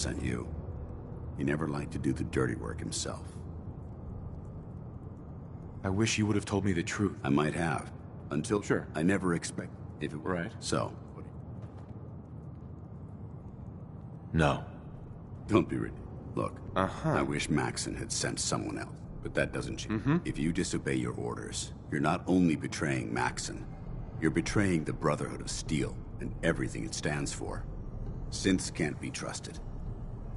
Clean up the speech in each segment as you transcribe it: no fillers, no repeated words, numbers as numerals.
sent you. He never liked to do the dirty work himself. I wish you would have told me the truth. I might have. Until... Sure. I never expect... If it were... Right. So... No. Don't be ridiculous. Look, I wish Maxson had sent someone else, but that doesn't change. If you disobey your orders, you're not only betraying Maxson, you're betraying the Brotherhood of Steel and everything it stands for. Synths can't be trusted.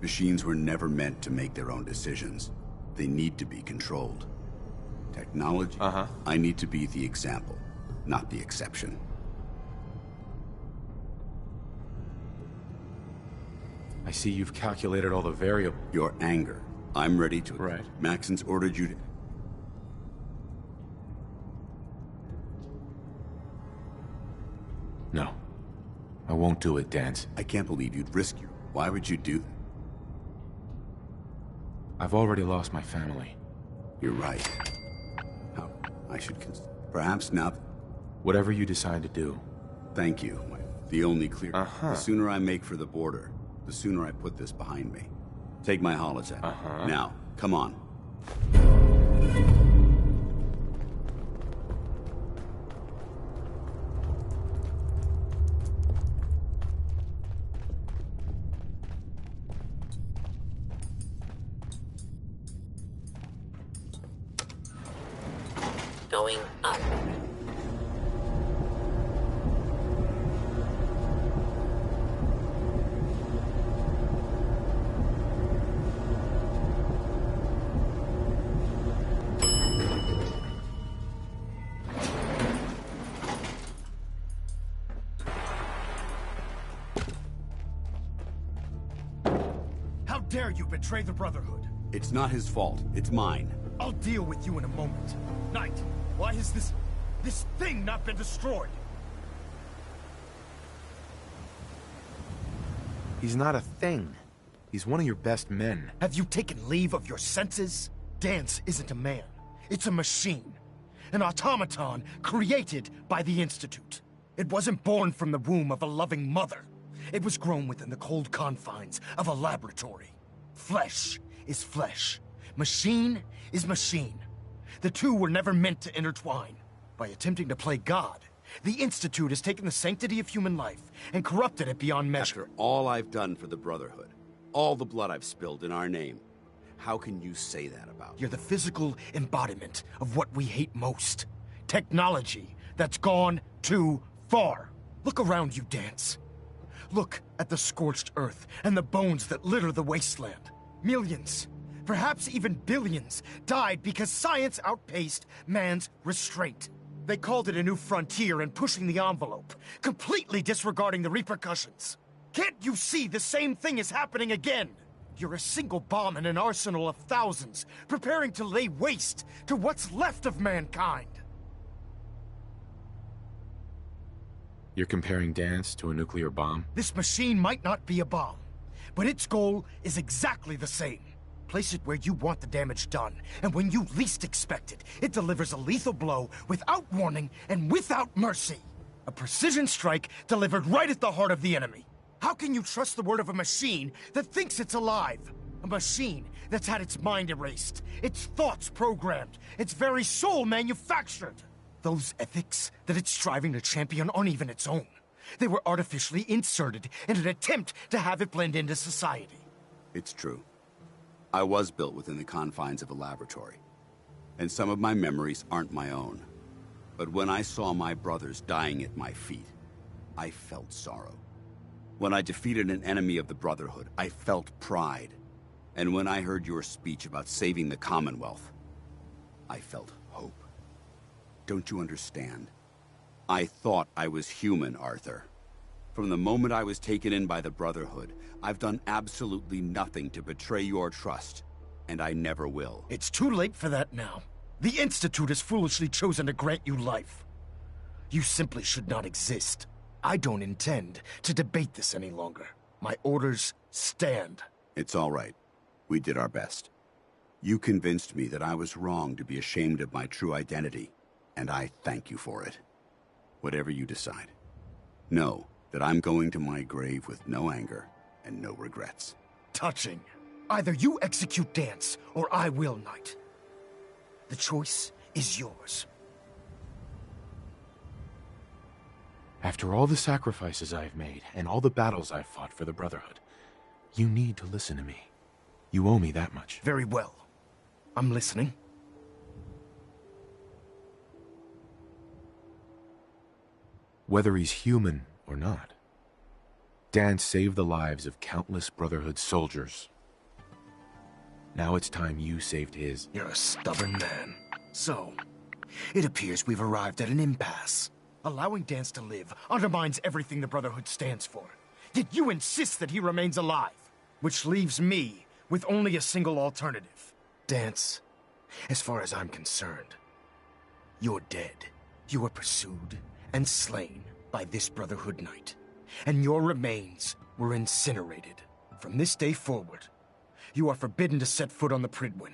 Machines were never meant to make their own decisions. They need to be controlled. Technology, I need to be the example, not the exception. I see you've calculated all the variables. Your anger. I'm ready to... Right. Maxson's ordered you to... No. I won't do it, Danse. I can't believe you'd risk your... Why would you do that? I've already lost my family. You're right. How? I should perhaps now... Whatever you decide to do. Thank you. The only clear... The sooner I make for the border, the sooner I put this behind me. Take my holoset. Now, come on. Going up. How dare you betray the Brotherhood? It's not his fault. It's mine. I'll deal with you in a moment. Knight, why has this thing not been destroyed? He's not a thing. He's one of your best men. Have you taken leave of your senses? Danse isn't a man. It's a machine. An automaton created by the Institute. It wasn't born from the womb of a loving mother. It was grown within the cold confines of a laboratory. Flesh is flesh. Machine is machine. The two were never meant to intertwine. By attempting to play God, the Institute has taken the sanctity of human life and corrupted it beyond measure. After all I've done for the Brotherhood, all the blood I've spilled in our name, how can you say that about me? You're the physical embodiment of what we hate most. Technology that's gone too far. Look around you, Danse. Look at the scorched earth and the bones that litter the wasteland. Millions, perhaps even billions, died because science outpaced man's restraint. They called it a new frontier and pushing the envelope, completely disregarding the repercussions. Can't you see the same thing is happening again? You're a single bomb in an arsenal of thousands, preparing to lay waste to what's left of mankind. You're comparing Danse to a nuclear bomb? This machine might not be a bomb, but its goal is exactly the same. Place it where you want the damage done, and when you least expect it, it delivers a lethal blow without warning and without mercy. A precision strike delivered right at the heart of the enemy. How can you trust the word of a machine that thinks it's alive? A machine that's had its mind erased, its thoughts programmed, its very soul manufactured. Those ethics that it's striving to champion aren't even its own. They were artificially inserted in an attempt to have it blend into society. It's true. I was built within the confines of a laboratory, and some of my memories aren't my own. But when I saw my brothers dying at my feet, I felt sorrow. When I defeated an enemy of the Brotherhood, I felt pride. And when I heard your speech about saving the Commonwealth, I felt hope. Don't you understand? I thought I was human, Arthur. From the moment I was taken in by the Brotherhood, I've done absolutely nothing to betray your trust, and I never will. It's too late for that now. The Institute has foolishly chosen to grant you life. You simply should not exist. I don't intend to debate this any longer. My orders stand. It's all right. We did our best. You convinced me that I was wrong to be ashamed of my true identity, and I thank you for it. Whatever you decide. Know that I'm going to my grave with no anger and no regrets. touching. Either you execute Dance, or I will, Knight. The choice is yours. After all the sacrifices I've made, and all the battles I've fought for the Brotherhood, you need to listen to me. You owe me that much. Very well. I'm listening. Whether he's human or not, Dance saved the lives of countless Brotherhood soldiers. Now it's time you saved his. You're a stubborn man. So, it appears we've arrived at an impasse. Allowing Dance to live undermines everything the Brotherhood stands for. Yet you insist that he remains alive, which leaves me with only a single alternative. Dance, as far as I'm concerned, you're dead. You were pursued and slain by this Brotherhood Knight, and your remains were incinerated. From this day forward, you are forbidden to set foot on the Prydwen,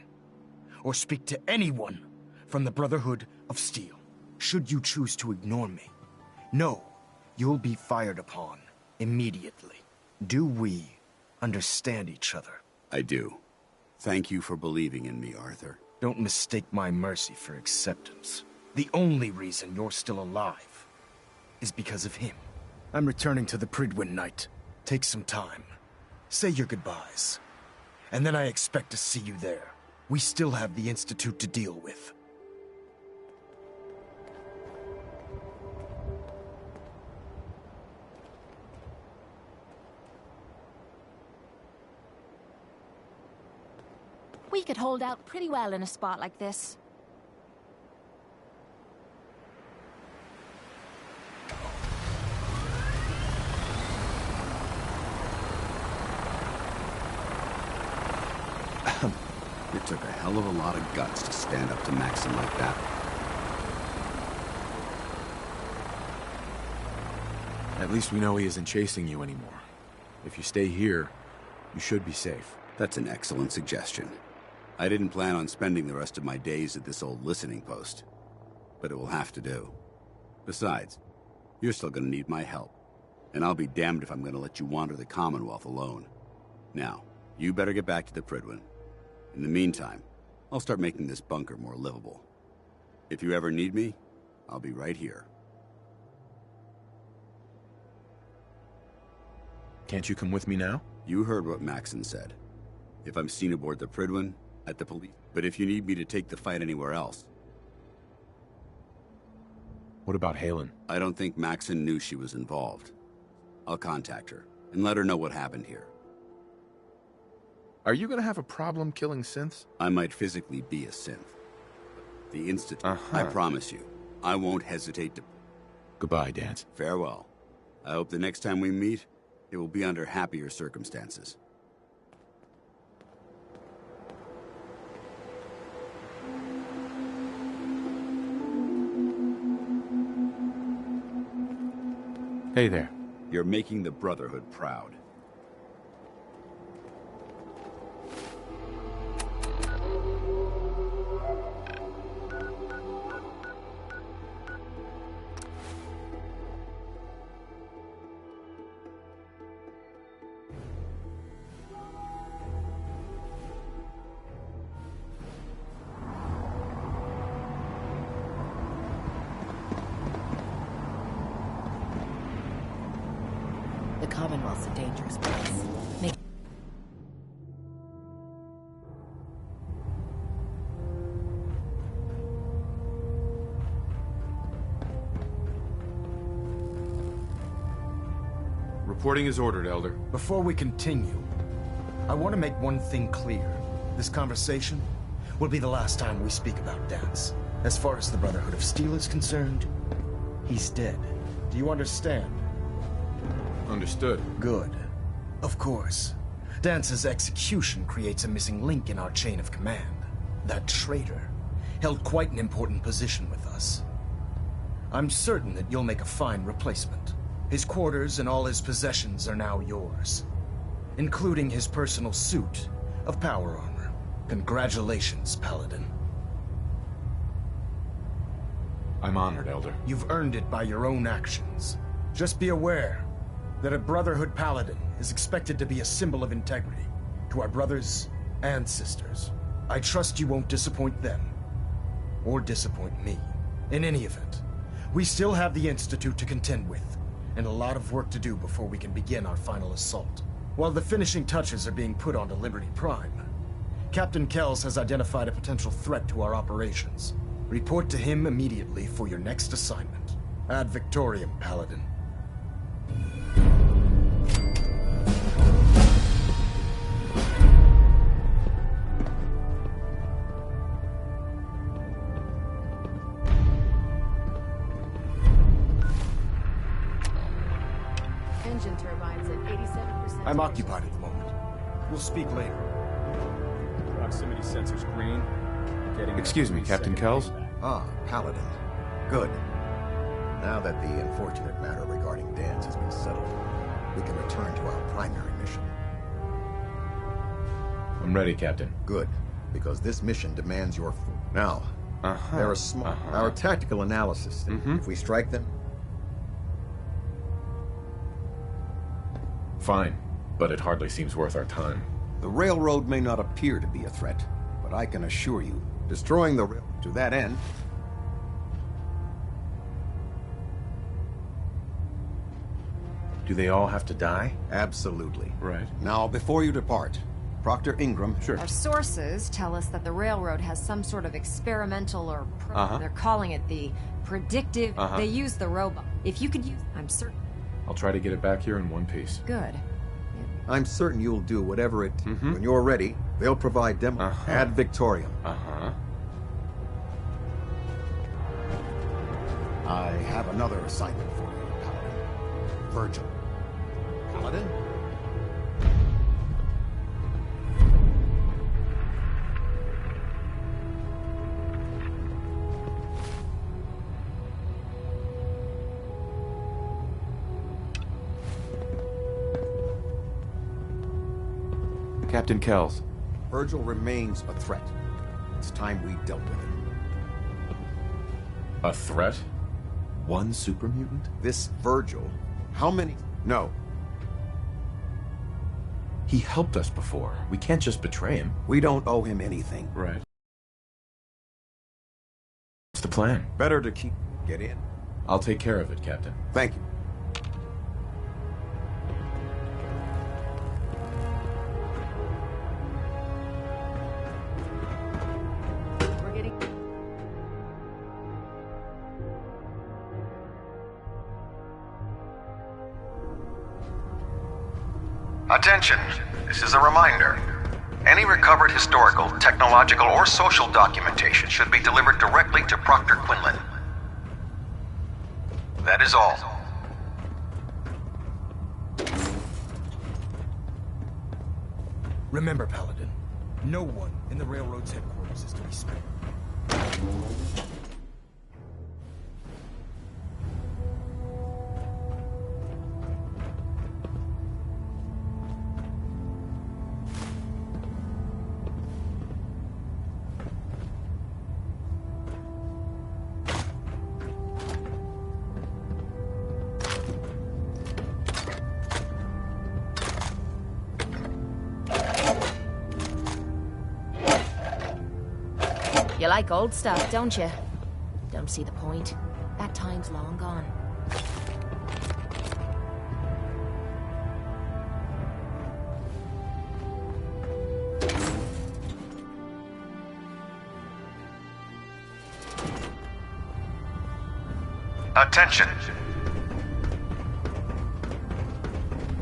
or speak to anyone from the Brotherhood of Steel. Should you choose to ignore me, know you'll be fired upon immediately. Do we understand each other? I do. Thank you for believing in me, Arthur. Don't mistake my mercy for acceptance. The only reason you're still alive is because of him. I'm returning to the Prydwen, Knight. Take some time. Say your goodbyes. And then I expect to see you there. We still have the Institute to deal with. We could hold out pretty well in a spot like this. It took a hell of a lot of guts to stand up to Maxim like that. At least we know he isn't chasing you anymore. If you stay here, you should be safe. That's an excellent suggestion. I didn't plan on spending the rest of my days at this old listening post, but it will have to do. Besides, you're still gonna need my help, and I'll be damned if I'm gonna let you wander the Commonwealth alone. Now, you better get back to the Prydwen. In the meantime, I'll start making this bunker more livable. If you ever need me, I'll be right here. Can't you come with me now? You heard what Maxon said. If I'm seen aboard the Prydwen, at the police. But if you need me to take the fight anywhere else... What about Haylen? I don't think Maxon knew she was involved. I'll contact her, and let her know what happened here. Are you gonna have a problem killing synths? I might physically be a synth. The Institute, I promise you, I won't hesitate to... Goodbye, Dance. Farewell. I hope the next time we meet, it will be under happier circumstances. Hey there. You're making the Brotherhood proud. The Commonwealth's a dangerous place. Reporting is ordered, Elder. Before we continue, I want to make one thing clear. This conversation will be the last time we speak about Dance. As far as the Brotherhood of Steel is concerned, he's dead. Do you understand? Understood. Good. Of course. Dance's execution creates a missing link in our chain of command. That traitor held quite an important position with us. I'm certain that you'll make a fine replacement. His quarters and all his possessions are now yours, including his personal suit of power armor. Congratulations, Paladin. I'm honored, Elder. You've earned it by your own actions. Just be aware that a Brotherhood Paladin is expected to be a symbol of integrity, to our brothers and sisters. I trust you won't disappoint them. Or disappoint me. In any event, we still have the Institute to contend with, and a lot of work to do before we can begin our final assault. While the finishing touches are being put onto Liberty Prime, Captain Kells has identified a potential threat to our operations. Report to him immediately for your next assignment. Ad Victoriam, Paladin. Engine turbines at 87%. I'm occupied at the moment. We'll speak later. Proximity sensors green. Excuse me, Captain Kells? Ah, Paladin. Good. Now that the unfortunate matter regarding Danse has been settled, we can return to our primary mission. I'm ready, Captain. Good, because this mission demands your... Now, there are small... Our tactical analysis. If we strike them... Fine, but it hardly seems worth our time. The railroad may not appear to be a threat, but I can assure you, destroying the rail... To that end... Do they all have to die? Absolutely. Right. Now, before you depart, Proctor Ingram... Sure. Our sources tell us that the railroad has some sort of experimental or... They're calling it the predictive... They use the robot. If you could use... I'm certain... I'll try to get it back here in one piece. Good. I'm certain you'll do whatever it... When you're ready, they'll provide demo... Ad Victoriam. I have another assignment for you, Paladin. Virgil. Paladin? Captain Kells. Virgil remains a threat. It's time we dealt with him. A threat? One super mutant? This Virgil... How many... No. He helped us before. We can't just betray him. We don't owe him anything. Right. What's the plan? Better to keep... Get in. I'll take care of it, Captain. Thank you. We're getting... Attention! This is a reminder. Any recovered historical, technological, or social documentation should be delivered directly to Proctor Quinlan. That is all. Remember, Paladin, no one in the Railroad's headquarters is to be spared. You like old stuff, don't you? Don't see the point. That time's long gone. Attention!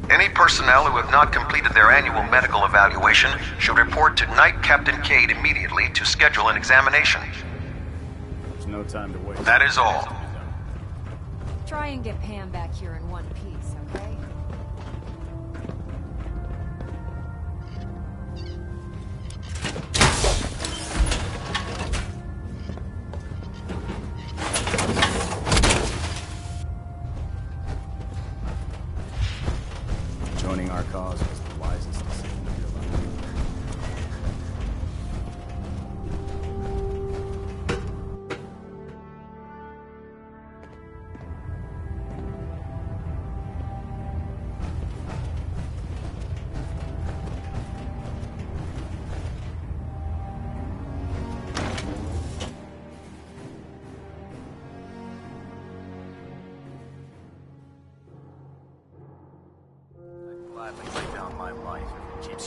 Any personnel who have not completed their annual medical evaluation should report to Knight Captain Cade immediately to schedule an examination. There's no time to waste. That is all. Try and get Pam back here in one piece, okay? Joining our cause was the wisest decision of your life.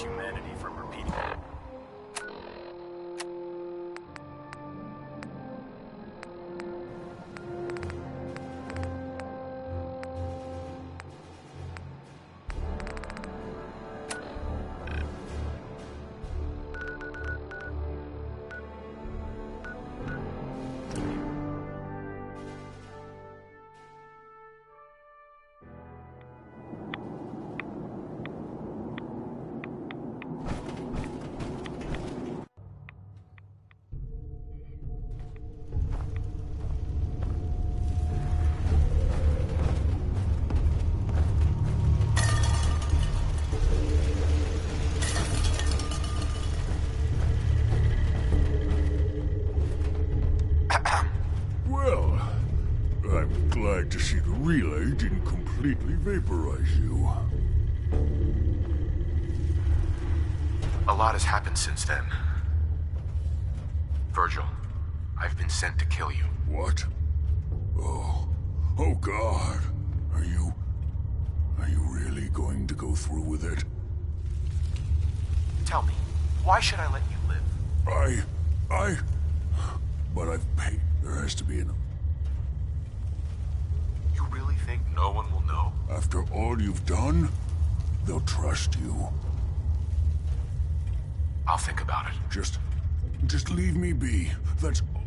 humanity from repeating it. To see the relay didn't completely vaporize you. A lot has happened since then. Virgil, I've been sent to kill you. What? Oh God. Are you really going to go through with it? Tell me, why should I let you live? But I've paid. There has to be enough. You really think no one will know? After all you've done, they'll trust you. I'll think about it. Just leave me be. That's all.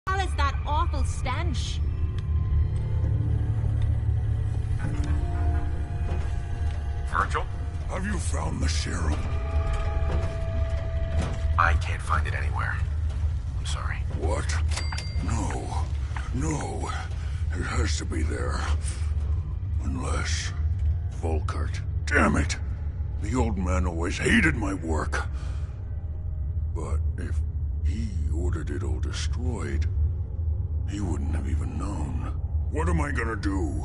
What is that awful stench? Virgil? Have you found the serum? I can't find it anywhere. I'm sorry. What? No. It has to be there. Unless... Volkart. Damn it! The old man always hated my work. But if he ordered it all destroyed, he wouldn't have even known. What am I gonna do?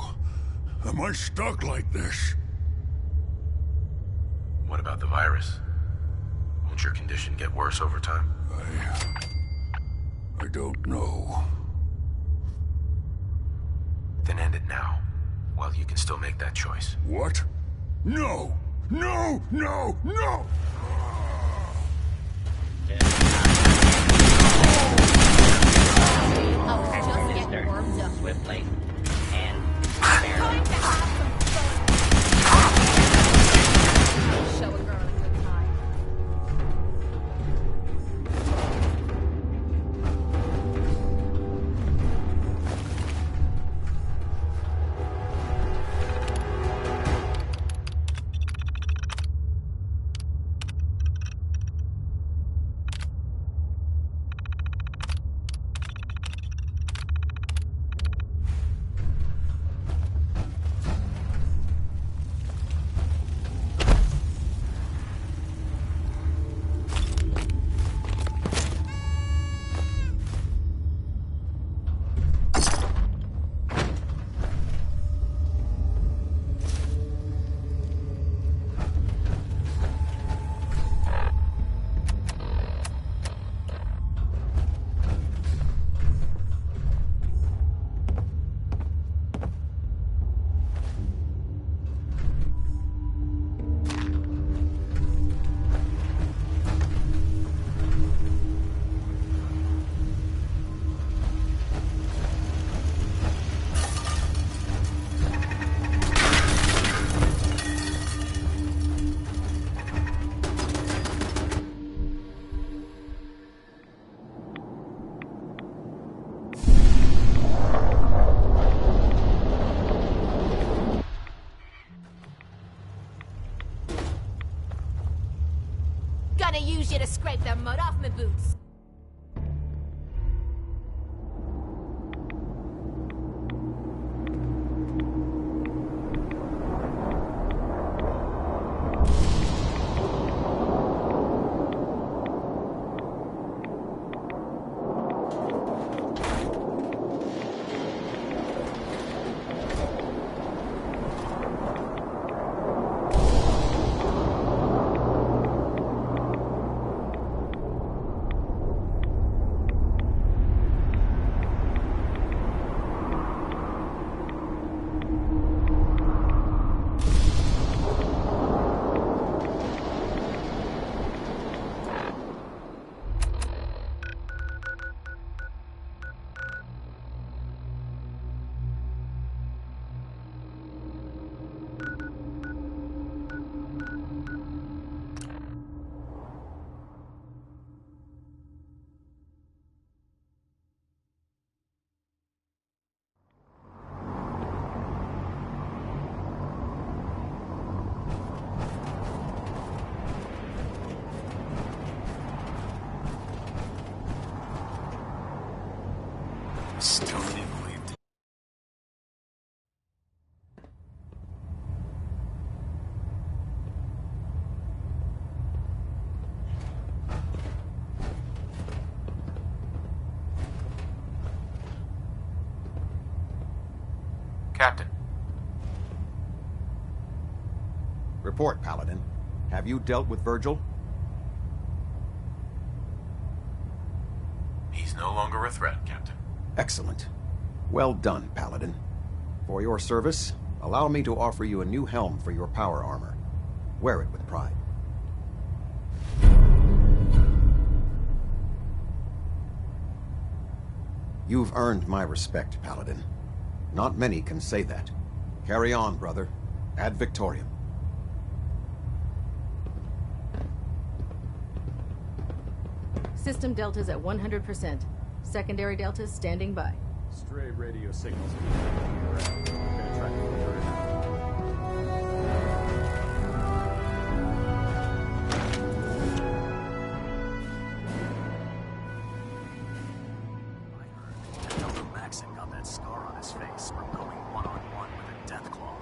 Am I stuck like this? What about the virus? Won't your condition get worse over time? I don't know. Then end it now, while you can still make that choice. What? No! No! No! No! Oh, just get warmed up. Swiftly. And fairly. Show a girl a good time. Gonna use you to scrape the mud off my boots. Captain. Report, Paladin. Have you dealt with Virgil? He's no longer a threat, Captain. Excellent. Well done, Paladin. For your service, allow me to offer you a new helm for your power armor. Wear it with pride. You've earned my respect, Paladin. Not many can say that. Carry on, brother. Ad Victoriam. System deltas at 100%. Secondary deltas standing by. Stray radio signals are around. Gonna try to filter it out. Delta Maxon got that scar on his face from going one-on-one with a Deathclaw.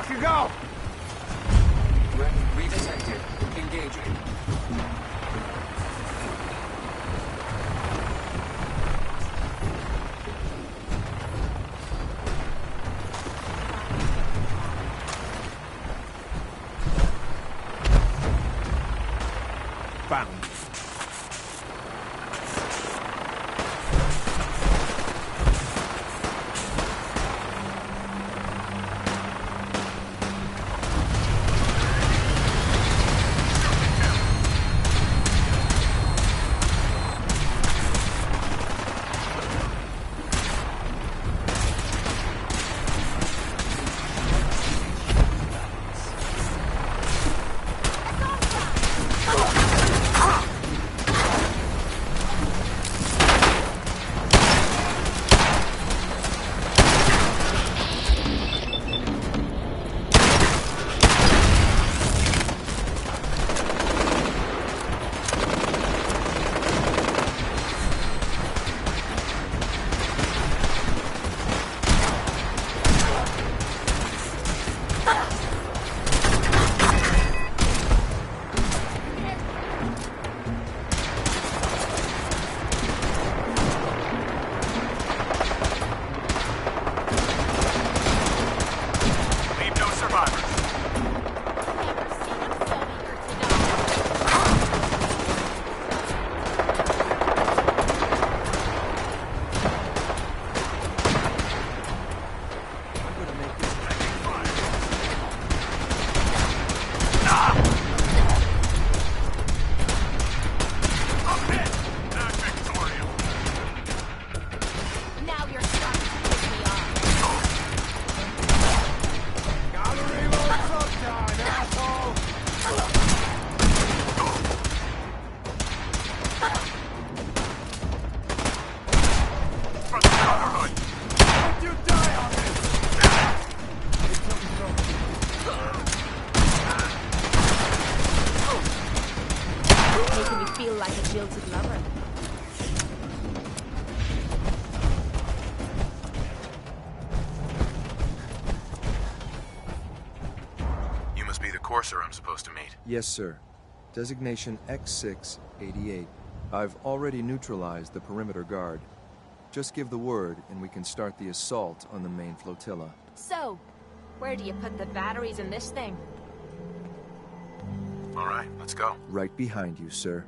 Lock and go! Redetected. Engaging. Found. I'm supposed to meet. Yes, sir. Designation X688. I've already neutralized the perimeter guard. Just give the word, and we can start the assault on the main flotilla. So, where do you put the batteries in this thing? All right, let's go. Right behind you, sir.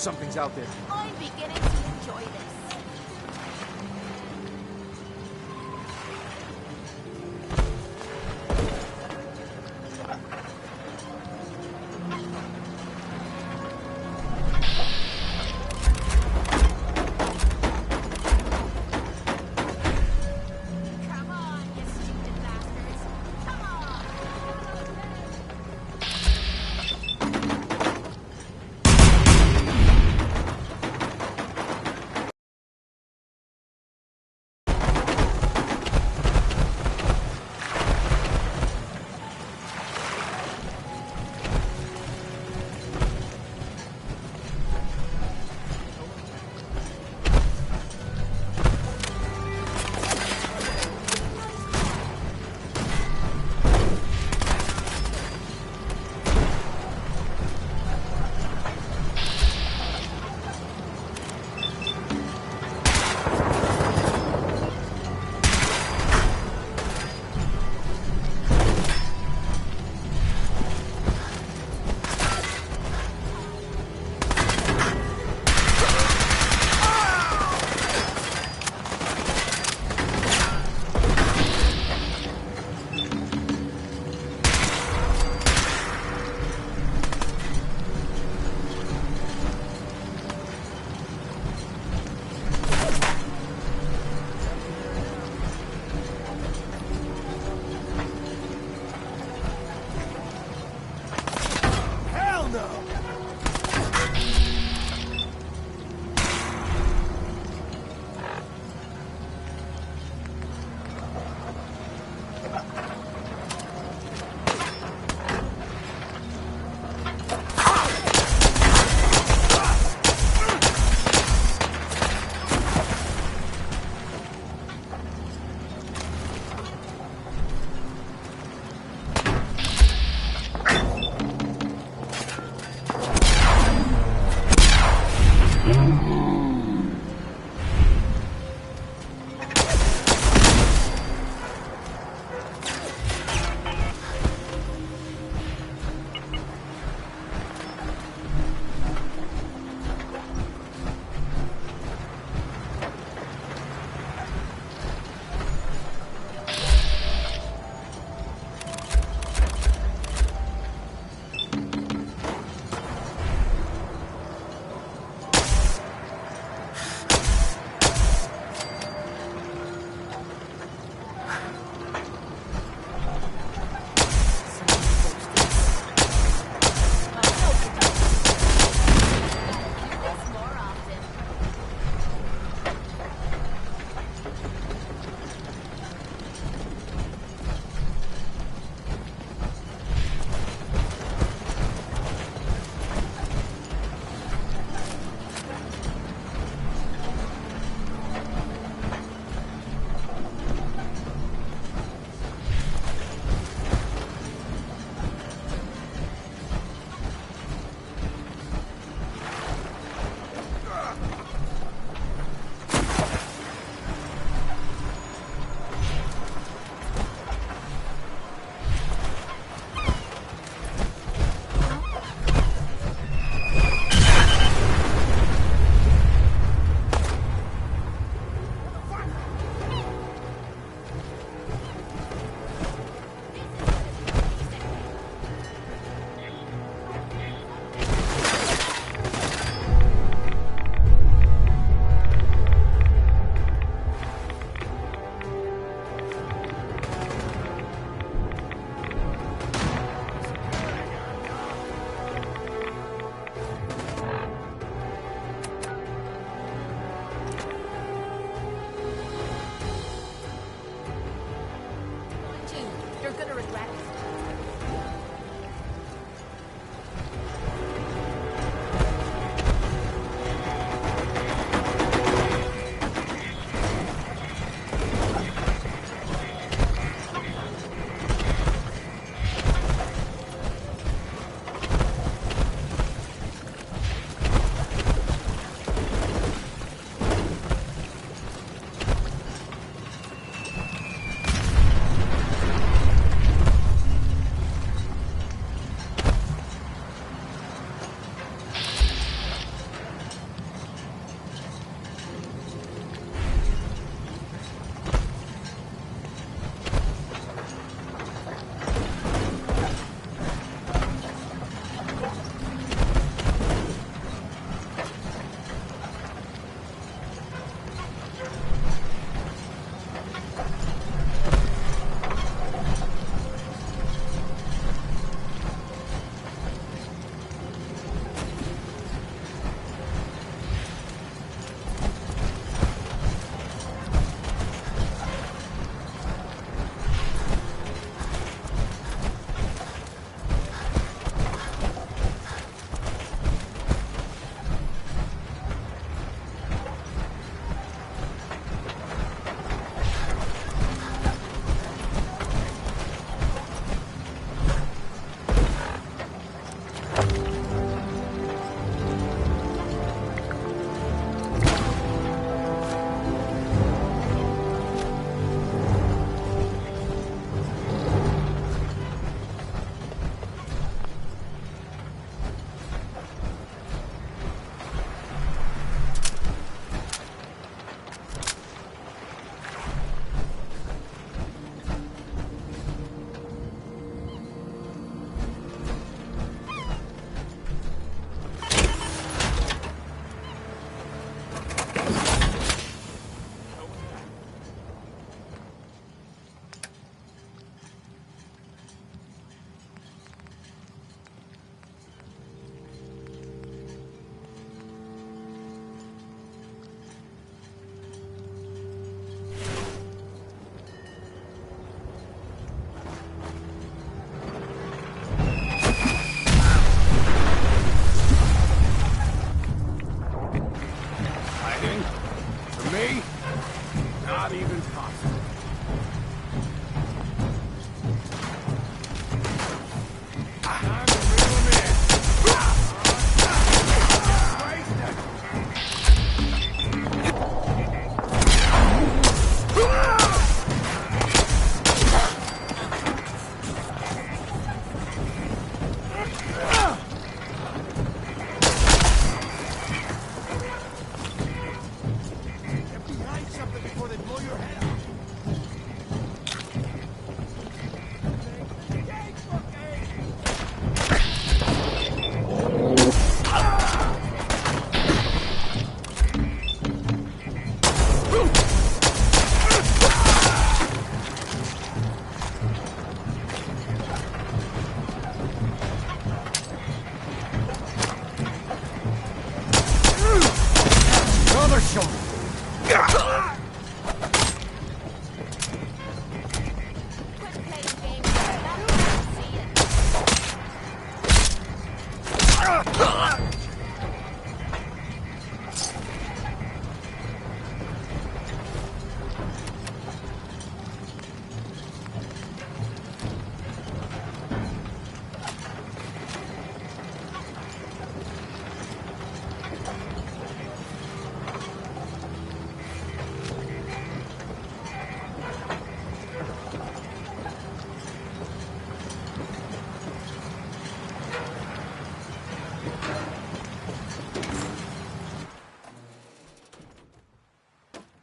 something's out there. I'm beginning to enjoy this.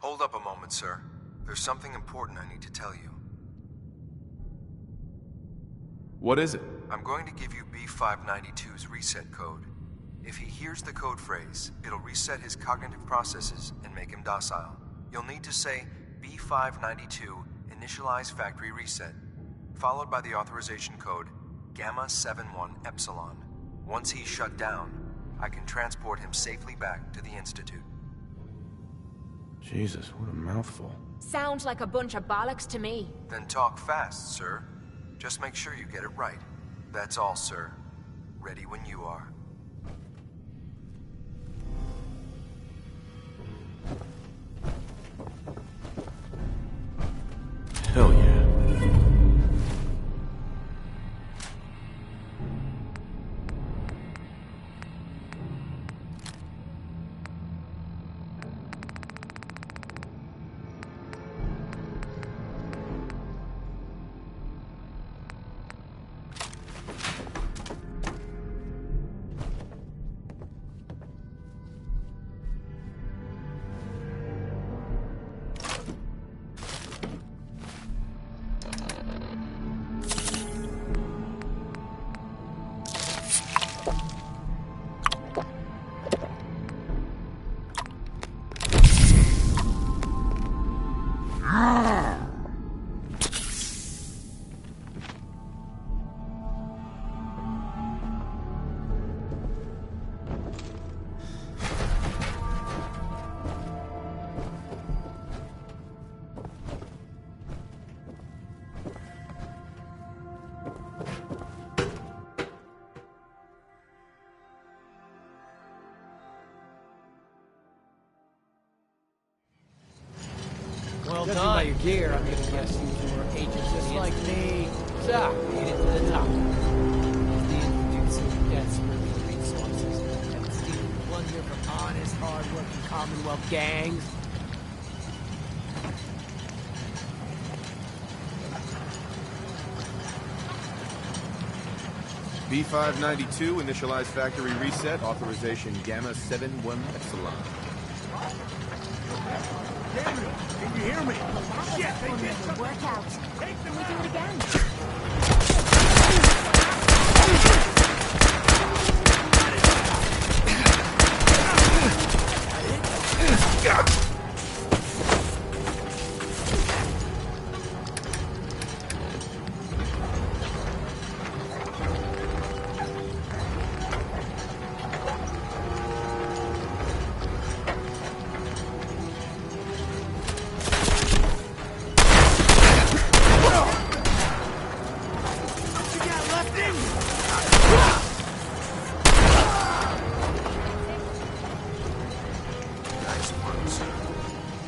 Hold up a moment, sir. There's something important I need to tell you. What is it? I'm going to give you B592's reset code. If he hears the code phrase, it'll reset his cognitive processes and make him docile. You'll need to say B592 initialize factory reset, followed by the authorization code Gamma 71 Epsilon. Once he's shut down, I can transport him safely back to the Institute. Jesus, what a mouthful. Sounds like a bunch of bollocks to me. Then talk fast, sir. Just make sure you get it right. That's all, sir. Ready when you are. Hell yeah. Well done. By your gear, I'm gonna guess you were agents just like me. So, made it to the top. The Institute so desperate for resources. Haven't seen one here from honest, hard-working Commonwealth gangs. B592, initialize factory reset, authorization Gamma 71 Epsilon. Daniel, can you hear me? Shit, they did something. Work out. Can we do it again? God.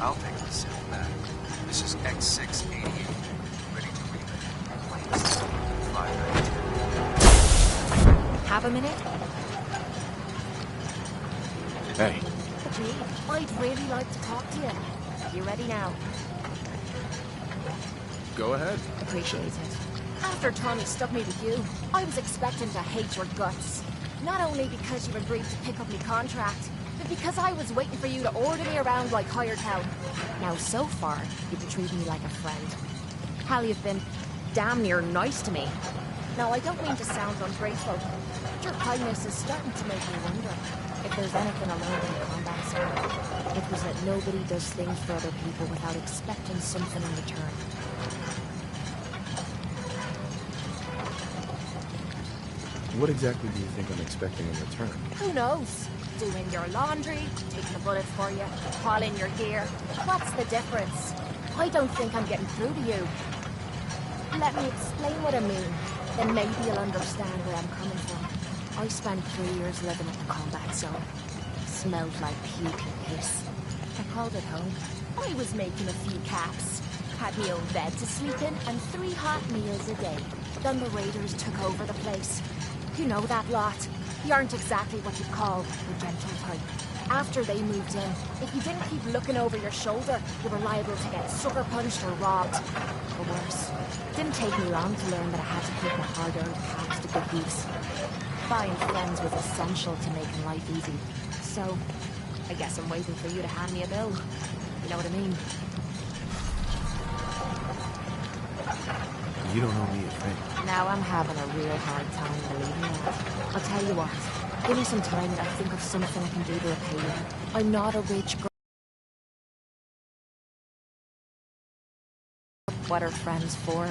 I'll take the city back. This is X688. Ready to relay. Planes 592. Have a minute? Hey. Gee, I'd really like to talk to you. You ready now? Go ahead. Appreciate it. After Tommy stuck me with you, I was expecting to hate your guts. Not only because you agreed to pick up my contract, but because I was waiting for you to order me around like hired help. Now, so far, you've been treating me like a friend. Hell, you've been damn near nice to me. Now, I don't mean to sound ungrateful, but your kindness is starting to make me wonder if there's anything I learned in combat school. It was that nobody does things for other people without expecting something in return. What exactly do you think I'm expecting in return? Who knows? Doing your laundry, taking a bullet for you, hauling your gear. What's the difference? I don't think I'm getting through to you. Let me explain what I mean. Then maybe you'll understand where I'm coming from. I spent 3 years living in the combat zone. Smelled like puke and piss. I called it home. I was making a few caps. Had my own bed to sleep in and 3 hot meals a day. Then the raiders took over the place. You know that lot. You aren't exactly what you'd call the gentle type. After they moved in, if you didn't keep looking over your shoulder, you were liable to get sucker punched or robbed. Or worse. It didn't take me long to learn that I had to put my hard-earned cash to good use. Buying friends was essential to making life easy. So, I guess I'm waiting for you to hand me a bill. You know what I mean? You don't owe me a thing. Now I'm having a real hard time believing that. I'll tell you what. Give me some time and I'll think of something I can do to repay you. I'm not a rich girl. What are friends for?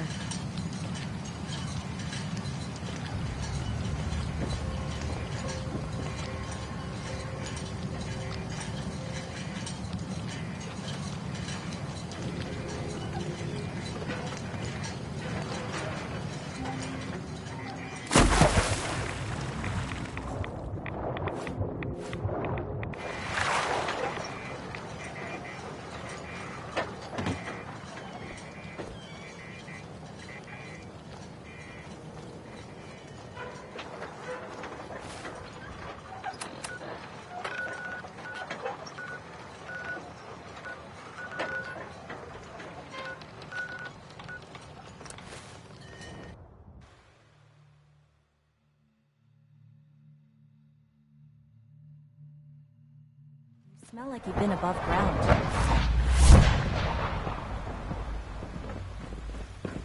Smell like you've been above ground.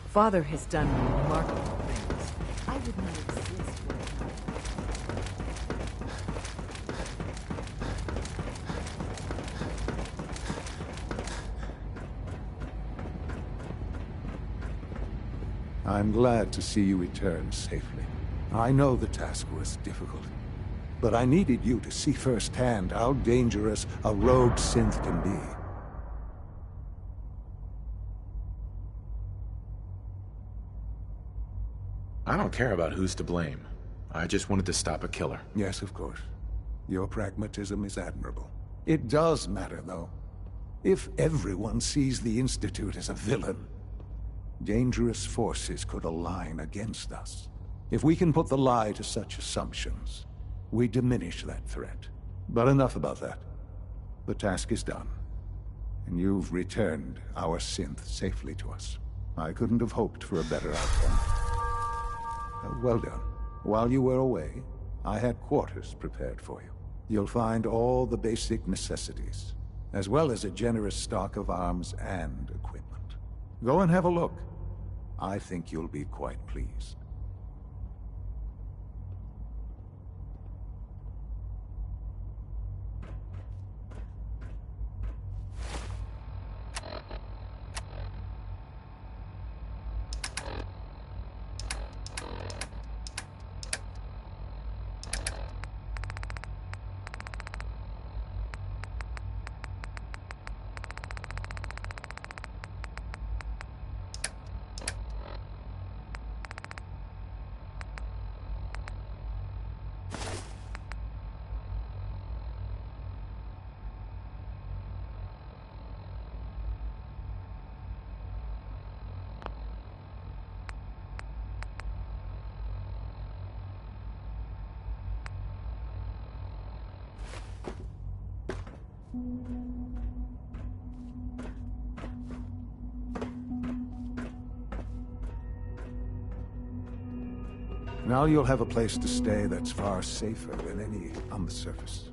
Father has done remarkable things. I would not exist were it not. I'm glad to see you return safely. I know the task was difficult. But I needed you to see firsthand how dangerous a rogue synth can be. I don't care about who's to blame. I just wanted to stop a killer. Yes, of course. Your pragmatism is admirable. It does matter, though. If everyone sees the Institute as a villain, dangerous forces could align against us. If we can put the lie to such assumptions, we diminish that threat. But enough about that. The task is done. And you've returned our synth safely to us. I couldn't have hoped for a better outcome. Well done. While you were away, I had quarters prepared for you. You'll find all the basic necessities, as well as a generous stock of arms and equipment. Go and have a look. I think you'll be quite pleased. Now you'll have a place to stay that's far safer than any on the surface.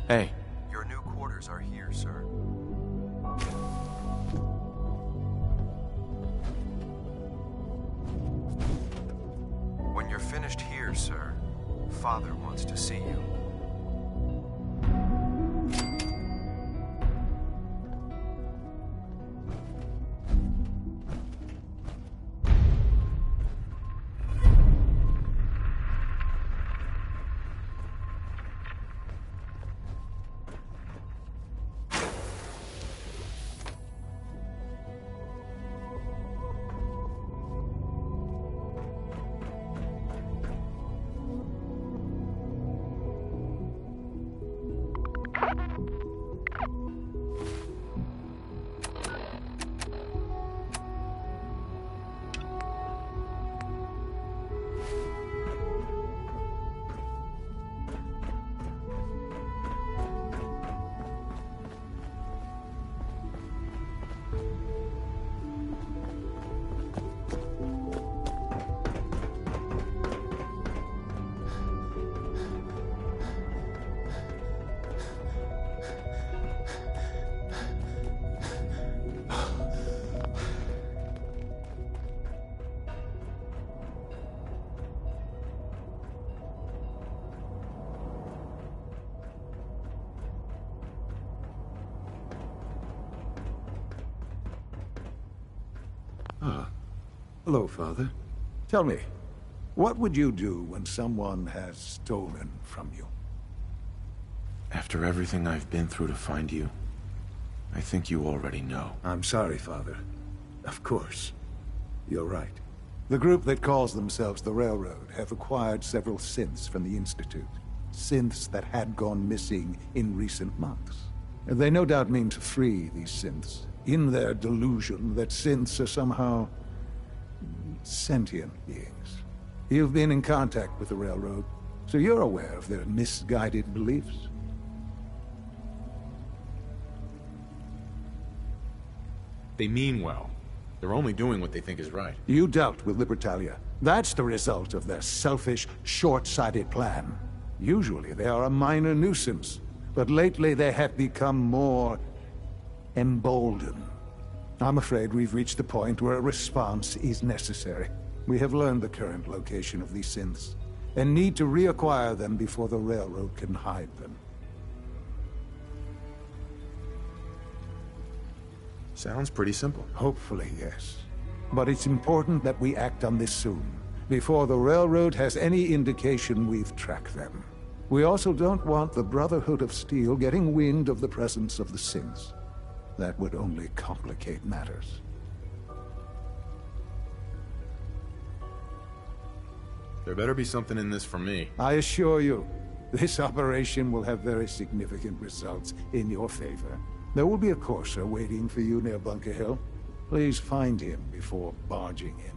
Hey. Your new quarters are here, sir. When you're finished here, sir, Father wants to see you. Hello, Father. Tell me, what would you do when someone has stolen from you? After everything I've been through to find you, I think you already know. I'm sorry, Father. Of course. You're right. The group that calls themselves the Railroad have acquired several synths from the Institute. Synths that had gone missing in recent months. They no doubt mean to free these synths, in their delusion that synths are somehow sentient beings. You've been in contact with the Railroad, so you're aware of their misguided beliefs. They mean well. They're only doing what they think is right. You dealt with Libertalia. That's the result of their selfish, short-sighted plan. Usually they are a minor nuisance, but lately they have become more emboldened. I'm afraid we've reached the point where a response is necessary. We have learned the current location of these synths, and need to reacquire them before the Railroad can hide them. Sounds pretty simple. Hopefully, yes. But it's important that we act on this soon, before the Railroad has any indication we've tracked them. We also don't want the Brotherhood of Steel getting wind of the presence of the synths. That would only complicate matters. There better be something in this for me. I assure you, this operation will have very significant results in your favor. There will be a courser waiting for you near Bunker Hill. Please find him before barging in.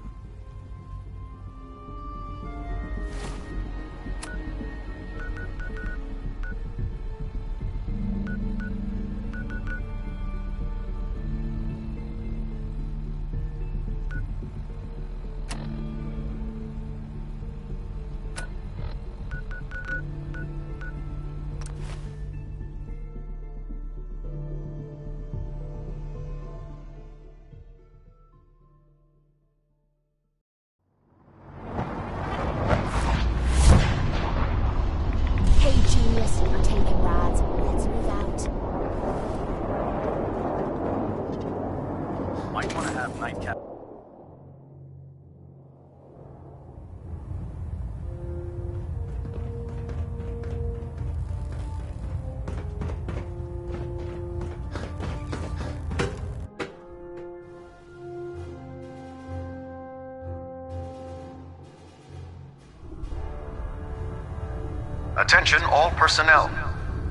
Attention all personnel.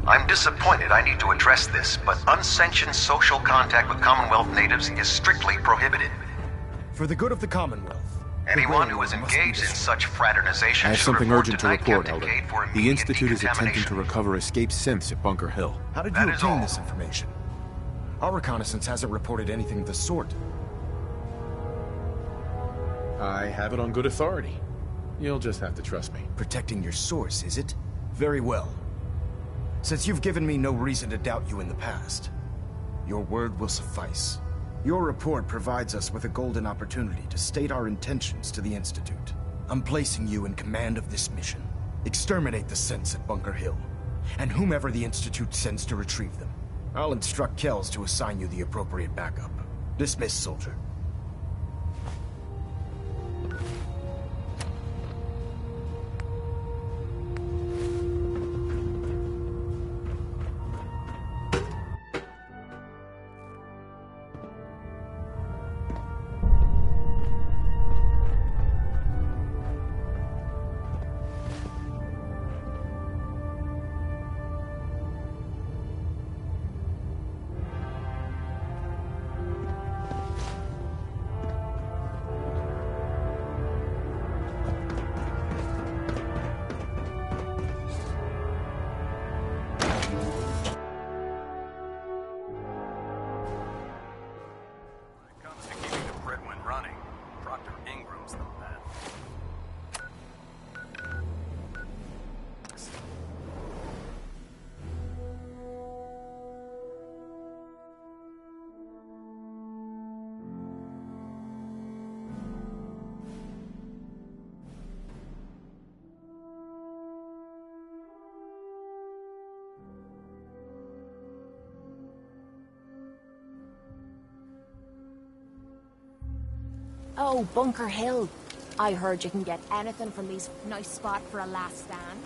I'm disappointed I need to address this, but unsanctioned social contact with Commonwealth natives is strictly prohibited. For the good of the Commonwealth. Anyone who is engaged in such fraternization I have should something report urgent to to Night report, Captain Elder. Cade for The immediate Institute is attempting decontamination. to recover escaped synths at Bunker Hill. How did That you is obtain all. this information? Our reconnaissance hasn't reported anything of the sort. I have it on good authority. You'll just have to trust me. Protecting your source, is it? Very well. Since you've given me no reason to doubt you in the past, your word will suffice. Your report provides us with a golden opportunity to state our intentions to the Institute. I'm placing you in command of this mission. Exterminate the synths at Bunker Hill, and whomever the Institute sends to retrieve them. I'll instruct Kells to assign you the appropriate backup. Dismissed, soldier. Oh, Bunker Hill. I heard you can get anything from these. Nice spot for a last stand.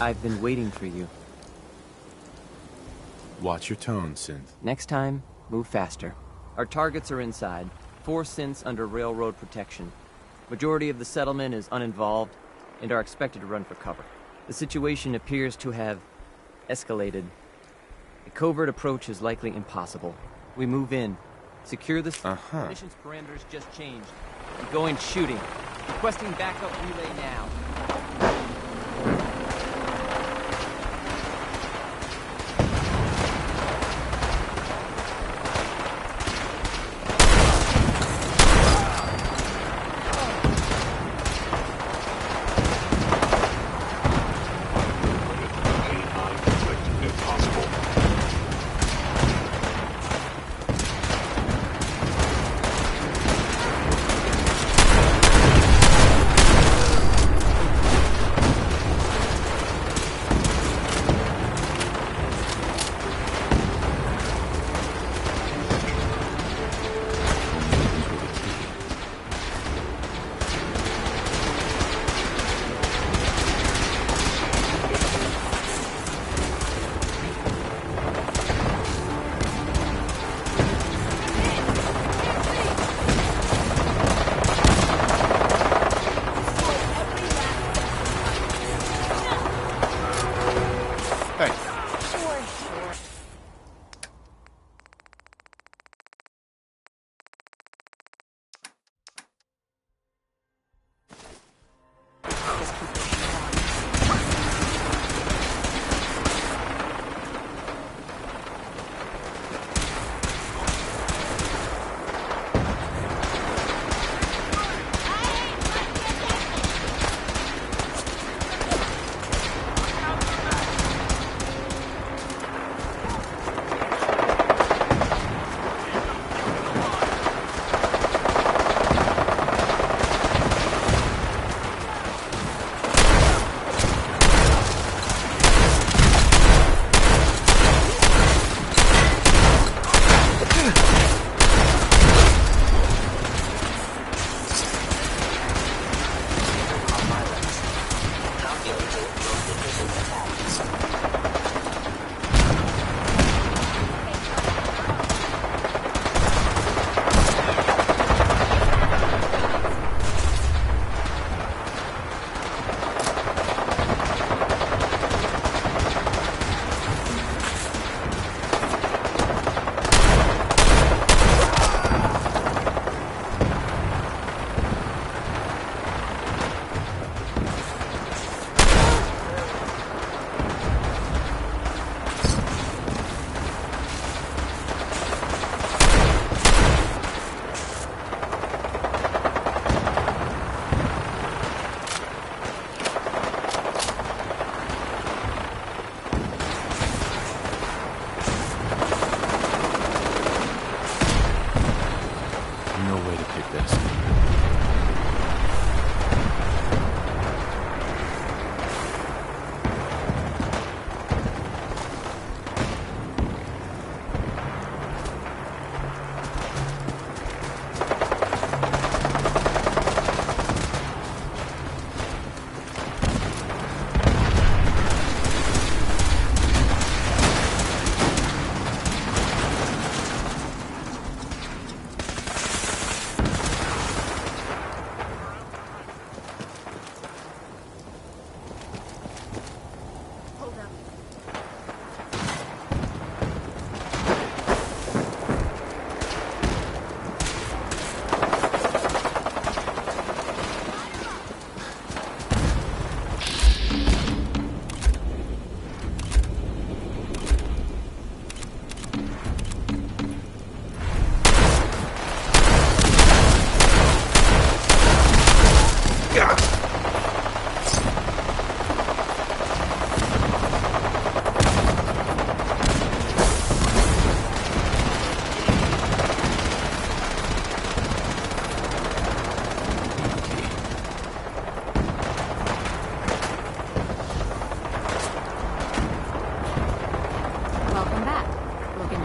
I've been waiting for you. Watch your tone, Synth. Next time, move faster. Our targets are inside. 4 synths under railroad protection. Majority of the settlement is uninvolved and are expected to run for cover. The situation appears to have escalated. A covert approach is likely impossible. We move in. Secure this. Mission's parameters just changed. I'm going shooting. Requesting backup relay now.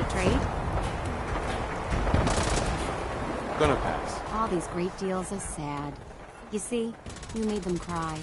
to trade? Gonna pass. All these great deals are sad. You see, you made them cry.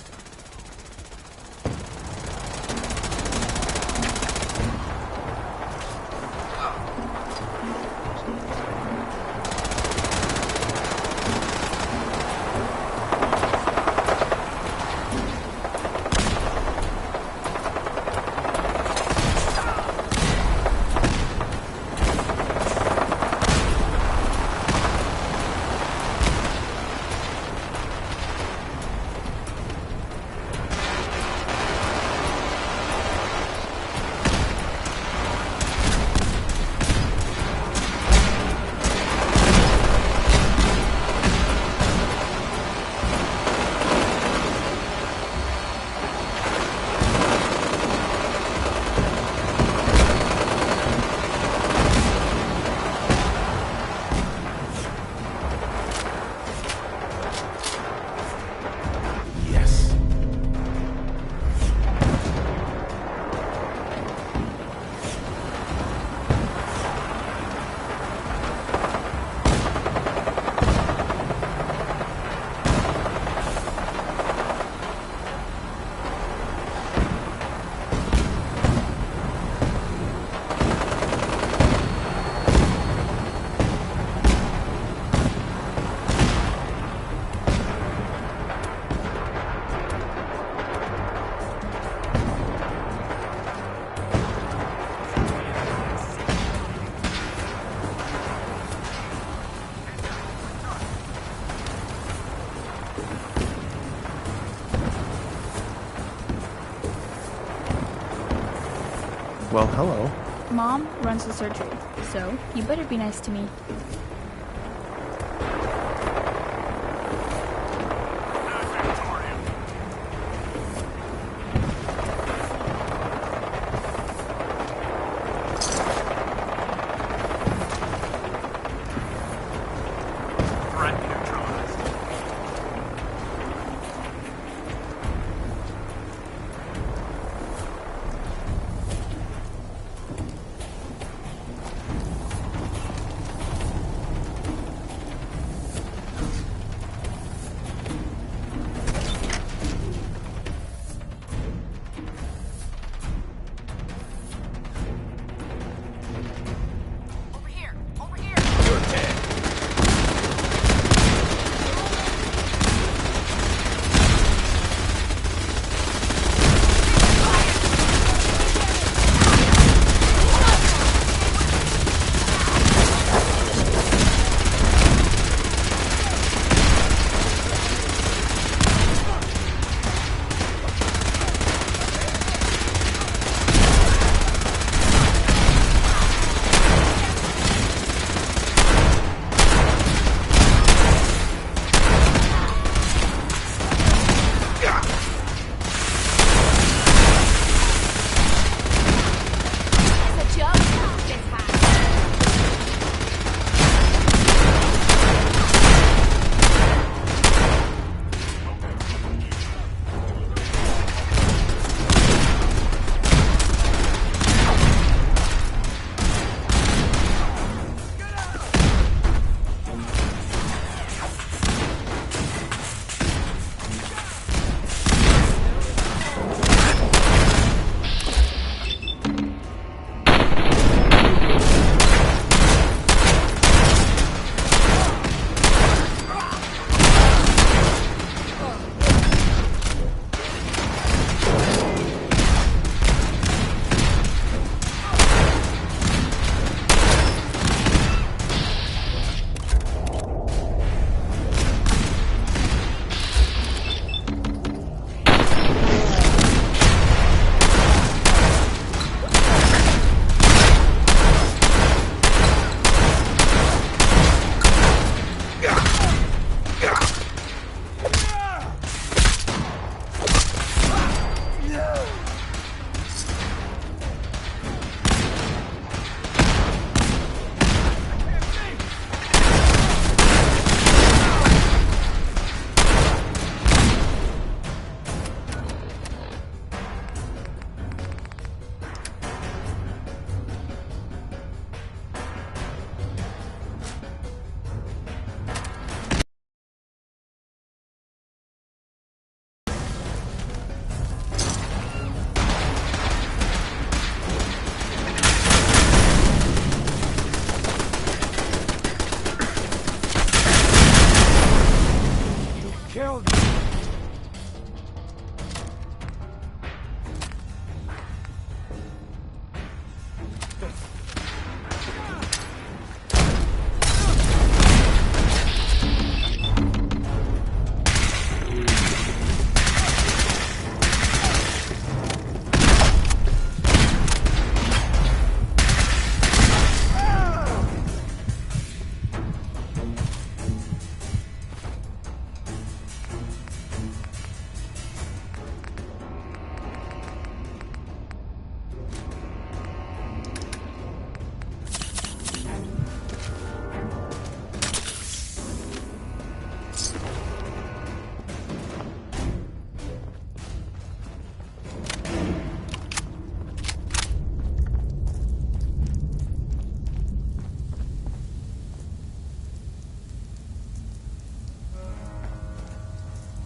Well, hello. Mom runs the surgery, so you better be nice to me.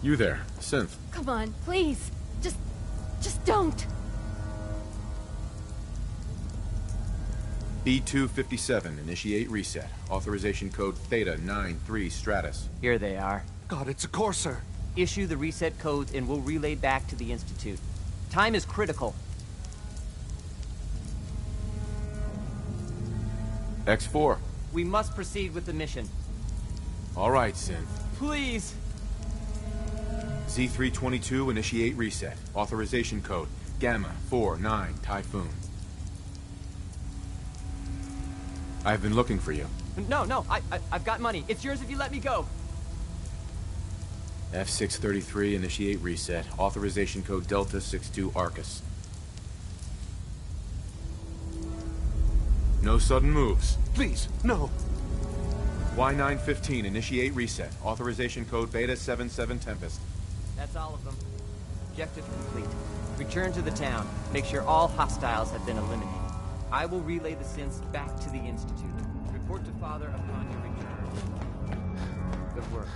You there, Synth. Come on, please. Just don't. B257, initiate reset. Authorization code Theta 93 Stratus. Here they are. God, it's a Courser. Issue the reset codes and we'll relay back to the Institute. Time is critical. X4. We must proceed with the mission. All right, Synth. Please. Z322, initiate reset. Authorization code Gamma 49 Typhoon. I've been looking for you. No, I've got money. It's yours if you let me go. F633, initiate reset. Authorization code Delta 62 Arcus. No sudden moves. Please, no. Y915, initiate reset. Authorization code Beta 77 Tempest. That's all of them. Objective complete. Return to the town. Make sure all hostiles have been eliminated. I will relay the synths back to the Institute. Report to Father upon your return. Good work.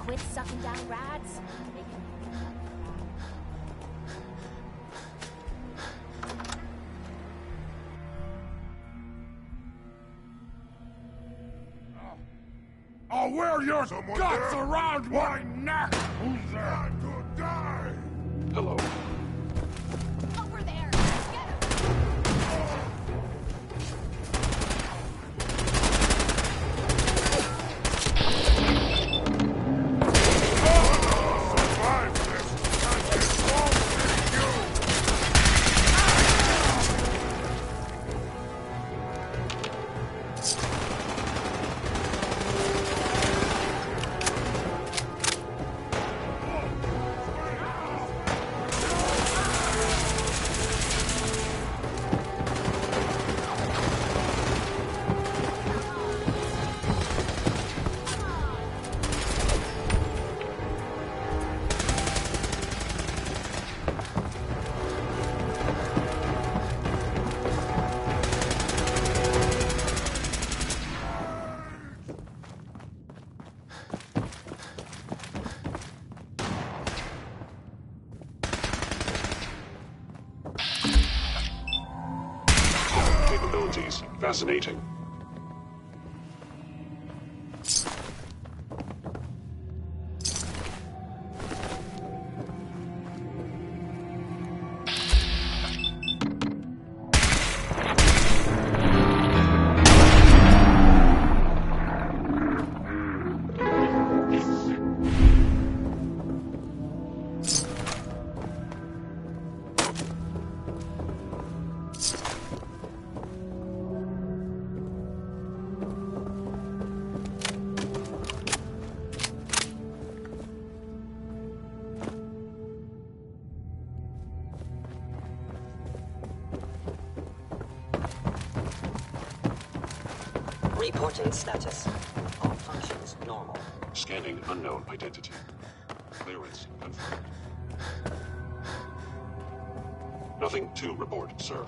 Quit sucking down rads. I'll wear your guts around my neck! Who's there? To die! Hello. Over there! Get him! Fascinating. Reporting status. All functions normal. Scanning unknown identity. Clearance confirmed. Nothing to report, sir.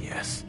Yes.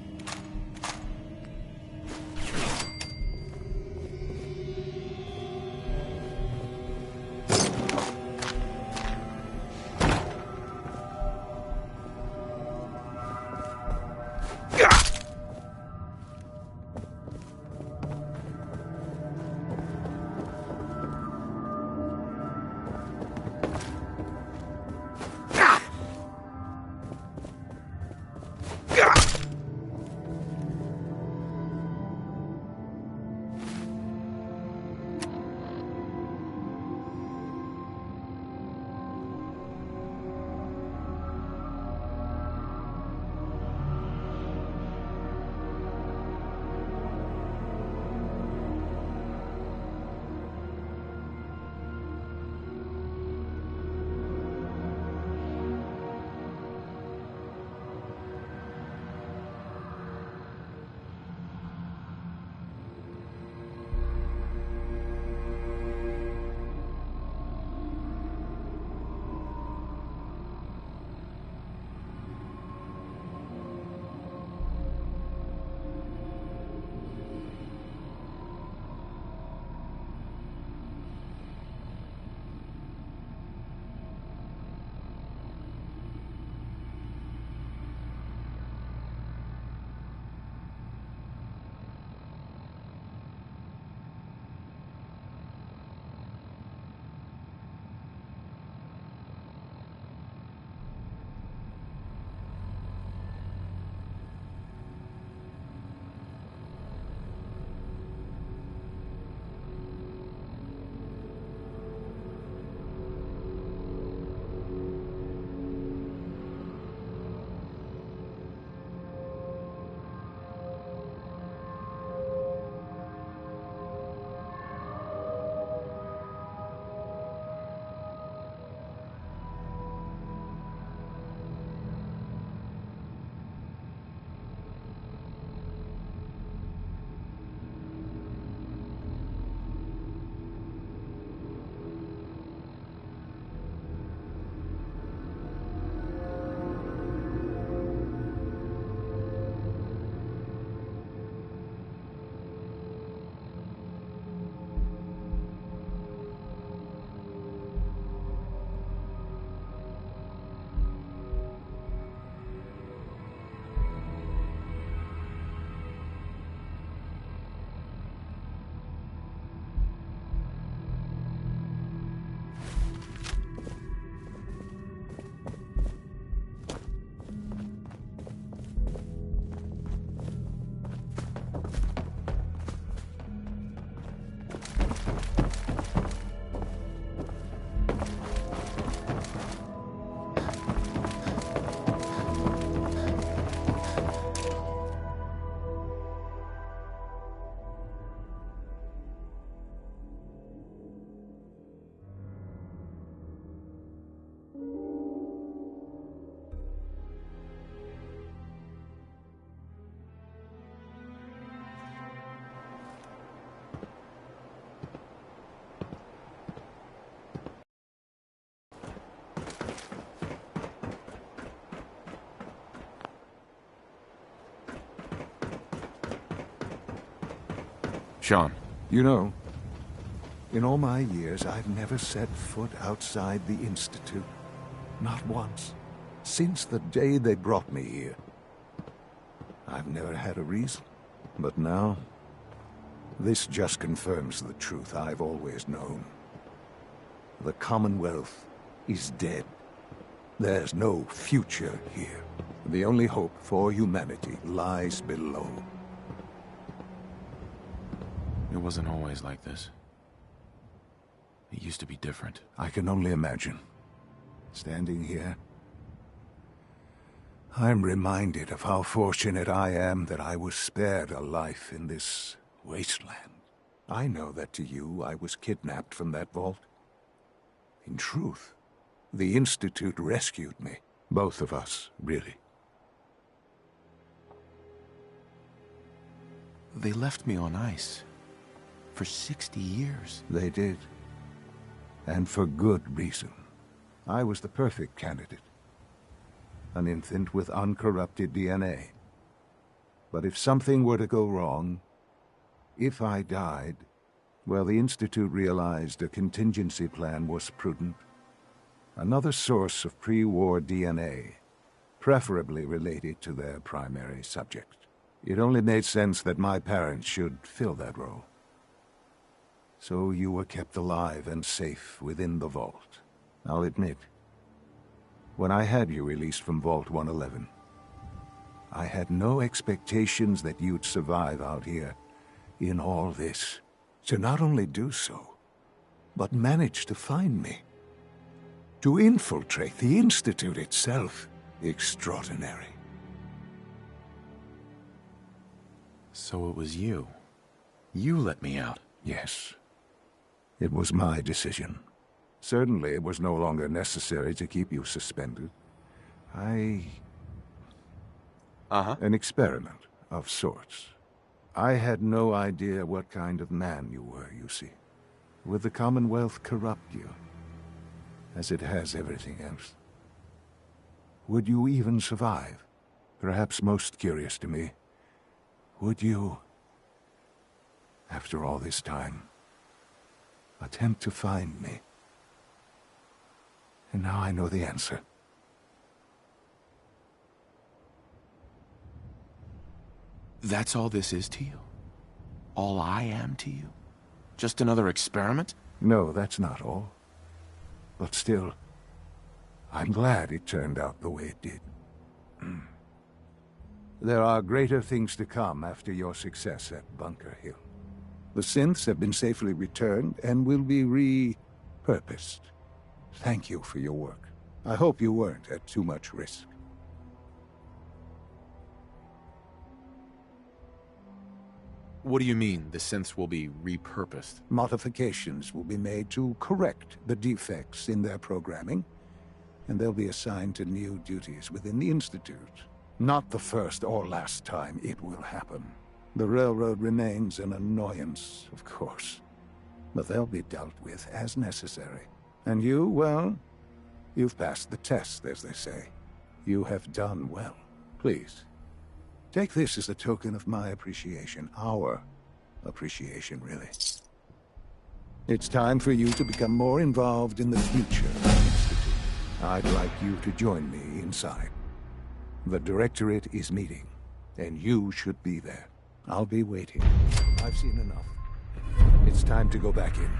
Sean. You know, in all my years, I've never set foot outside the Institute. Not once. Since the day they brought me here. I've never had a reason. But now, this just confirms the truth I've always known. The Commonwealth is dead. There's no future here. The only hope for humanity lies below. It wasn't always like this. It used to be different. I can only imagine. Standing here, I'm reminded of how fortunate I am that I was spared a life in this wasteland. I know that to you, I was kidnapped from that vault. In truth, the Institute rescued me. Both of us, really. They left me on ice. For 60 years. They did. And for good reason. I was the perfect candidate. An infant with uncorrupted DNA. But if something were to go wrong, if I died, well, the Institute realized a contingency plan was prudent. Another source of pre-war DNA, preferably related to their primary subject. It only made sense that my parents should fill that role. So you were kept alive and safe within the vault. I'll admit, when I had you released from Vault 111, I had no expectations that you'd survive out here in all this. To not only do so, but manage to find me. To infiltrate the Institute itself. Extraordinary. So it was you. You let me out. Yes. It was my decision. Certainly it was no longer necessary to keep you suspended. An experiment of sorts. I had no idea what kind of man you were, you see. Would the Commonwealth corrupt you? As it has everything else. Would you even survive? Perhaps most curious to me, would you, after all this time, attempt to find me? And now I know the answer. That's all this is to you? All I am to you? Just another experiment? No, that's not all. But still, I'm glad it turned out the way it did. There are greater things to come after your success at Bunker Hill. The synths have been safely returned and will be repurposed. Thank you for your work. I hope you weren't at too much risk. What do you mean, the synths will be repurposed? Modifications will be made to correct the defects in their programming, and they'll be assigned to new duties within the Institute. Not the first or last time it will happen. The Railroad remains an annoyance, of course, but they'll be dealt with as necessary. And you, well, you've passed the test, as they say. You have done well. Please, take this as a token of my appreciation. Our appreciation, really. It's time for you to become more involved in the future of the Institute. I'd like you to join me inside. The Directorate is meeting, and you should be there. I'll be waiting. I've seen enough. It's time to go back in.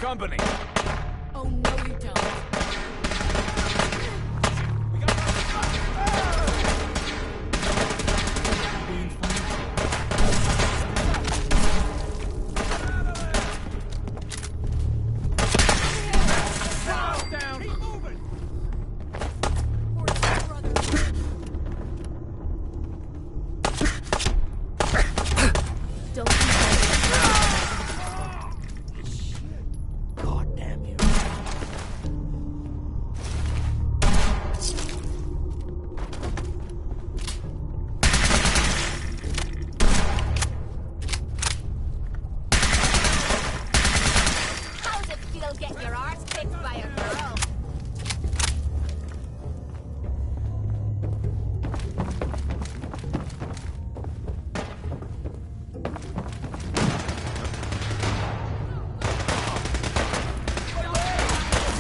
Company. Oh, no, you don't. Don't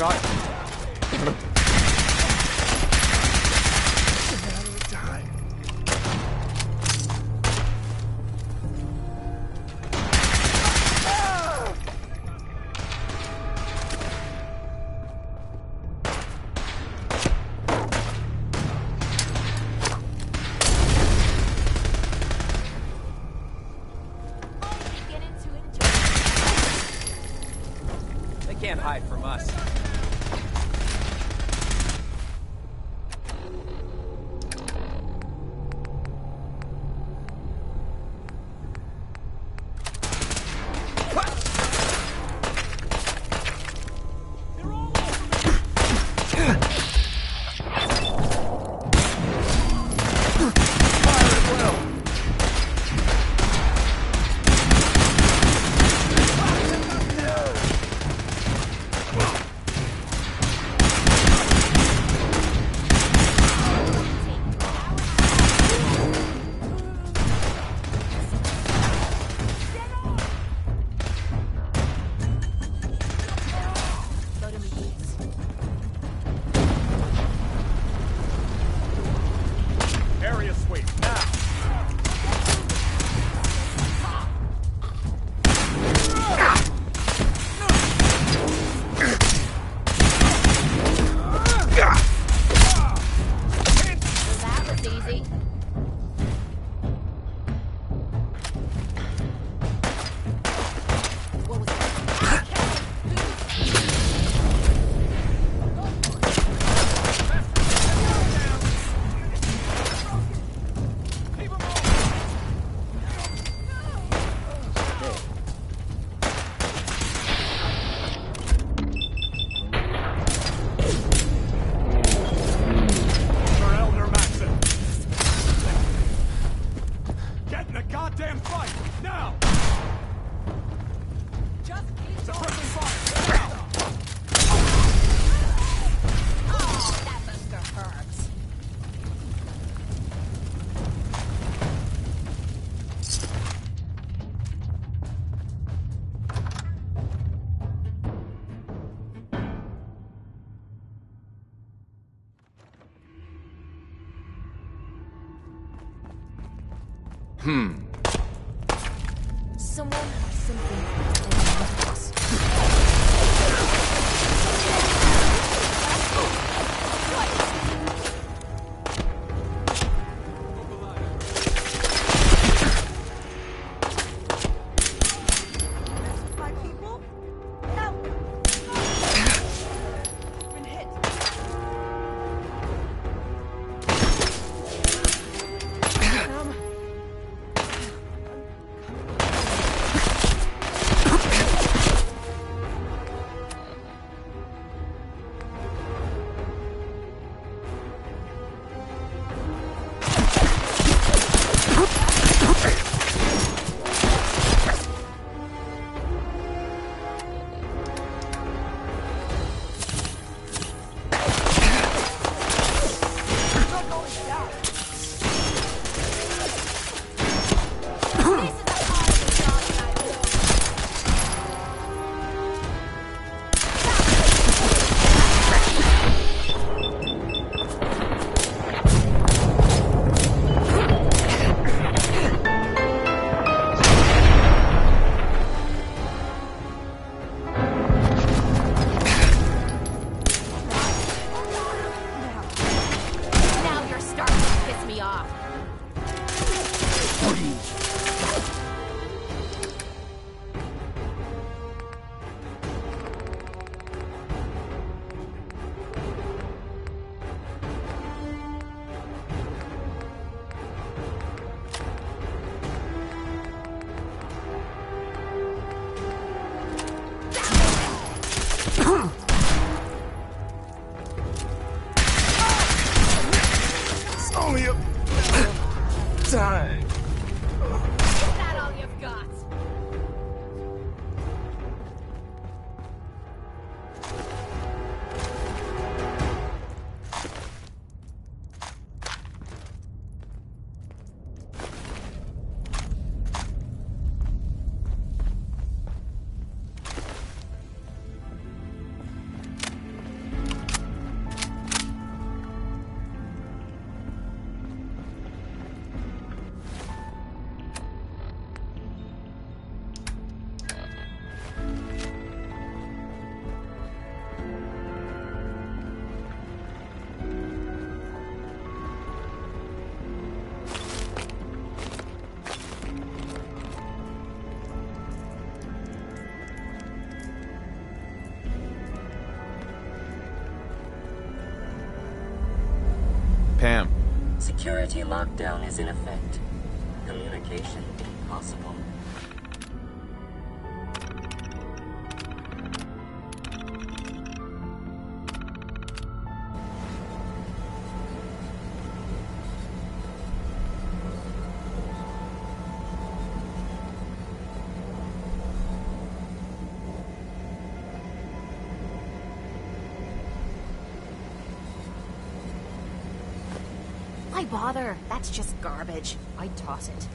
forgot. They can't hide from us. Area sweep, now! That was easy. What was For Elder Maxson! Get in the goddamn fight! Now! Suppressing fire! Now! Oh, that booster hurts. Someone or something. My people? Help! Been hit. Now you're starting to piss me off. It's only a time. Is that all you've got? Security lockdown is in effect. Communication impossible. Why bother? That's just garbage. I'd toss it.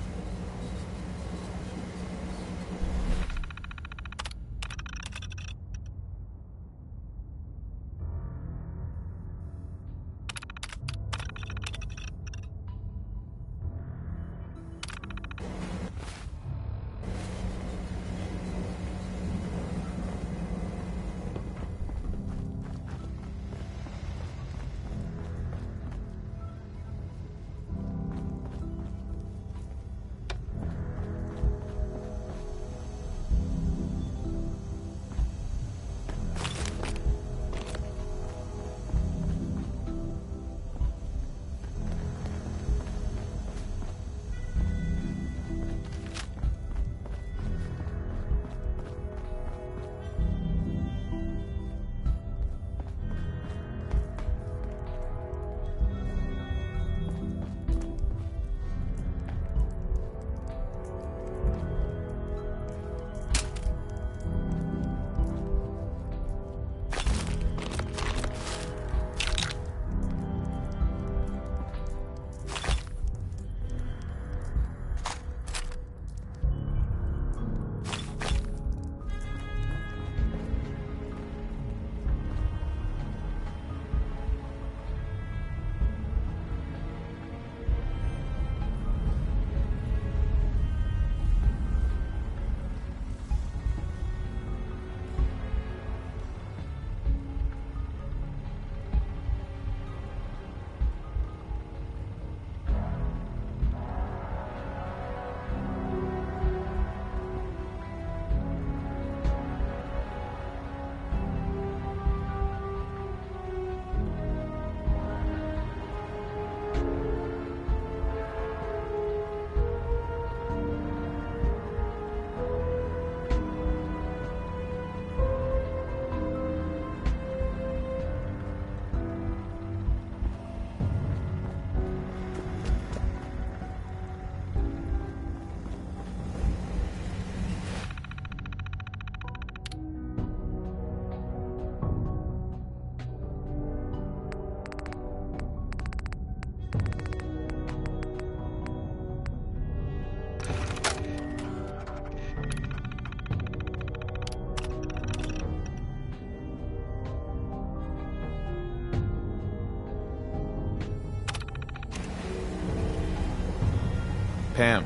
Pam.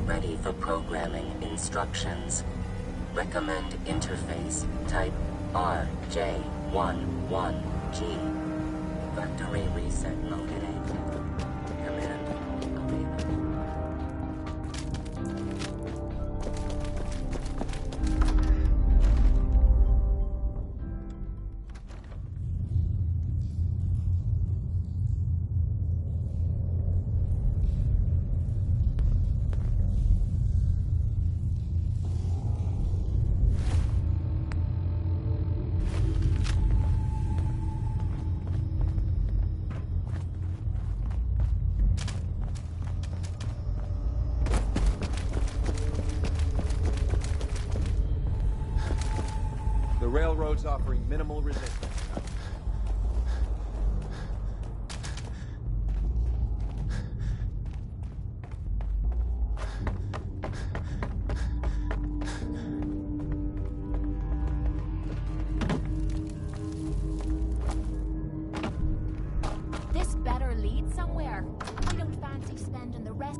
Ready for programming instructions. Recommend interface. Type RJ11G. Factory reset located. Command available. The railroad's offering minimal resistance. This better lead somewhere. I don't fancy spending the rest.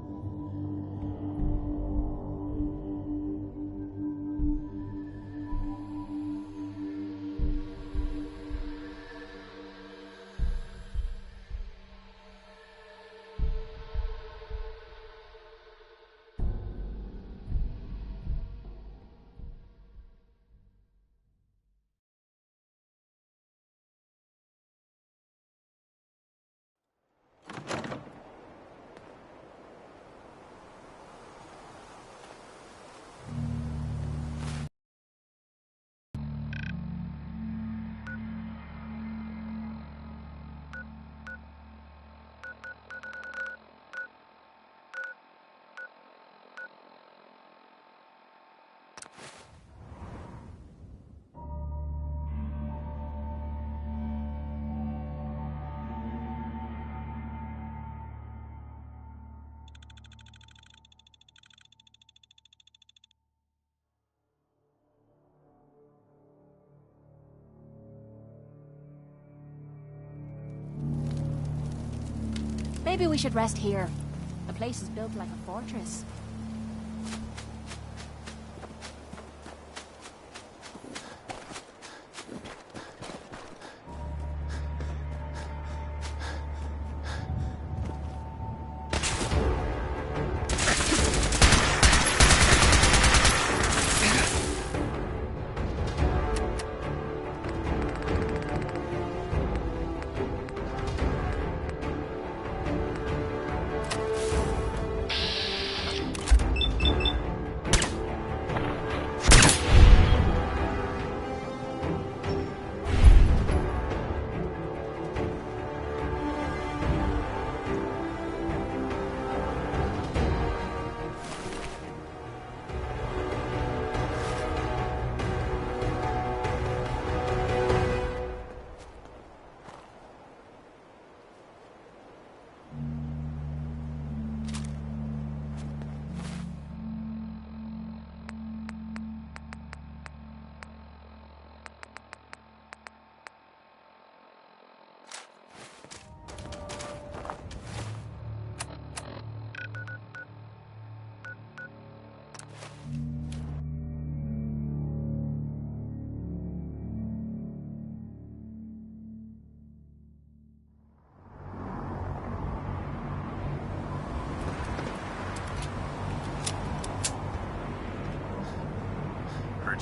Maybe we should rest here. The place is built like a fortress.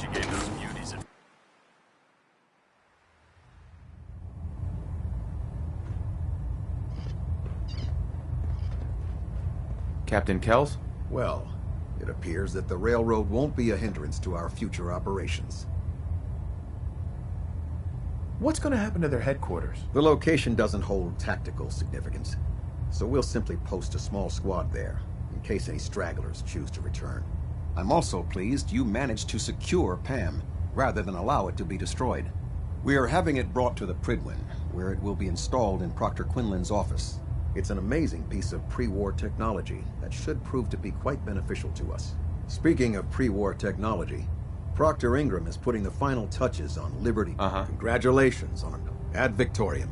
You gave those beauties a... Captain Kells? Well, it appears that the railroad won't be a hindrance to our future operations. What's going to happen to their headquarters? The location doesn't hold tactical significance, so we'll simply post a small squad there, in case any stragglers choose to return. I'm also pleased you managed to secure Pam, rather than allow it to be destroyed. We are having it brought to the Prydwen, where it will be installed in Proctor Quinlan's office. It's an amazing piece of pre-war technology that should prove to be quite beneficial to us. Speaking of pre-war technology, Proctor Ingram is putting the final touches on Liberty. Congratulations on Ad Victoriam.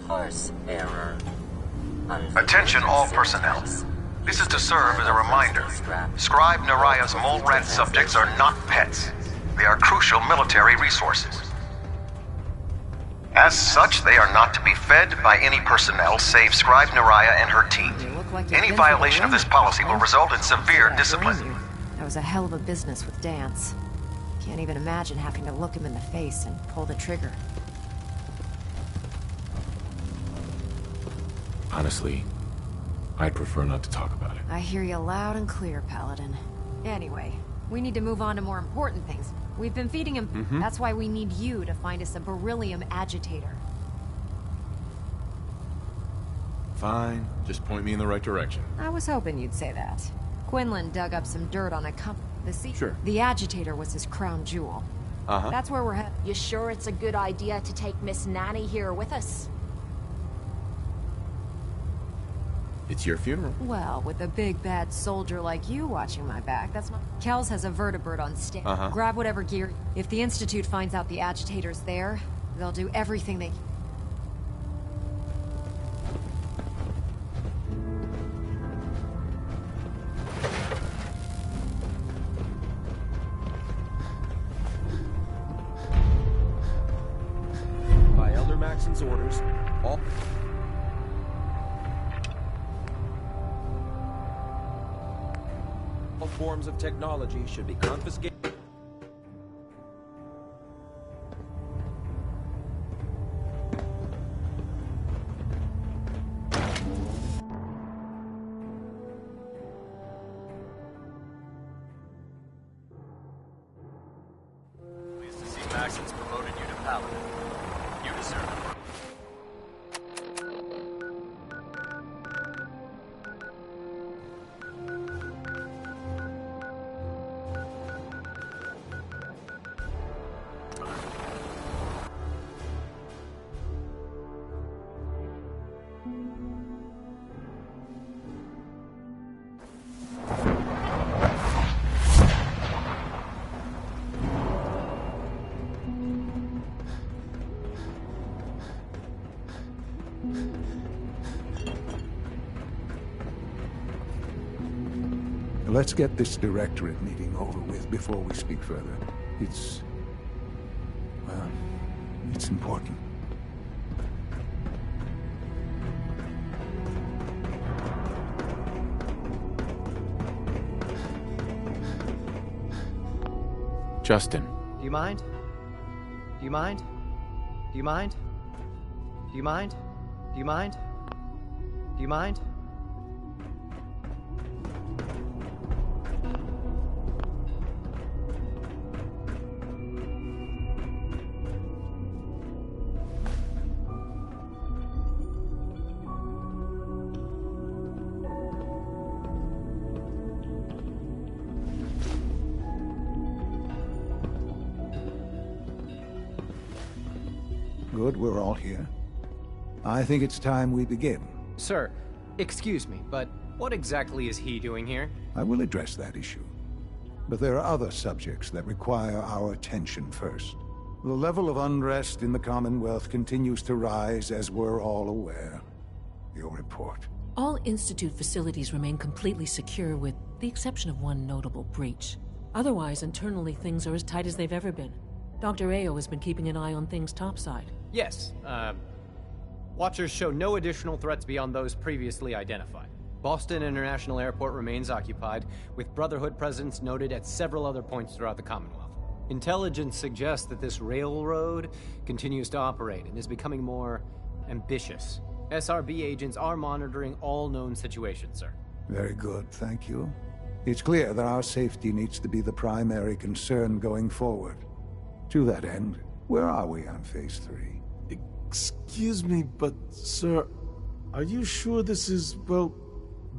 Parse error. Attention all personnel. This is to serve as a reminder. Scribe Naraya's mole rat subjects are not pets. They are crucial military resources. As such, they are not to be fed by any personnel save Scribe Naraya and her team. Any violation of this policy will result in severe discipline. That was a hell of a business with Dance. Can't even imagine having to look him in the face and pull the trigger. Honestly, I'd prefer not to talk about it. I hear you loud and clear, Paladin. Anyway, we need to move on to more important things. We've been feeding him. That's why we need you to find us a beryllium agitator. Fine. Just point me in the right direction. I was hoping you'd say that. Quinlan dug up some dirt on a The agitator was his crown jewel. That's where we're headed. You sure it's a good idea to take Miss Nanny here with us? It's your funeral. Well, with a big bad soldier like you watching my back, that's not... Kells has a vertibird on stand. Grab whatever gear. If the Institute finds out the agitator's there, they'll do everything they... By Elder Maxon's orders, all forms of technology should be confiscated. Pleased to see Maxon's promoted you to Paladin. You deserve it. Let's get this directorate meeting over with before we speak further. It's important. Justin. Do you mind? Do you mind? Do you mind? Do you mind? Do you mind? Do you mind? Good, we're all here. I think it's time we begin. Sir, excuse me, but what exactly is he doing here? I will address that issue. But there are other subjects that require our attention first. The level of unrest in the Commonwealth continues to rise, as we're all aware. Your report. All Institute facilities remain completely secure with the exception of one notable breach. Otherwise, internally, things are as tight as they've ever been. Dr. Ayo has been keeping an eye on things topside. Yes, Watchers show no additional threats beyond those previously identified. Boston International Airport remains occupied, with Brotherhood presence noted at several other points throughout the Commonwealth. Intelligence suggests that this railroad continues to operate and is becoming more ambitious. SRB agents are monitoring all known situations, sir. Very good, thank you. It's clear that our safety needs to be the primary concern going forward. To that end, where are we on Phase 3? Excuse me, but, sir, are you sure this is, well,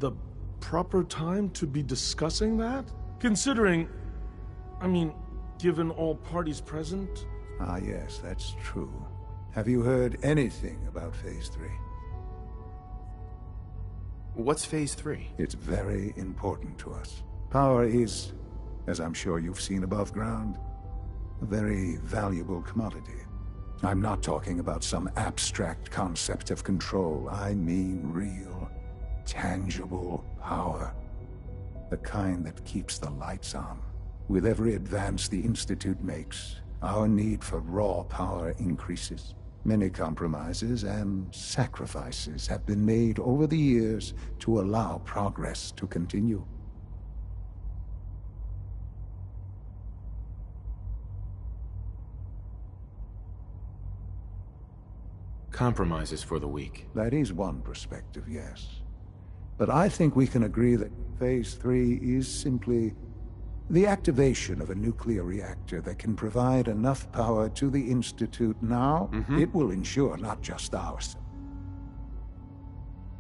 the proper time to be discussing that? Considering, given all parties present? Ah, yes, that's true. Have you heard anything about Phase 3? What's Phase 3? It's very important to us. Power is, as I'm sure you've seen above ground, a very valuable commodity. I'm not talking about some abstract concept of control. I mean real, tangible power. The kind that keeps the lights on. With every advance the Institute makes, our need for raw power increases. Many compromises and sacrifices have been made over the years to allow progress to continue. Compromises for the weak. That is one perspective, yes. But I think we can agree that Phase 3 is simply the activation of a nuclear reactor that can provide enough power to the Institute now. It will ensure not just ours.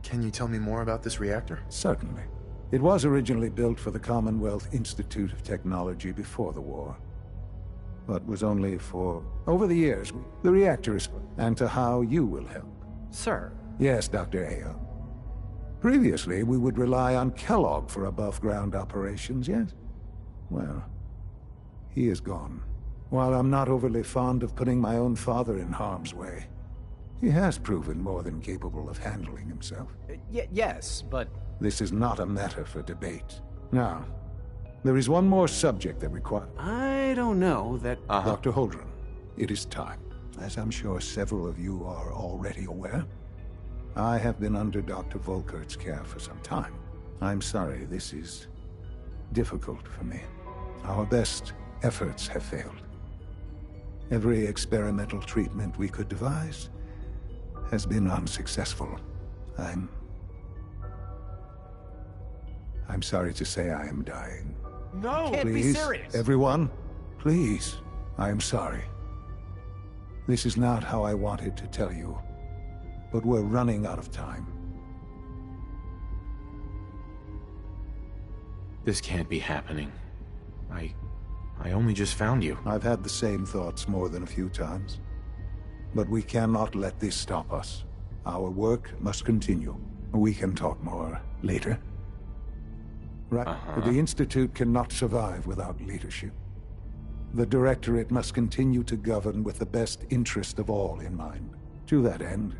Can you tell me more about this reactor? Certainly. It was originally built for the Commonwealth Institute of Technology before the war, but was only for, over the years, the reactor is, and to how you will help. Sir. Yes, Dr. Ayo. Previously, we would rely on Kellogg for above-ground operations, yes? Well, he is gone. While I'm not overly fond of putting my own father in harm's way, he has proven more than capable of handling himself. Yes, but... This is not a matter for debate. Now, there is one more subject that requires... I don't know that... Dr. Holdren, it is time. As I'm sure several of you are already aware, I have been under Dr. Volkert's care for some time. I'm sorry, this is difficult for me. Our best efforts have failed. Every experimental treatment we could devise has been unsuccessful. I'm sorry to say I am dying. No! Can't Please, be serious! Everyone, please, I am sorry. This is not how I wanted to tell you, but we're running out of time. This can't be happening. I only just found you. I've had the same thoughts more than a few times. But we cannot let this stop us. Our work must continue. We can talk more later. Right? The Institute cannot survive without leadership. The Directorate must continue to govern with the best interest of all in mind. To that end,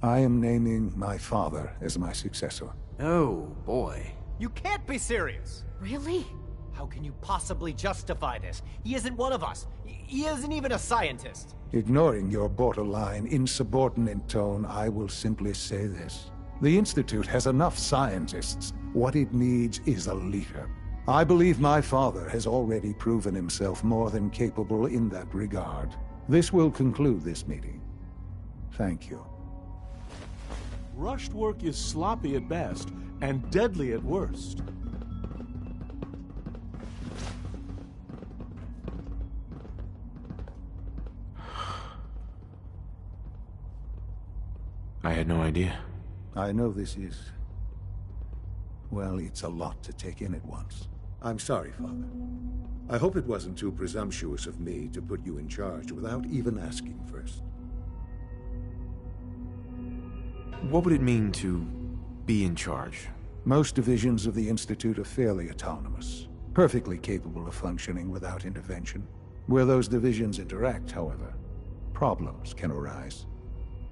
I am naming my father as my successor. Oh, boy. You can't be serious! Really? How can you possibly justify this? He isn't one of us. He isn't even a scientist. Ignoring your borderline, insubordinate tone, I will simply say this. The Institute has enough scientists. What it needs is a leader. I believe my father has already proven himself more than capable in that regard. This will conclude this meeting. Thank you. Rushed work is sloppy at best and deadly at worst. I had no idea. I know this is... well, it's a lot to take in at once. I'm sorry, Father. I hope it wasn't too presumptuous of me to put you in charge without even asking first. What would it mean to be in charge? Most divisions of the Institute are fairly autonomous, perfectly capable of functioning without intervention. Where those divisions interact, however, problems can arise.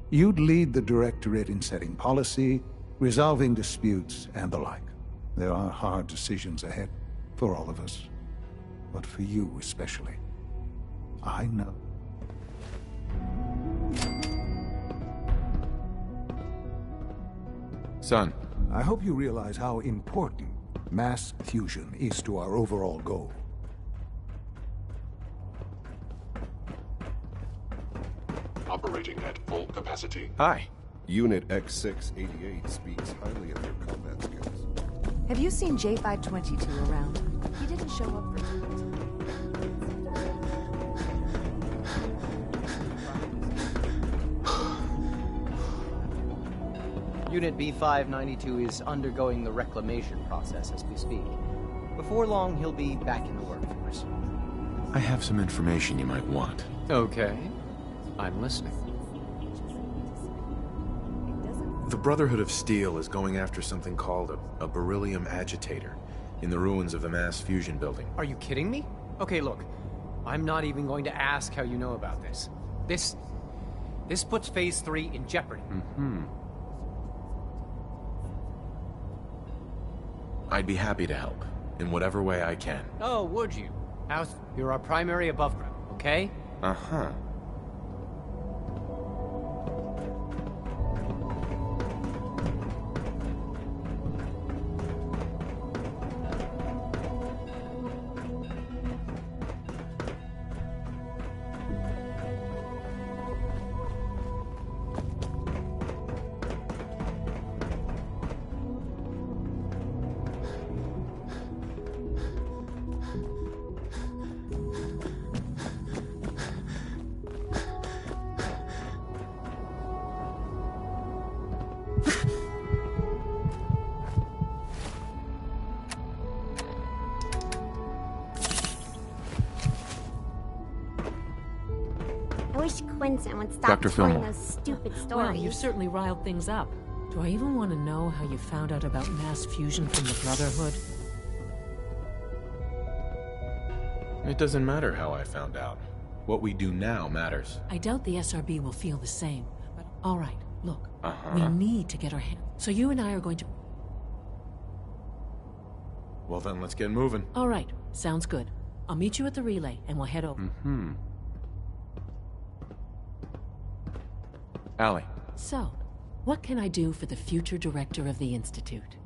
You'd lead the Directorate in setting policy, resolving disputes, and the like. There are hard decisions ahead, for all of us. But for you especially. I know. Son. I hope you realize how important mass fusion is to our overall goal. Operating at full capacity. Hi. Unit X688 speaks highly of your combat skills. Have you seen J522 around? He didn't show up for Unit B592 is undergoing the reclamation process as we speak. Before long, he'll be back in the workforce. I have some information you might want. Okay. I'm listening. The Brotherhood of Steel is going after something called a beryllium agitator in the ruins of the mass fusion building. Are you kidding me? Okay, look. I'm not even going to ask how you know about this. This puts Phase 3 in jeopardy. I'd be happy to help, in whatever way I can. Oh, would you? You're our primary above ground, okay? Uh-huh. I wish Quinton would stop Dr. telling Fillmore. those stupid Well, stories. you've certainly riled things up. Do I even want to know how you found out about mass fusion from the Brotherhood? It doesn't matter how I found out. What we do now matters. I doubt the SRB will feel the same. But all right, look. We Uh-huh. need to get our hands... So you and I are going to... Well then, let's get moving. All right, sounds good. I'll meet you at the relay, and we'll head over. Allie. So, what can I do for the future director of the Institute?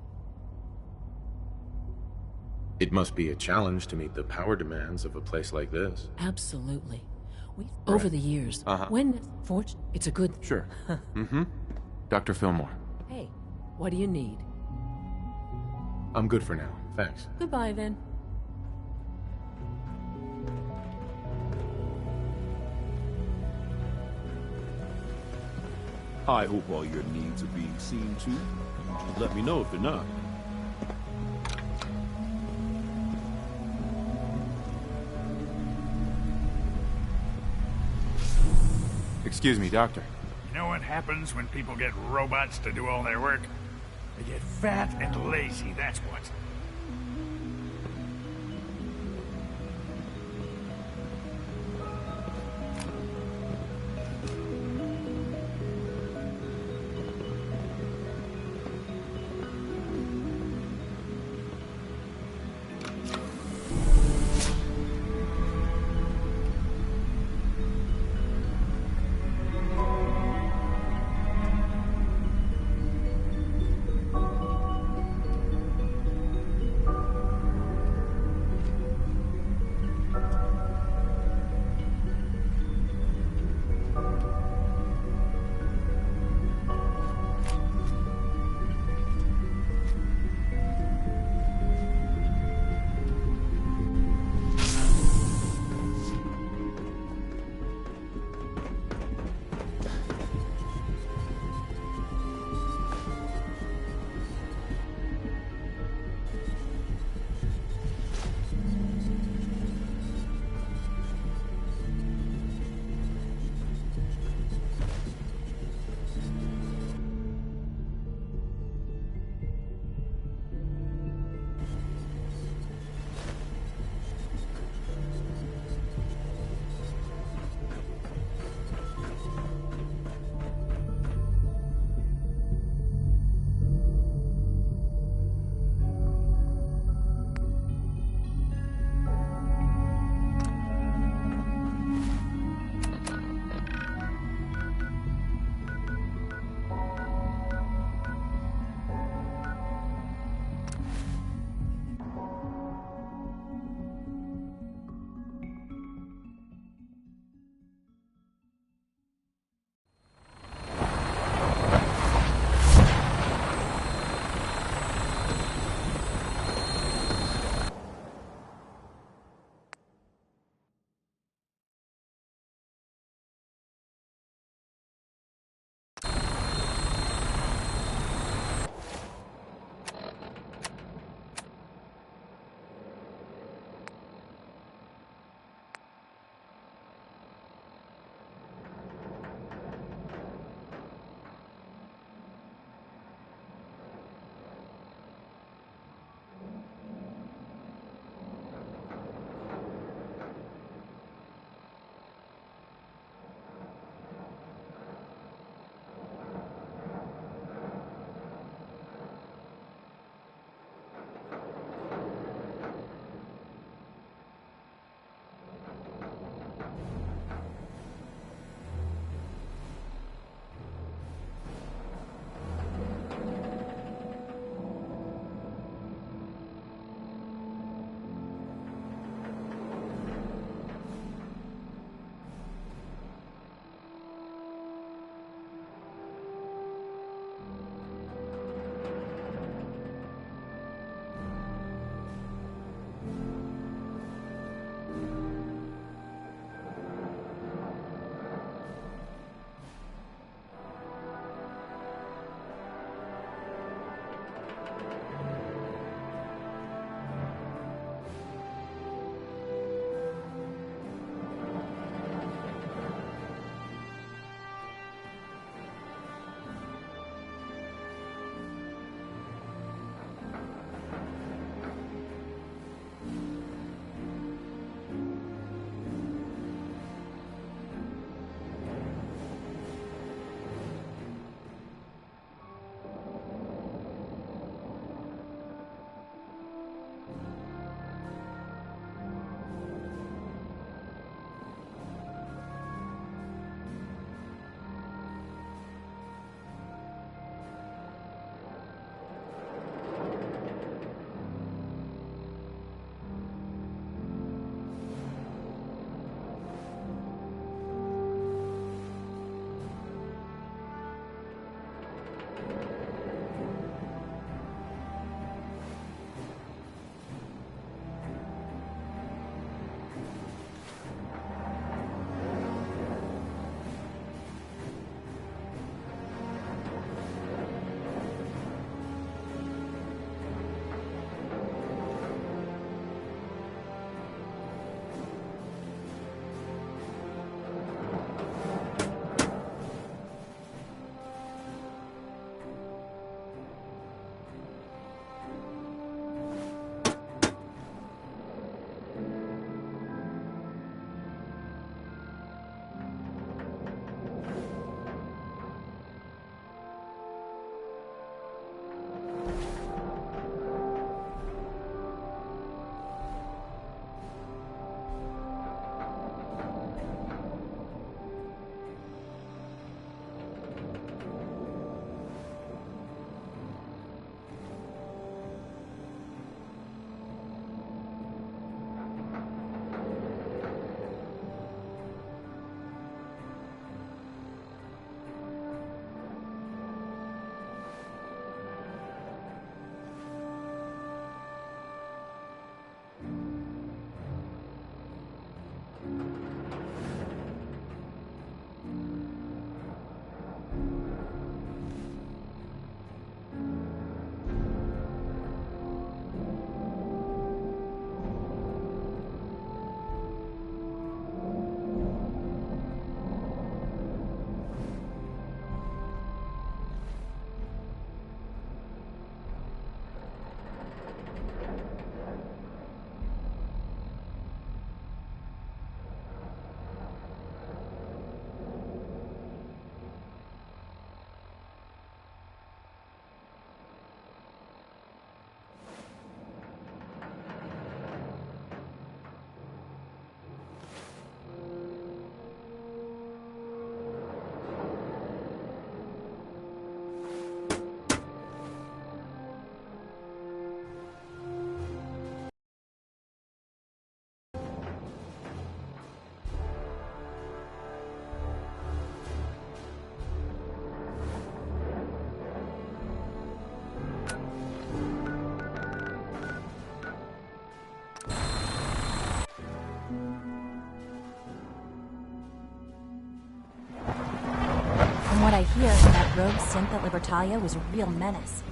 It must be a challenge to meet the power demands of a place like this. Absolutely. Over the years, when... It's a good... Sure. Dr. Fillmore. Hey, what do you need? I'm good for now, thanks. Goodbye, then. I hope all your needs are being seen to. Just let me know if they're not. Excuse me, Doctor. You know what happens when people get robots to do all their work? They get fat and lazy, that's what. From what I hear, that rogue synth at Libertalia was a real menace.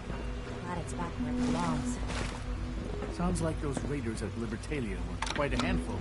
Glad it's back where it belongs. Sounds like those raiders at Libertalia were quite a handful.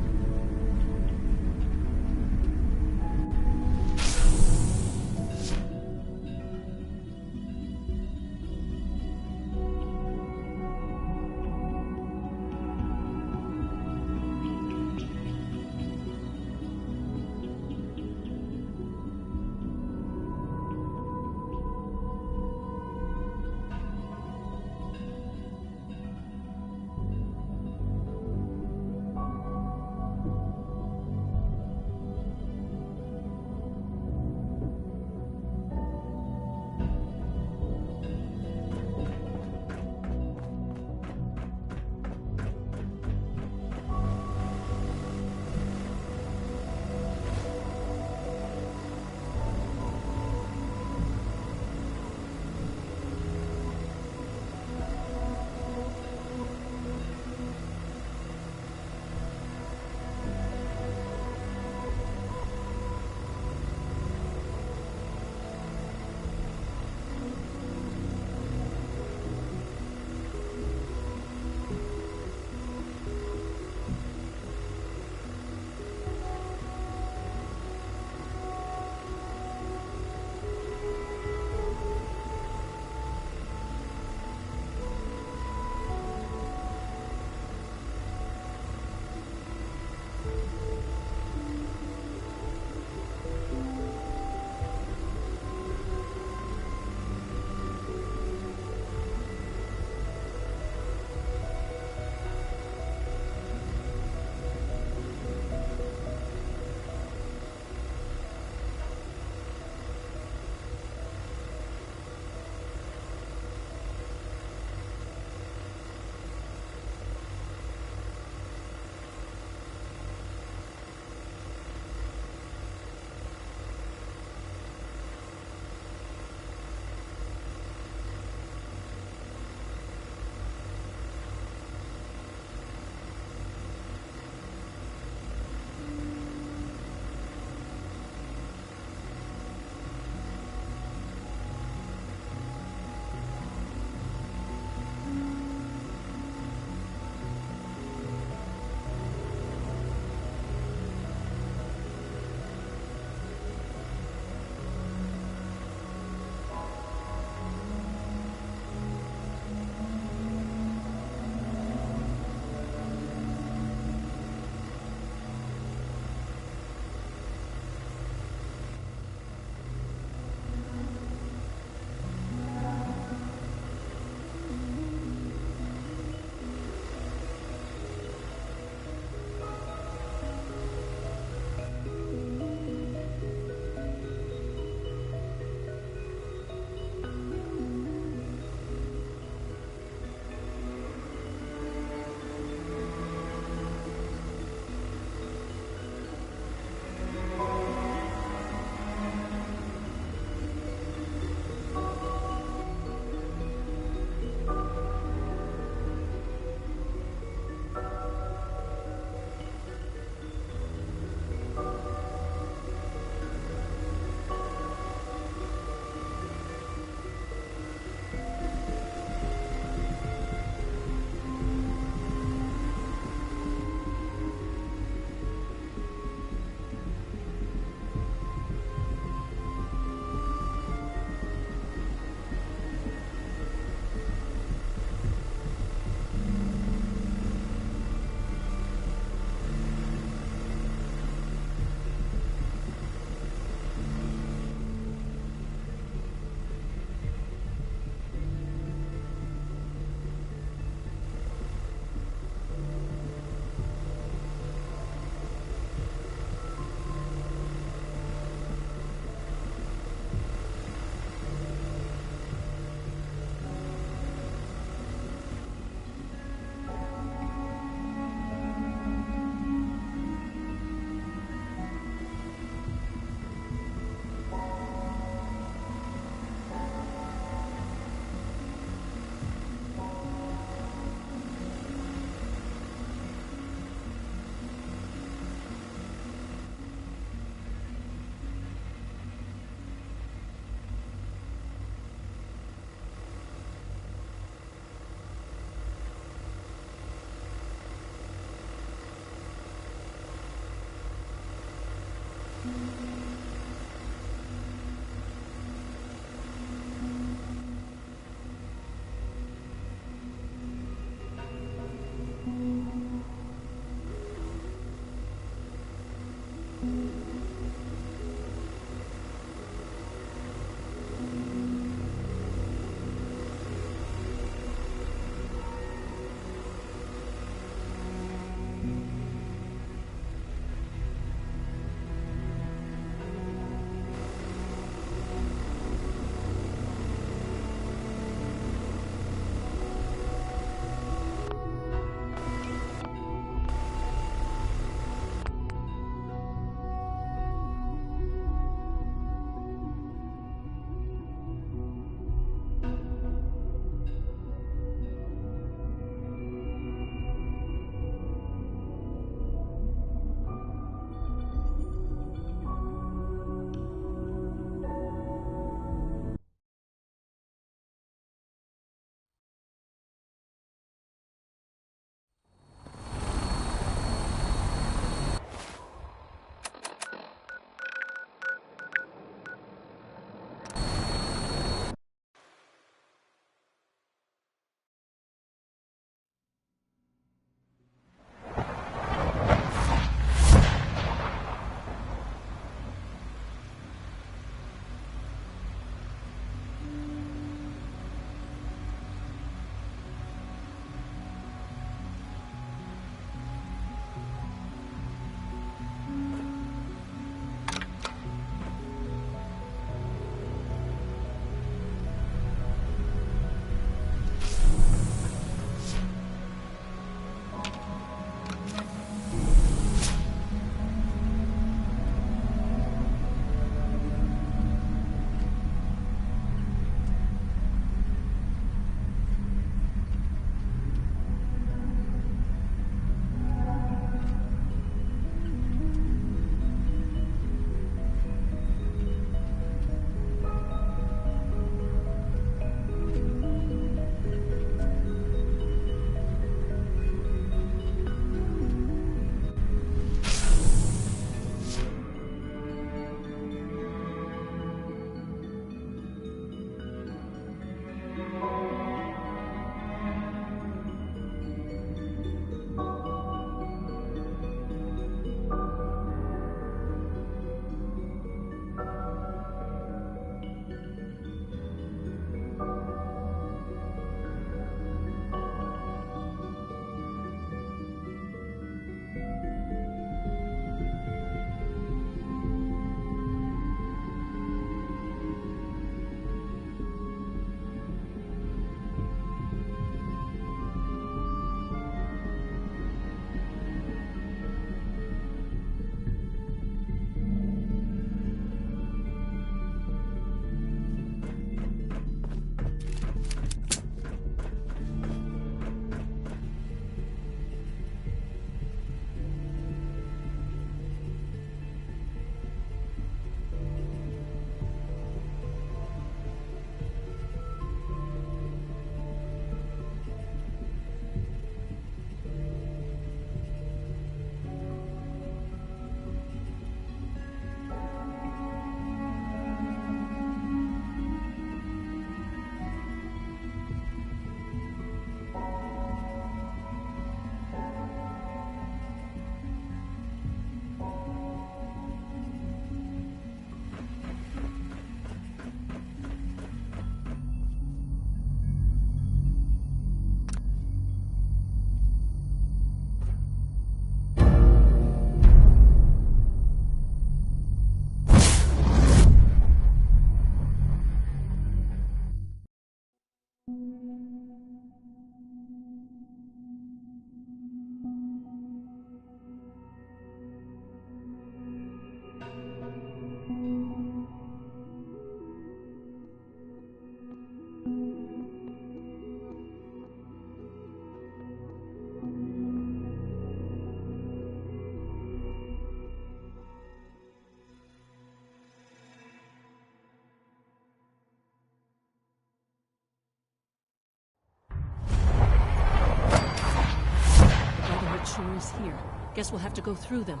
tourists here. Guess we'll have to go through them.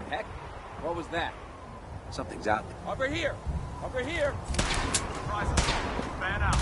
Heck, what was that? Something's out there. Over here! Over here! Prizes, fan out.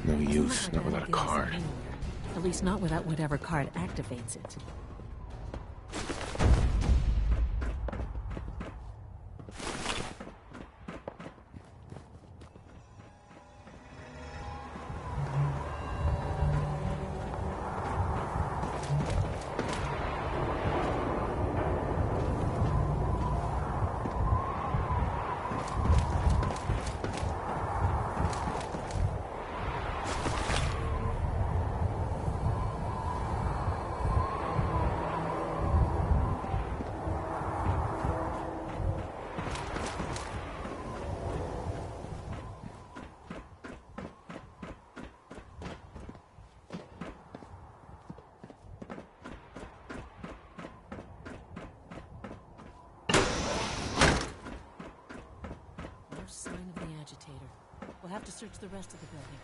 No use, not without a card. At least not without whatever card activates it. Sign of the agitator. We'll have to search the rest of the building.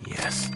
Yes.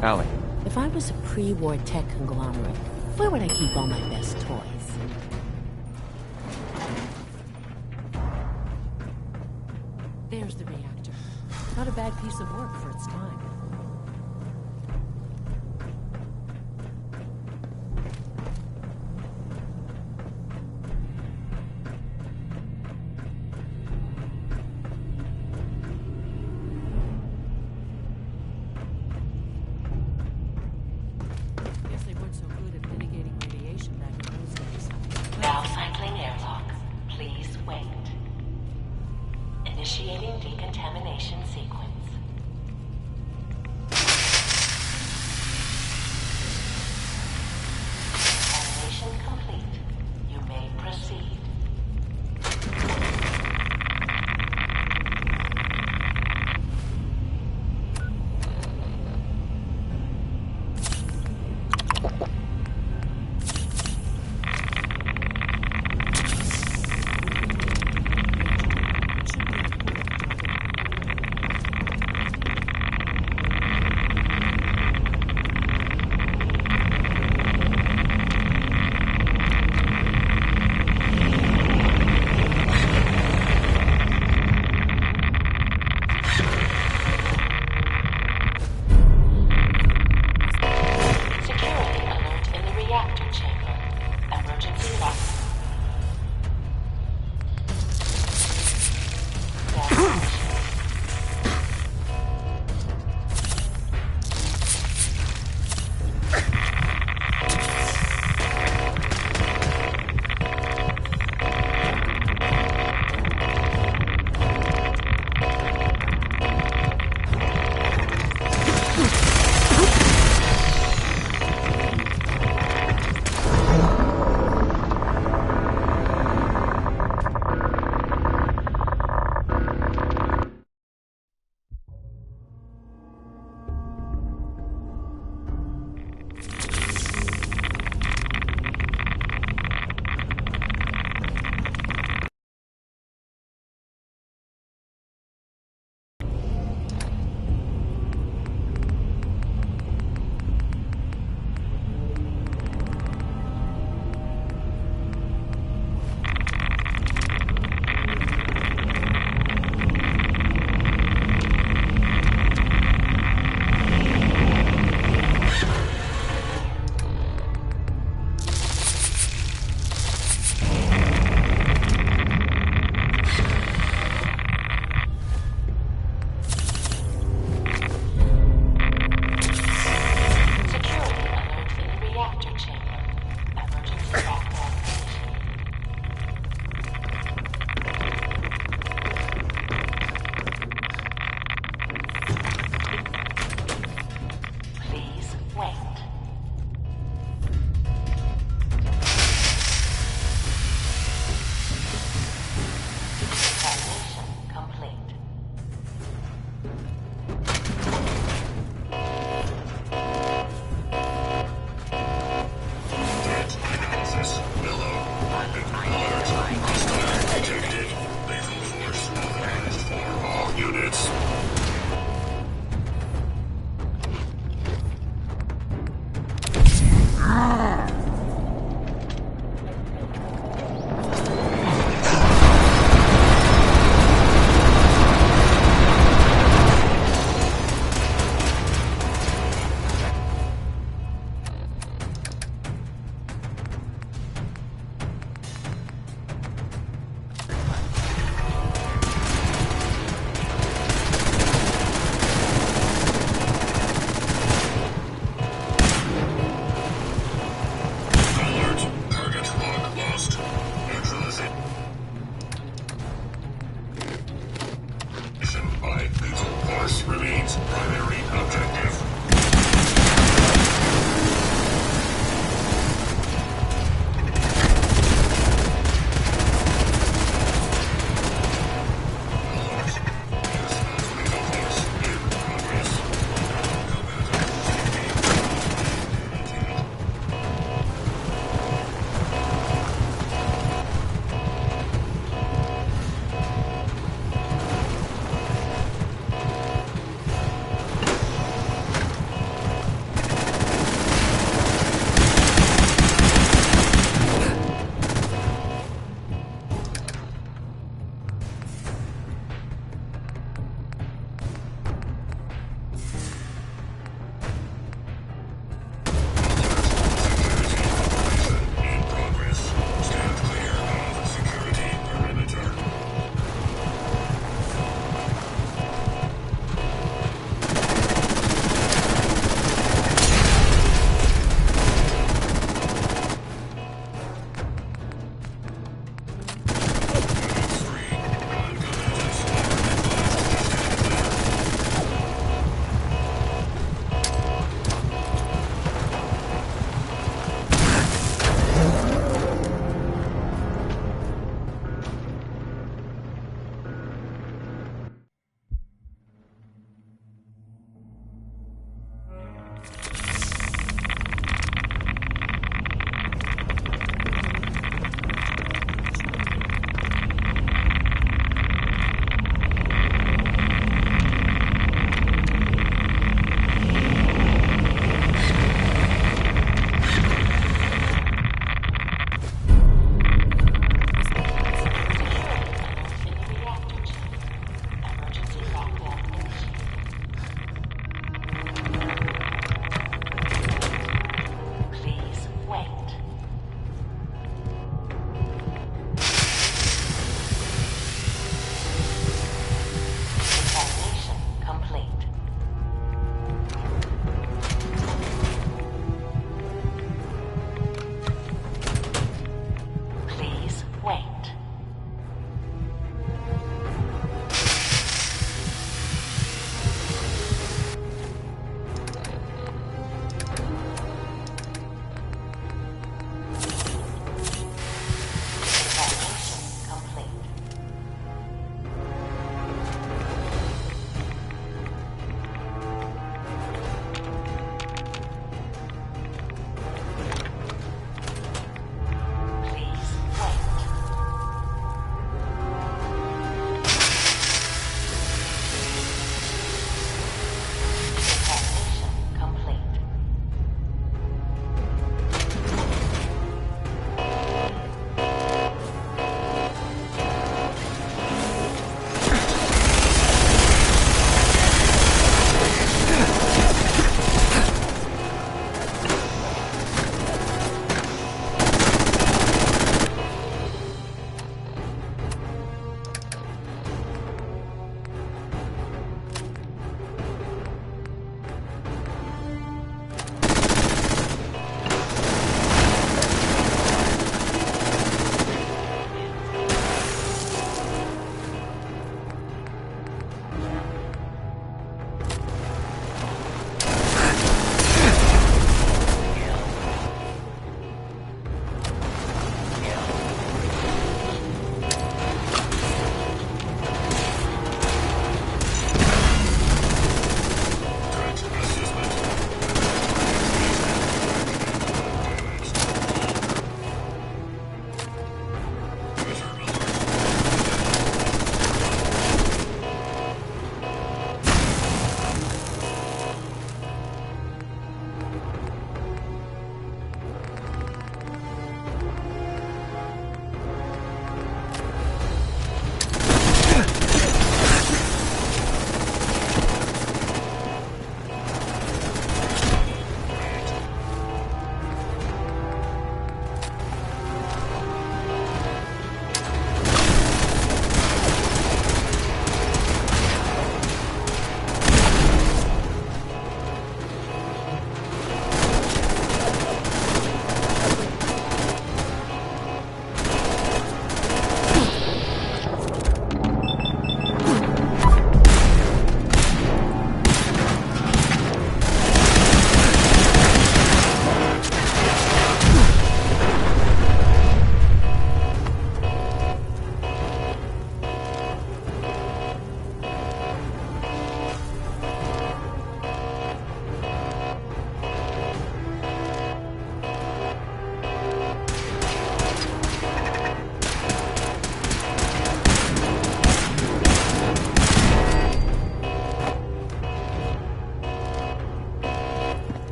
Allie. If I was a pre-war tech conglomerate, where would I keep all my best toys? There's the reactor. Not a bad piece of work for its time. Guess they weren't so good at mitigating radiation back in those days. Valve cycling airlock. Please wait. Initiating decontamination sequence. Decontamination complete. You may proceed.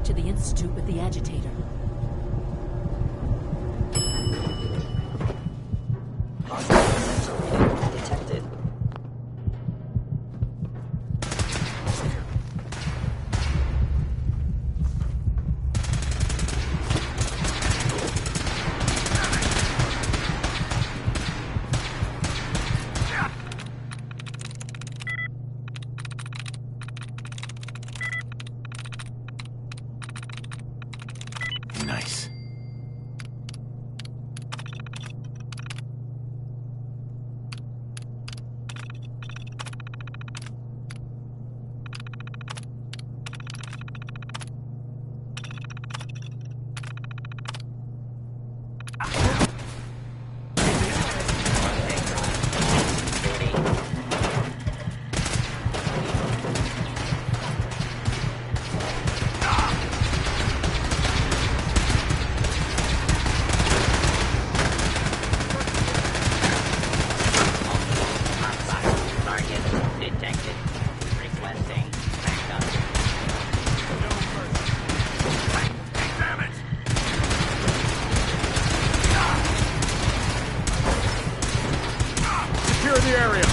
to the Institute with the agitator. Detected. Nice. Secure the area.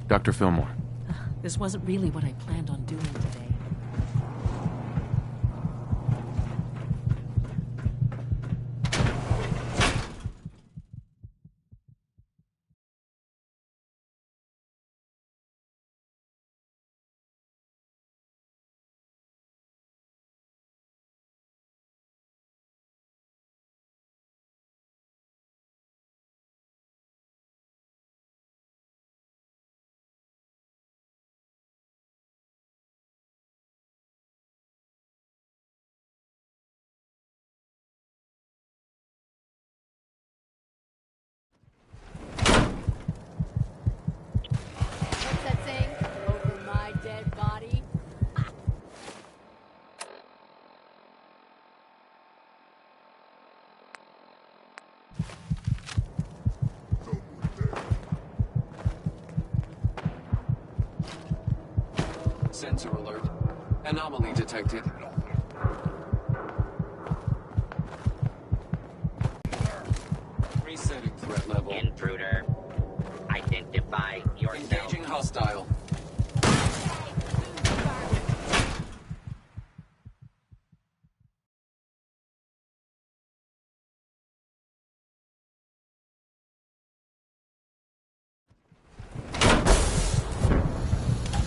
Dr. Fillmore. This wasn't really what I planned on doing today. Sensor alert. Anomaly detected. intruder. Identify yourself. Engaging hostile.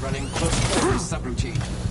Running close quarters subroutine.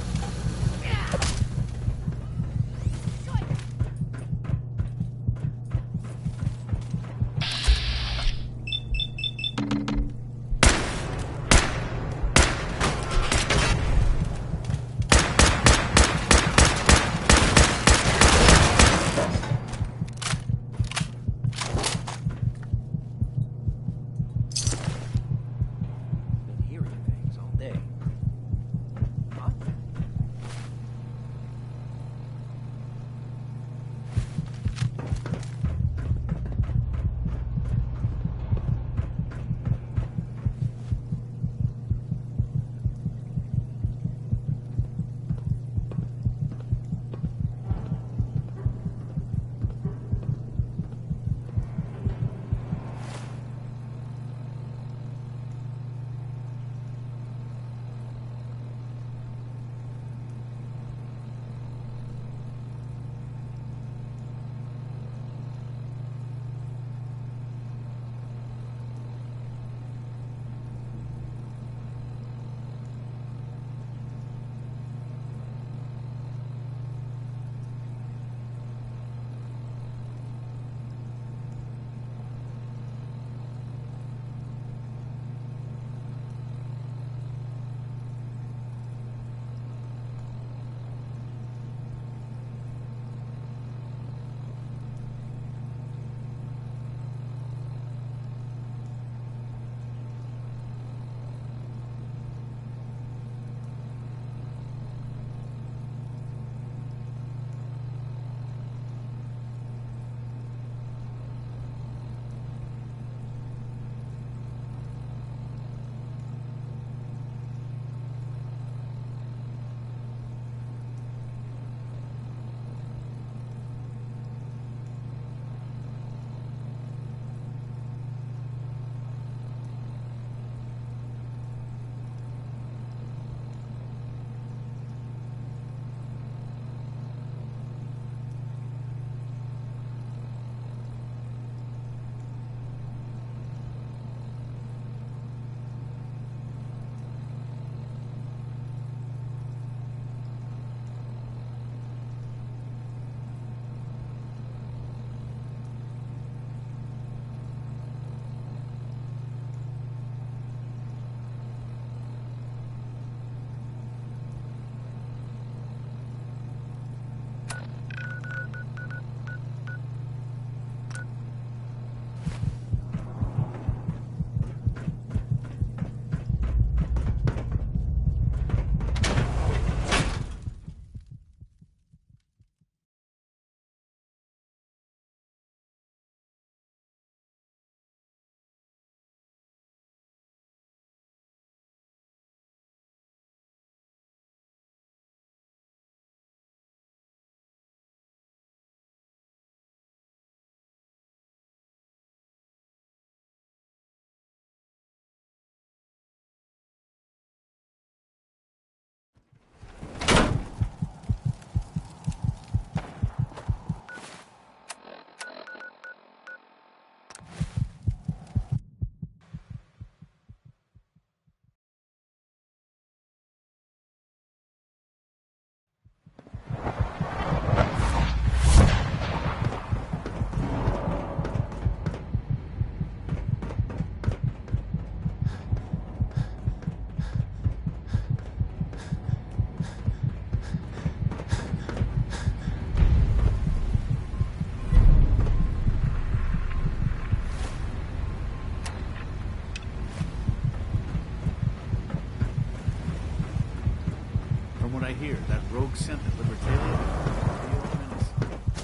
I hear that rogue scent at Libertalia.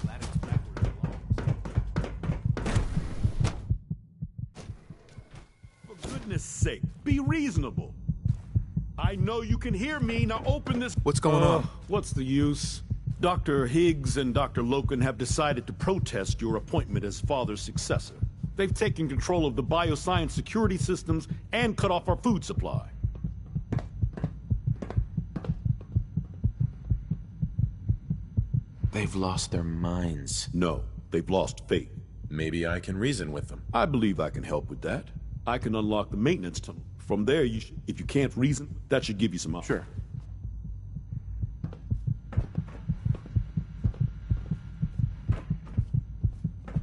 Glad it's back where it belongs. For goodness sake, be reasonable. I know you can hear me. Now open this. What's going on? What's the use? Dr. Higgs and Dr. Loken have decided to protest your appointment as father's successor. They've taken control of the bioscience security systems and cut off our food supply. They've lost their minds. No, they've lost faith. Maybe I can reason with them. I believe I can help with that. I can unlock the maintenance tunnel. From there, if you can't reason, that should give you some options. Sure.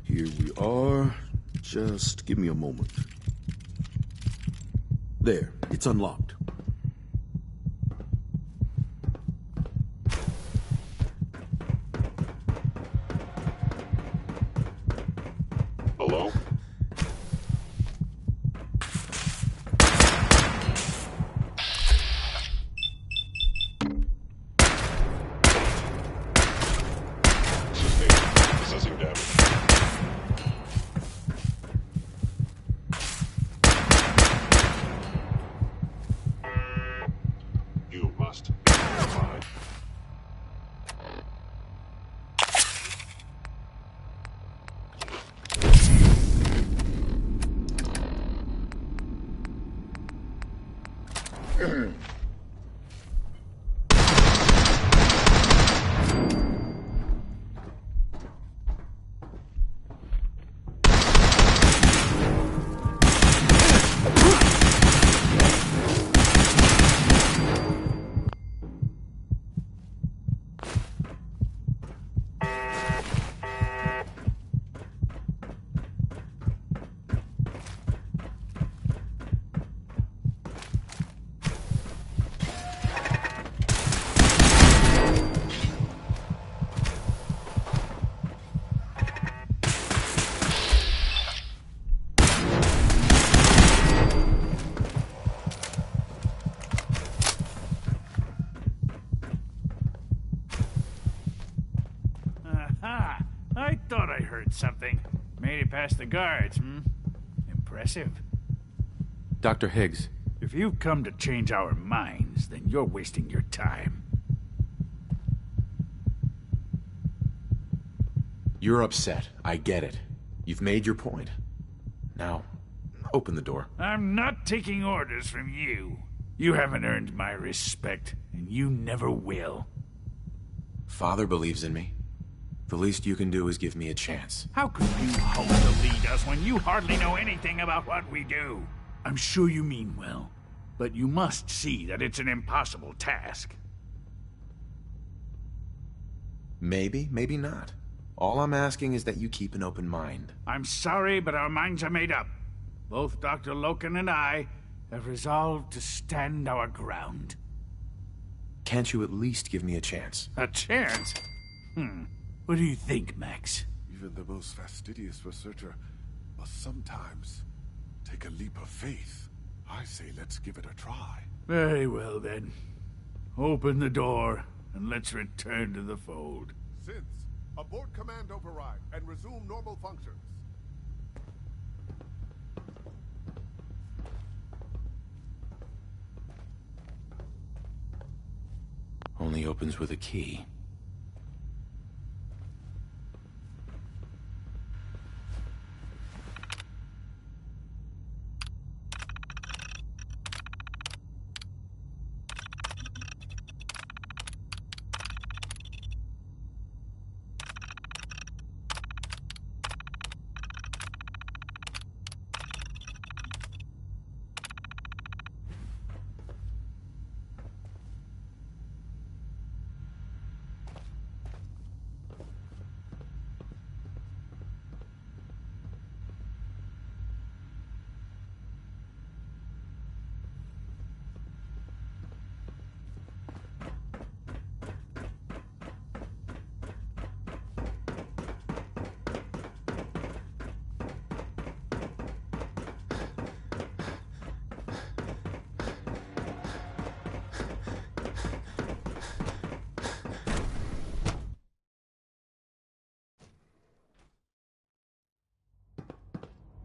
Here we are. Just give me a moment. There, it's unlocked. Hello? Assessing damage. You must be notified. Aha! I thought I heard something. Made it past the guards, Impressive. Dr. Higgs. If you've come to change our minds, then you're wasting your time. You're upset. I get it. You've made your point. Now, open the door. I'm not taking orders from you. You haven't earned my respect, and you never will. Father believes in me. The least you can do is give me a chance. How could you hope to lead us when you hardly know anything about what we do? I'm sure you mean well, but you must see that it's an impossible task. Maybe, maybe not. All I'm asking is that you keep an open mind. I'm sorry, but our minds are made up. Both Dr. Loken and I have resolved to stand our ground. Can't you at least give me a chance? A chance? What do you think, Max? Even the most fastidious researcher must sometimes take a leap of faith. I say let's give it a try. Very well, then. Open the door, and let's return to the fold. Since, abort command override and resume normal functions. Only opens with a key.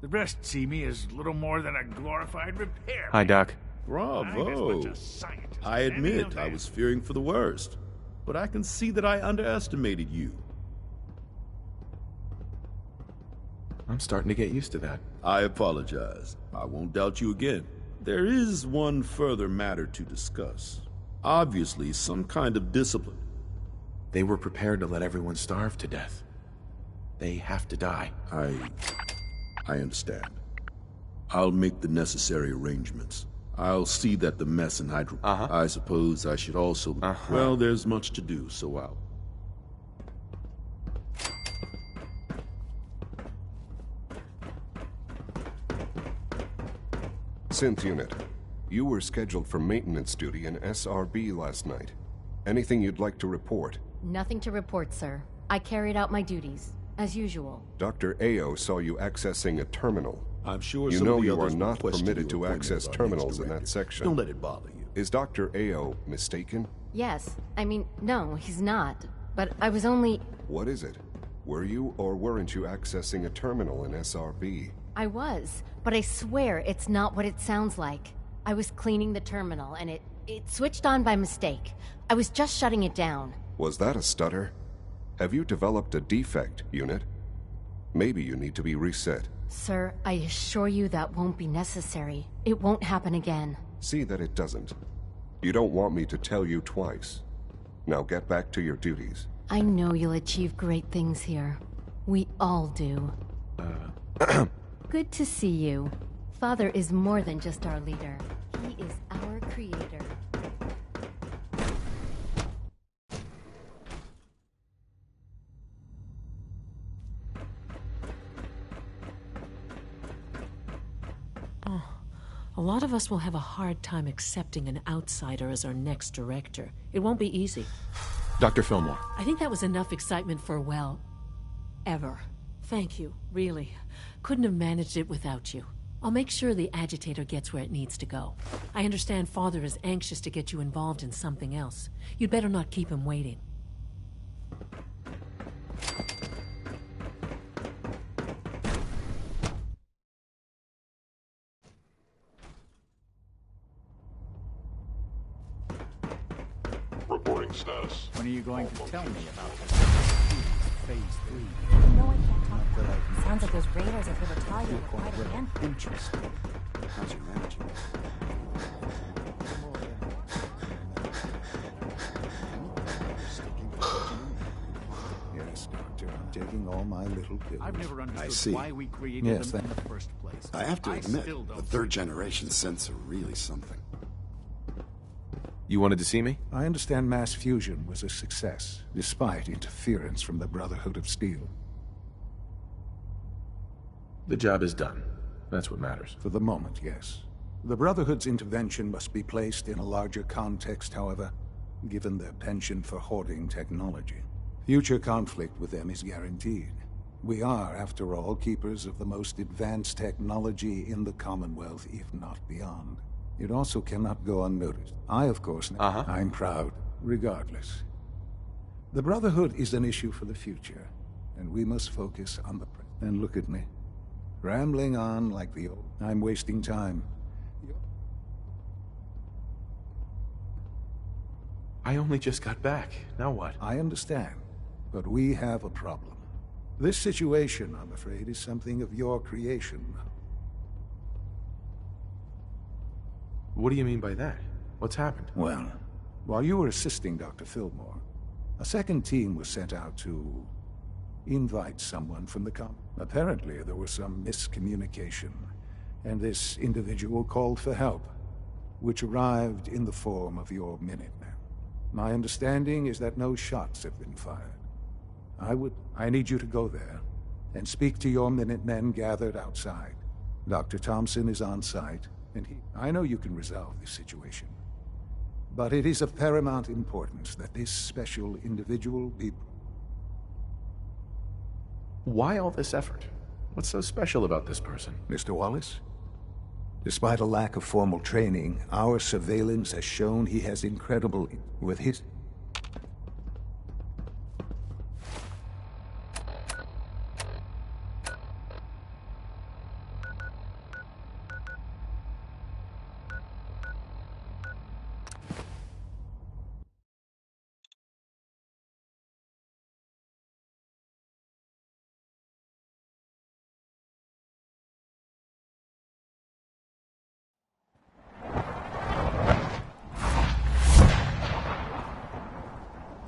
The rest see me as little more than a glorified repair. Hi, Doc. Bravo. I admit I was fearing for the worst, but I can see that I underestimated you. I'm starting to get used to that. I apologize. I won't doubt you again. There is one further matter to discuss. Obviously, some kind of discipline. They were prepared to let everyone starve to death. They have to die. I understand. I'll make the necessary arrangements. I'll see that the mess in Hydro... I suppose I should also... Well, there's much to do, so I'll... Synth Unit, you were scheduled for maintenance duty in SRB last night. Anything you'd like to report? Nothing to report, sir. I carried out my duties, as usual. Dr. Ao saw you accessing a terminal. I'm sure you some know of the you are others not will question permitted your to appointment access as our terminals next in that director. section. Don't let it bother you. Is Dr. Ao mistaken? Yes. I mean, no, he's not. But I was only... What is it? Were you or weren't you accessing a terminal in SRB? I was, but I swear it's not what it sounds like. I was cleaning the terminal, and it switched on by mistake. I was just shutting it down. Was that a stutter? Have you developed a defect, Unit? Maybe you need to be reset. Sir, I assure you that won't be necessary. It won't happen again. See that it doesn't. You don't want me to tell you twice. Now get back to your duties. I know you'll achieve great things here. We all do. Good to see you. Father is more than just our leader. He is our creator. A lot of us will have a hard time accepting an outsider as our next director. It won't be easy. Dr. Fillmore. I think that was enough excitement for, well, ever. Thank you, really. Couldn't have managed it without you. I'll make sure the agitator gets where it needs to go. I understand Father is anxious to get you involved in something else. You'd better not keep him waiting. Reporting status. When are you going to tell me about this? Phase 3. No, I can't talk about it. Sounds like those raiders at Libertalia were quite a handful. Interesting. How's your managing? Yes, Doctor. I'm taking all my little pills. I've never I understood see. why we created Yes, them in the first place. I have to admit, still the don't third generation synths are really something. You wanted to see me? I understand mass fusion was a success, despite interference from the Brotherhood of Steel. The job is done. That's what matters. For the moment, yes. The Brotherhood's intervention must be placed in a larger context, however, given their penchant for hoarding technology. Future conflict with them is guaranteed. We are, after all, keepers of the most advanced technology in the Commonwealth, if not beyond. It also cannot go unnoticed. I, of course, I'm proud, regardless. The Brotherhood is an issue for the future, and we must focus on the present. And look at me, rambling on like the old. I'm wasting time. I only just got back. Now what? I understand, but we have a problem. This situation, I'm afraid, is something of your creation. What do you mean by that? What's happened? Well, while you were assisting Dr. Fillmore, a second team was sent out to invite someone from the Apparently, there was some miscommunication, and this individual called for help, which arrived in the form of your Minutemen. My understanding is that no shots have been fired. I need you to go there and speak to your Minutemen gathered outside. Dr. Thompson is on site, and I know you can resolve this situation. But it is of paramount importance that this special individual be... Why all this effort? What's so special about this person? Mr. Wallace? Despite a lack of formal training, our surveillance has shown he has incredible... with his...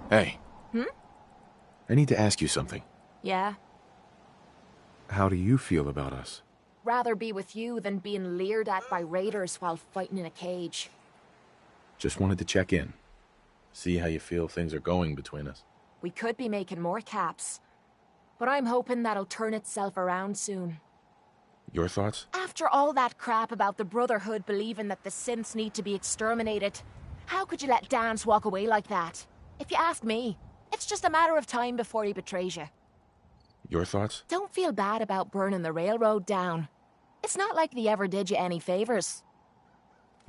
Hey. Hmm? I need to ask you something. Yeah. How do you feel about us? Rather be with you than being leered at by raiders while fighting in a cage. Just wanted to check in. See how you feel things are going between us. We could be making more caps. But I'm hoping that'll turn itself around soon. Your thoughts? After all that crap about the Brotherhood believing that the synths need to be exterminated, how could you let Dance walk away like that? If you ask me, it's just a matter of time before he betrays you. Your thoughts? Don't feel bad about burning the railroad down. It's not like they ever did you any favors.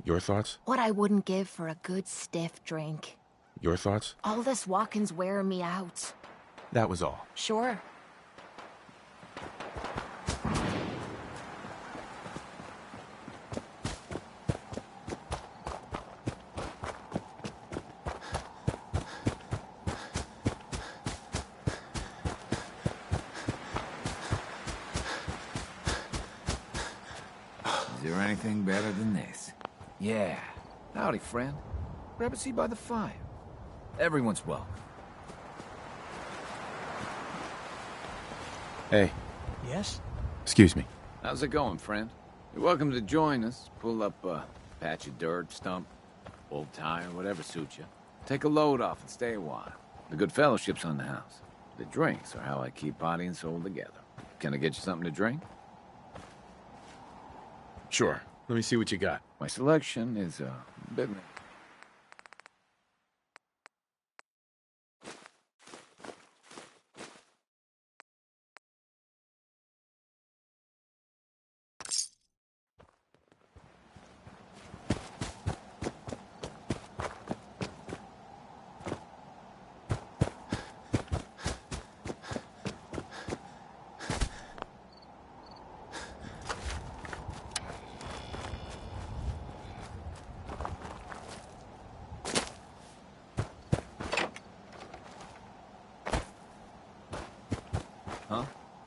Your thoughts? What I wouldn't give for a good stiff drink. Your thoughts? All this walking's wearing me out. That was all. Sure. Is there anything better than this? Yeah. Howdy, friend. Grab a seat by the fire. Everyone's welcome. Hey. Yes? Excuse me. How's it going, friend? You're welcome to join us. Pull up a patch of dirt, stump, old tire, whatever suits you. Take a load off and stay a while. The good fellowship's on the house. The drinks are how I keep body and soul together. Can I get you something to drink? Sure. Let me see what you got. My selection is a bit...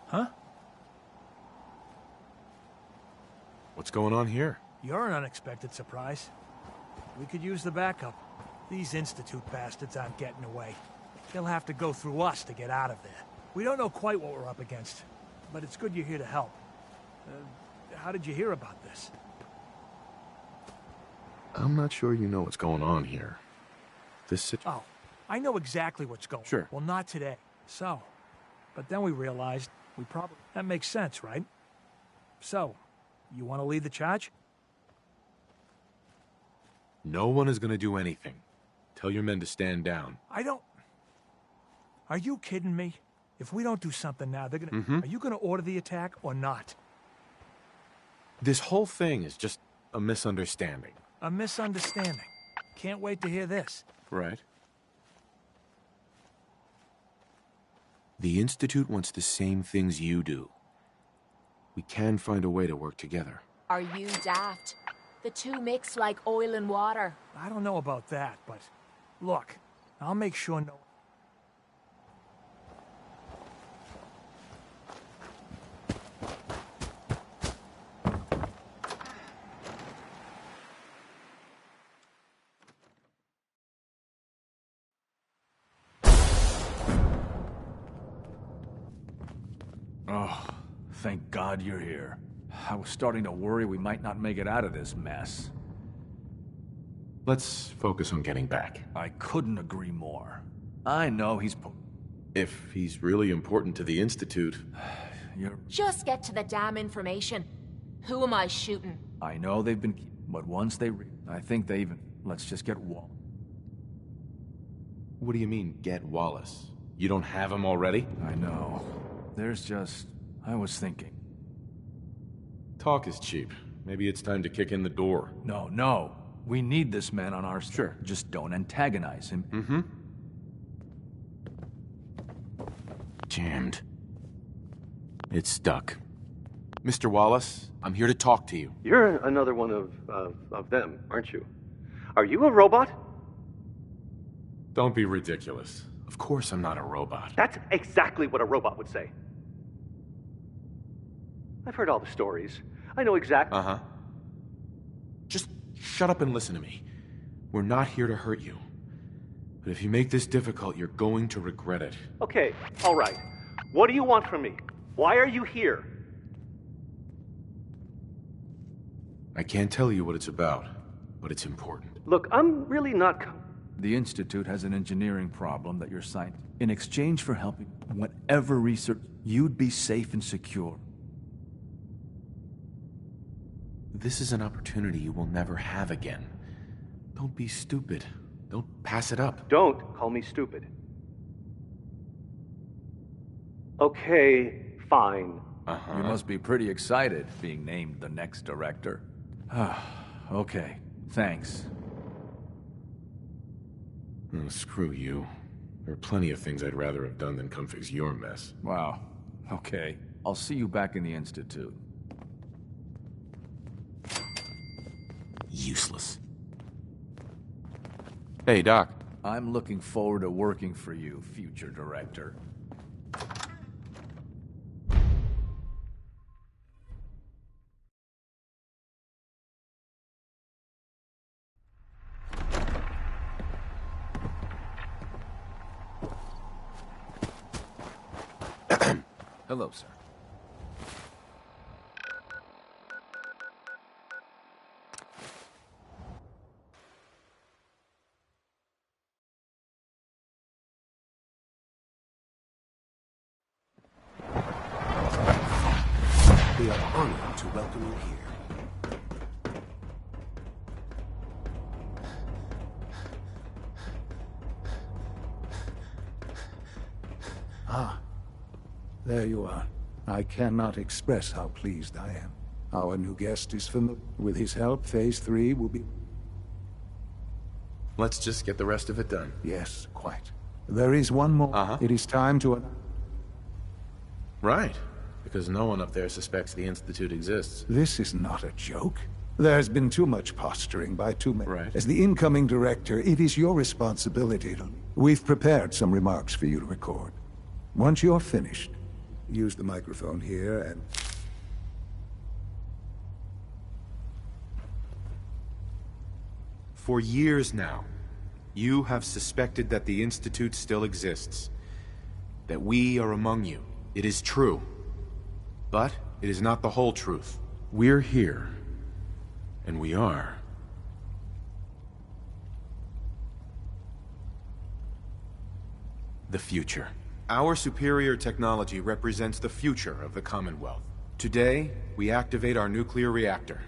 Huh? What's going on here? You're an unexpected surprise. We could use the backup. These Institute bastards aren't getting away. They'll have to go through us to get out of there. We don't know quite what we're up against, but it's good you're here to help. How did you hear about this? I'm not sure you know what's going on here. Oh, I know exactly what's going on. Sure. Well, not today. So, but then we realized we probably... That makes sense, right? So, you want to lead the charge? No one is going to do anything. Tell your men to stand down. I don't... Are you kidding me? If we don't do something now, they're gonna... Mm-hmm. Are you gonna order the attack or not? This whole thing is just a misunderstanding. A misunderstanding. Can't wait to hear this. Right. The Institute wants the same things you do. We can find a way to work together. Are you daft? The two mix like oil and water. I don't know about that, but... Look, I'll make sure no... Oh, thank God you're here. I was starting to worry we might not make it out of this mess. Let's focus on getting back. I couldn't agree more. I know he's... If he's really important to the Institute... You're... Just get to the damn information. Who am I shooting? I know they've been... But once they... I think they even... Let's just get Wall. What do you mean, get Wallace? You don't have him already? I know. There's just... I was thinking. Talk is cheap. Maybe it's time to kick in the door. No. We need this man on our side. Sure. Just don't antagonize him. Mm-hmm. Jammed. It's stuck. Mr. Wallace, I'm here to talk to you. You're another one of them, aren't you? Are you a robot? Don't be ridiculous. Of course I'm not a robot. That's exactly what a robot would say. I've heard all the stories. I know exactly... Uh-huh. Just shut up and listen to me. We're not here to hurt you. But if you make this difficult, you're going to regret it. Okay, all right. What do you want from me? Why are you here? I can't tell you what it's about, but it's important. Look, I'm really not... The Institute has an engineering problem that you're citing. In exchange for helping whatever research, you'd be safe and secure. This is an opportunity you will never have again. Don't be stupid. Don't pass it up. Don't call me stupid. Okay, fine. You must be pretty excited being named the next director. Okay, thanks. Oh, screw you. There are plenty of things I'd rather have done than come fix your mess. Wow. Okay. I'll see you back in the Institute. Useless. Hey, Doc. I'm looking forward to working for you, future director. Hello, sir. We are honored to welcome you here. Ah, there you are. I cannot express how pleased I am. Our new guest is familiar. With his help, Phase 3 will be... Let's just get the rest of it done. Yes, quite. There is one more. It is time to... Right. Because no one up there suspects the Institute exists. This is not a joke. There has been too much posturing by too many. Right. As the incoming director, it is your responsibility to... We've prepared some remarks for you to record. Once you're finished, use the microphone here and... For years now, you have suspected that the Institute still exists. That we are among you. It is true. But it is not the whole truth. We're here. And we are. The future. Our superior technology represents the future of the Commonwealth. Today, we activate our nuclear reactor,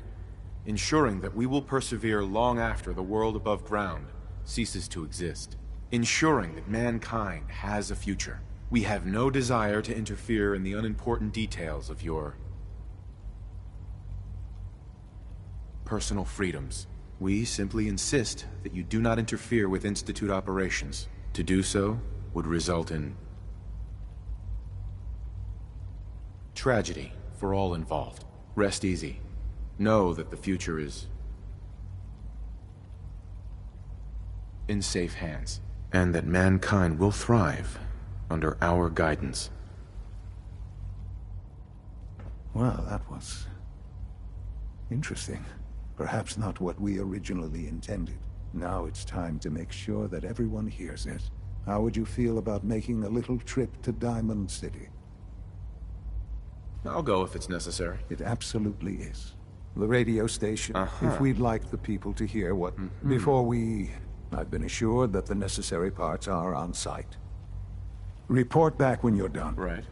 ensuring that we will persevere long after the world above ground ceases to exist. Ensuring that mankind has a future. We have no desire to interfere in the unimportant details of your personal freedoms. We simply insist that you do not interfere with Institute operations. To do so would result in tragedy for all involved. Rest easy. Know that the future is in safe hands, and that mankind will thrive under our guidance. Well, that was... interesting. Perhaps not what we originally intended. Now it's time to make sure that everyone hears it. How would you feel about making a little trip to Diamond City? I'll go if it's necessary. It absolutely is. The radio station, if we'd like the people to hear what... Before we... I've been assured that the necessary parts are on site. Report back when you're done. Right.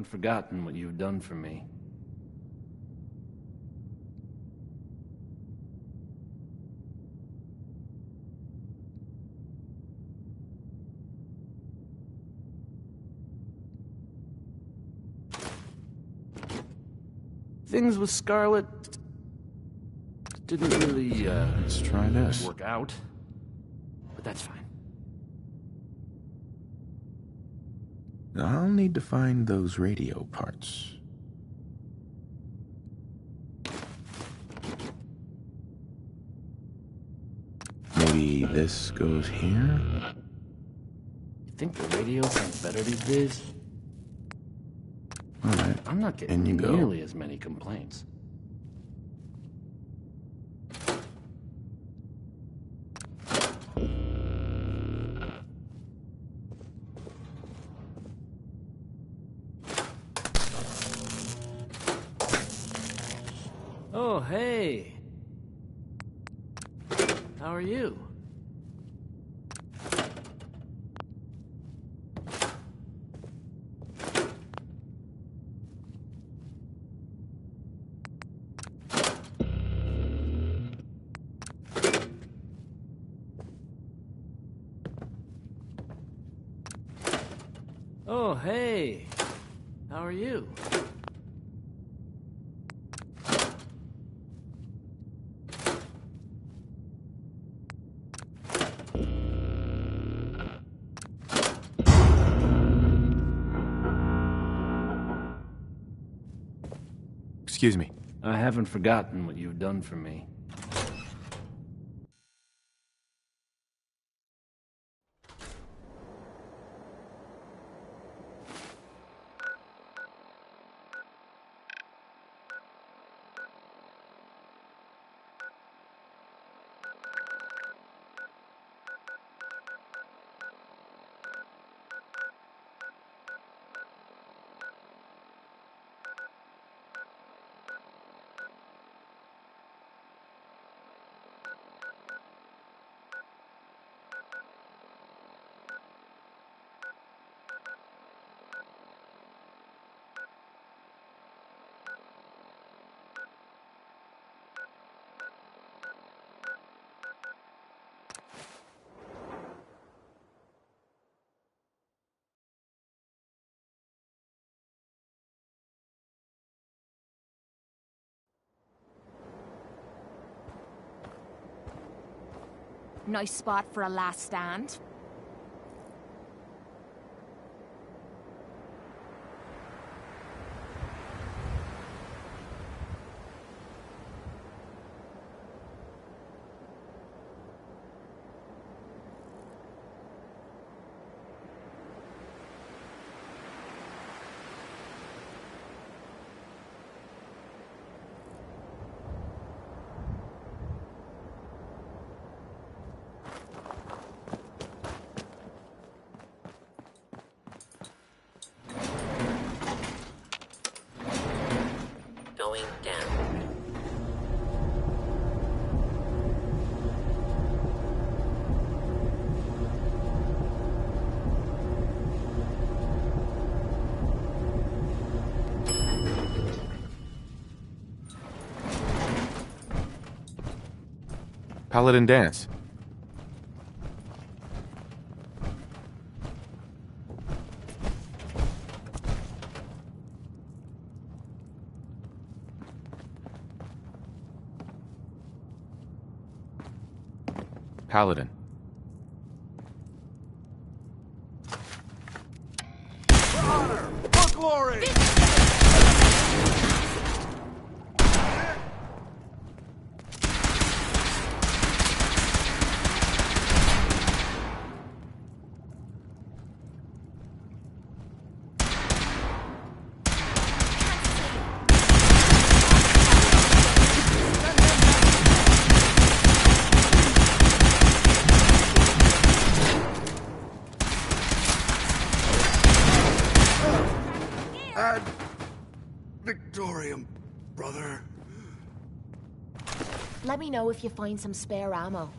haven't forgotten what you've done for me. Things with Scarlet didn't really, let's try this. Work out. But that's fine. I'll need to find those radio parts. Maybe this goes here? You think the radio sounds better these days? Alright. I'm not getting nearly as many complaints. Oh, hey. How are you? Oh, hey. How are you? Excuse me. I haven't forgotten what you've done for me. Nice spot for a last stand. Going down. Paladin Danse. Paladin. For honor! For glory! Ad Victorium, brother. Let me know if you find some spare ammo.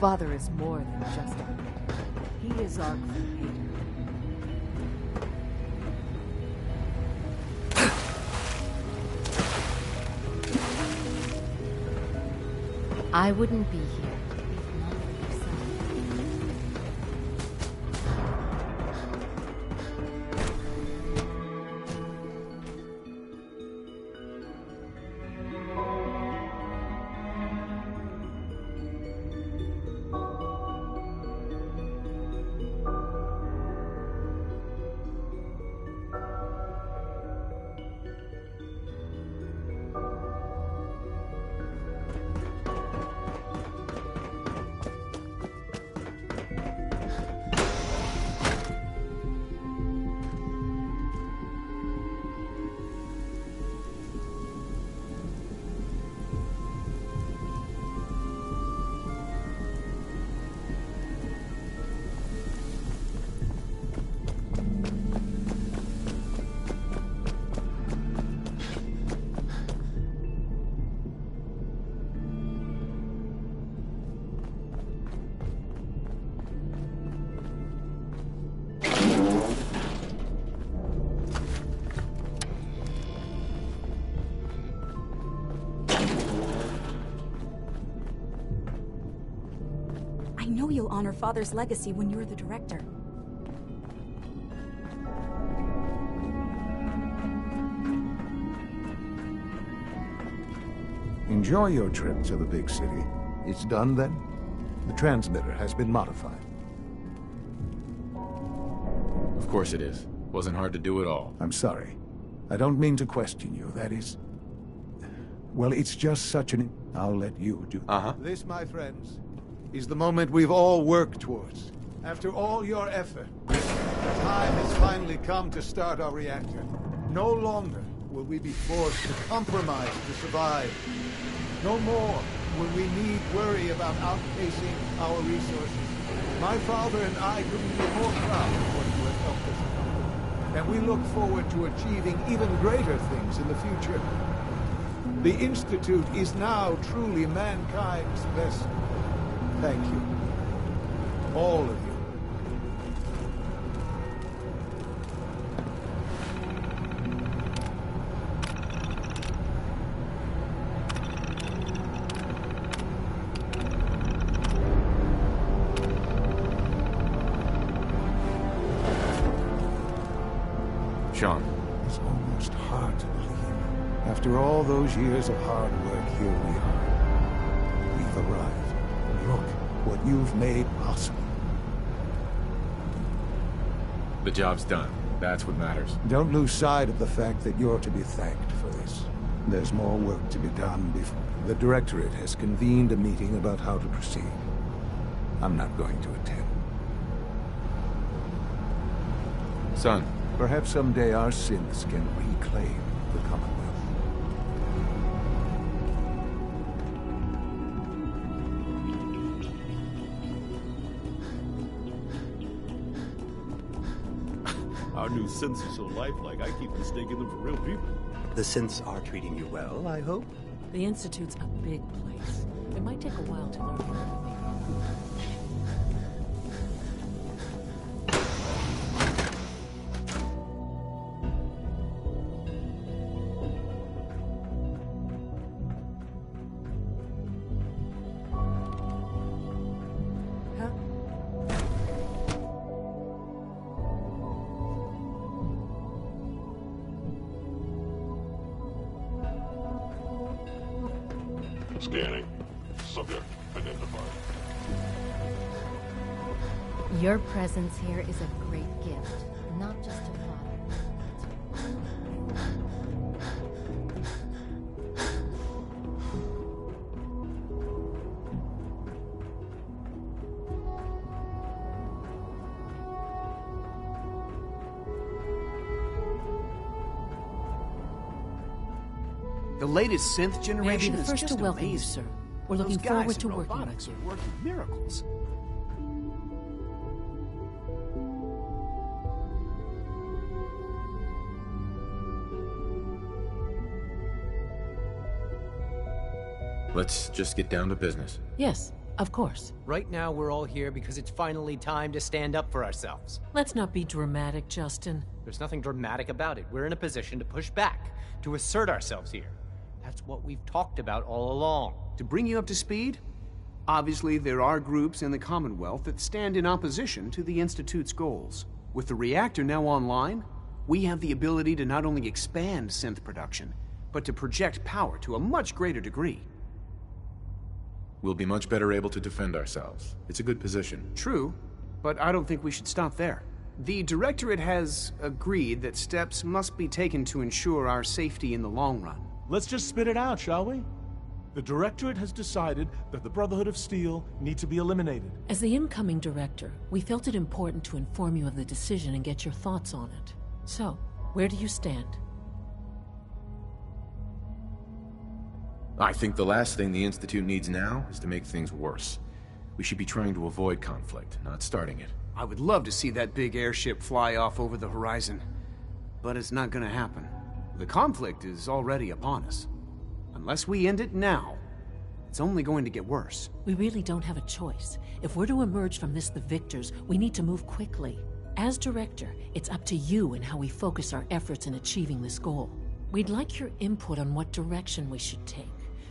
Father is more than just our leader. He is our creator. I wouldn't be here. I know you'll honor Father's legacy when you're the director. Enjoy your trip to the big city. It's done then? The transmitter has been modified. Of course it is. Wasn't hard to do at all. I'm sorry. I don't mean to question you. That is... Well, it's just such an... I'll let you do... This, my friends, is the moment we've all worked towards. After all your effort, the time has finally come to start our reactor. No longer will we be forced to compromise to survive. No more will we need worry about outpacing our resources. My father and I couldn't be more proud of what you have helped us accomplish. And we look forward to achieving even greater things in the future. The Institute is now truly mankind's best. Thank you. All of you. Sean. It's almost hard to believe. After all those years of hard work, here we are. We've arrived. Look what you've made possible. The job's done. That's what matters. Don't lose sight of the fact that you're to be thanked for this. There's more work to be done before... The Directorate has convened a meeting about how to proceed. I'm not going to attend. Son. Perhaps someday our synths can reclaim the Commonwealth. Our new synths are so lifelike, I keep mistaking them for real people. The synths are treating you well, I hope? The Institute's a big place. It might take a while to learn everything. Scanning. Subject identified. Your presence here is a great gift, not just to Father. The latest synth generation May I be the first is to just welcome you, amazing. sir. We're looking Those guys forward in to working with robotics you. are working miracles. Let's just get down to business. Yes, of course. Right now, we're all here because it's finally time to stand up for ourselves. Let's not be dramatic, Justin. There's nothing dramatic about it. We're in a position to push back, to assert ourselves here. That's what we've talked about all along. To bring you up to speed, obviously there are groups in the Commonwealth that stand in opposition to the Institute's goals. With the reactor now online, we have the ability to not only expand synth production, but to project power to a much greater degree. We'll be much better able to defend ourselves. It's a good position. True, but I don't think we should stop there. The Directorate has agreed that steps must be taken to ensure our safety in the long run. Let's just spit it out, shall we? The Directorate has decided that the Brotherhood of Steel need to be eliminated. As the incoming director, we felt it important to inform you of the decision and get your thoughts on it. So, where do you stand? I think the last thing the Institute needs now is to make things worse. We should be trying to avoid conflict, not starting it. I would love to see that big airship fly off over the horizon, but it's not gonna happen. The conflict is already upon us. Unless we end it now, it's only going to get worse. We really don't have a choice. If we're to emerge from this the victors, we need to move quickly. As director, it's up to you and how we focus our efforts in achieving this goal. We'd like your input on what direction we should take.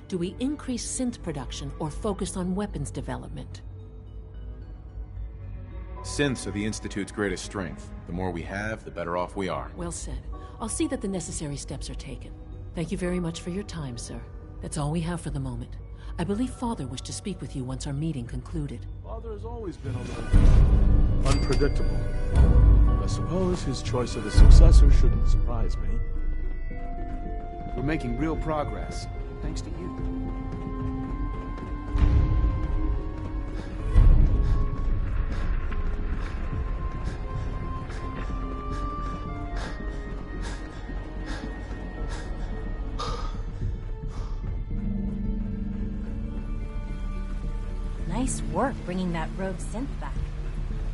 Do we increase synth production or focus on weapons development? Synths are the Institute's greatest strength. The more we have, the better off we are. Well said. I'll see that the necessary steps are taken. Thank you very much for your time, sir. That's all we have for the moment. I believe Father wished to speak with you once our meeting concluded. Father has always been a little unpredictable. I suppose his choice of a successor shouldn't surprise me. We're making real progress, thanks to you. Nice work bringing that rogue synth back.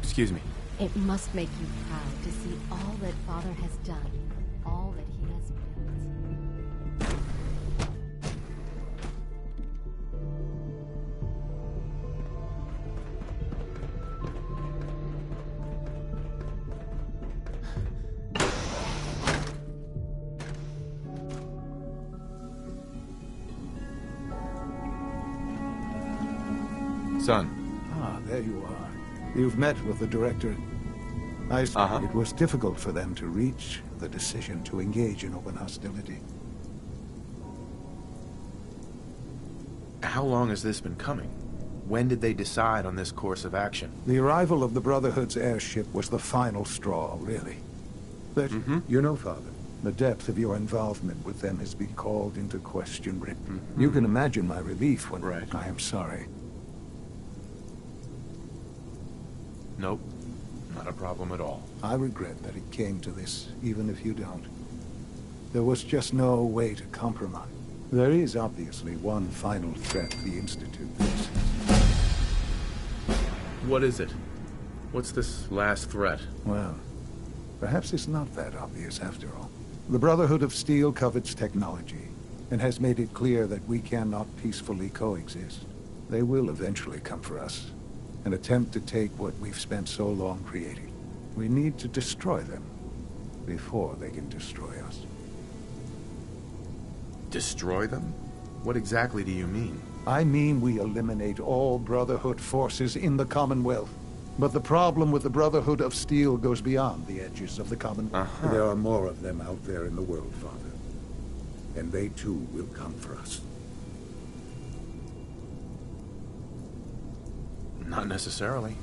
Excuse me. It must make you proud to see all that Father has done, all that he has built. Son. Ah, there you are. You've met with the Director. It was difficult for them to reach the decision to engage in open hostility. How long has this been coming? When did they decide on this course of action? The arrival of the Brotherhood's airship was the final straw, really. But You know, Father, the depth of your involvement with them has been called into question. You can imagine my relief when I am sorry. Nope. Not a problem at all. I regret that it came to this, even if you don't. There was just no way to compromise. There is obviously one final threat the Institute faces. What is it? What's this last threat? Well, perhaps it's not that obvious after all. The Brotherhood of Steel covets technology, and has made it clear that we cannot peacefully coexist. They will eventually come for us, and attempt to take what we've spent so long creating. We need to destroy them before they can destroy us. Destroy them? What exactly do you mean? I mean we eliminate all Brotherhood forces in the Commonwealth. But the problem with the Brotherhood of Steel goes beyond the edges of the Commonwealth. There are more of them out there in the world, Father. And they too will come for us. Not necessarily.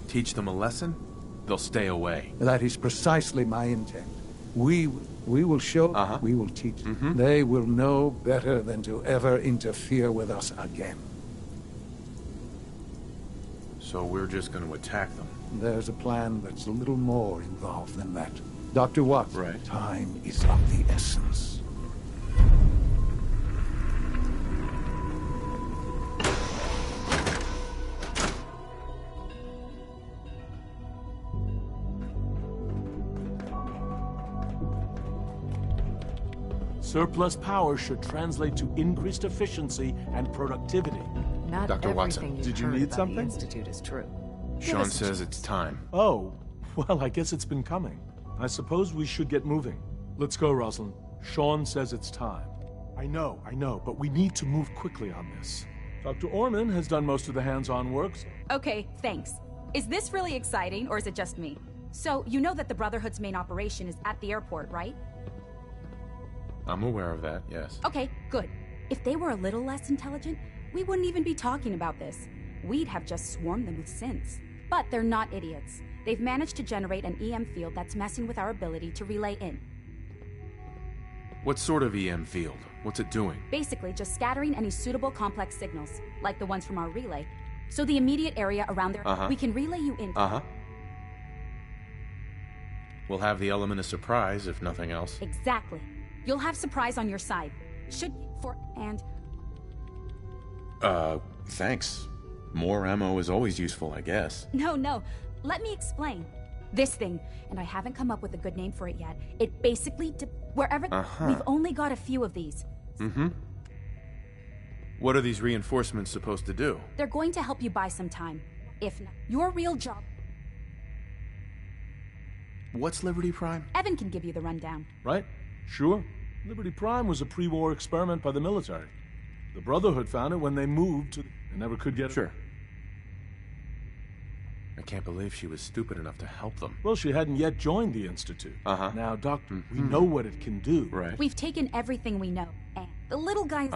Teach them a lesson, they'll stay away. That is precisely my intent. We will show, we will teach. They will know better than to ever interfere with us again. So we're just going to attack them? There's a plan that's a little more involved than that. Dr. Watson, time is of the essence. Surplus power should translate to increased efficiency and productivity. Not Dr. Watson, everything you've did you heard need about something? The Institute is true. Sean says it's time. Oh, well, I guess it's been coming. I suppose we should get moving. Let's go, Rosalind. Sean says it's time. I know, but we need to move quickly on this. Dr. Orman has done most of the hands-on work. Okay, thanks. Is this really exciting, or is it just me? So, you know that the Brotherhood's main operation is at the airport, right? I'm aware of that, yes. Okay, good. If they were a little less intelligent, we wouldn't even be talking about this. We'd have just swarmed them with synths. But they're not idiots. They've managed to generate an EM field that's messing with our ability to relay in. What sort of EM field? What's it doing? Basically, just scattering any suitable complex signals, like the ones from our relay. So the immediate area around there, we can relay you in. We'll have the element of surprise, if nothing else. Exactly. You'll have surprise on your side. Thanks. More ammo is always useful, I guess. No. Let me explain. This thing, and I haven't come up with a good name for it yet, it basically, wherever, we've only got a few of these. What are these reinforcements supposed to do? They're going to help you buy some time. If not, your real job... What's Liberty Prime? Evan can give you the rundown. Right? Sure. Liberty Prime was a pre-war experiment by the military. The Brotherhood found it when they moved to... They never could get it. Sure. I can't believe she was stupid enough to help them. Well, she hadn't yet joined the Institute. Now, Doctor, we know what it can do. Right. We've taken everything we know, and the little guys...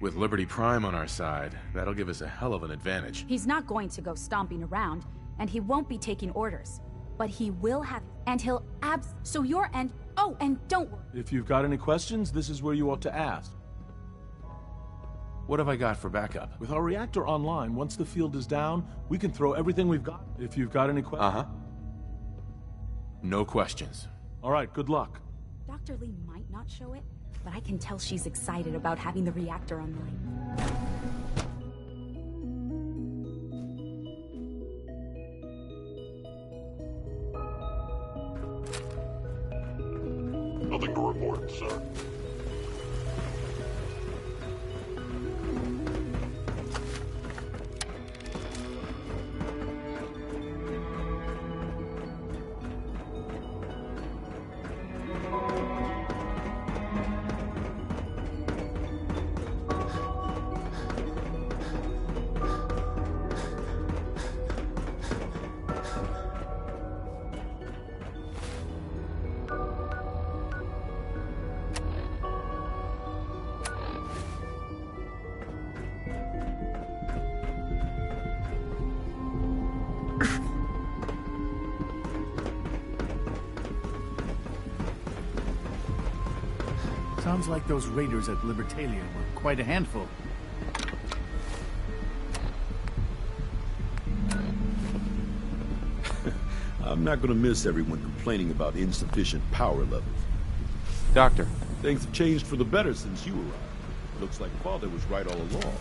With Liberty Prime on our side, that'll give us a hell of an advantage. He's not going to go stomping around, and he won't be taking orders. But he will have... And he'll So your end... Oh, and don't worry. If you've got any questions, this is where you ought to ask. What have I got for backup? With our reactor online, once the field is down, we can throw everything we've got. If you've got any questions... No questions. All right, good luck. Dr. Lee might not show it, but I can tell she's excited about having the reactor online. Nothing to report, sir. Sounds like those raiders at Libertalia were quite a handful. I'm not gonna miss everyone complaining about insufficient power levels. Doctor. Things have changed for the better since you arrived. Looks like Father was right all along.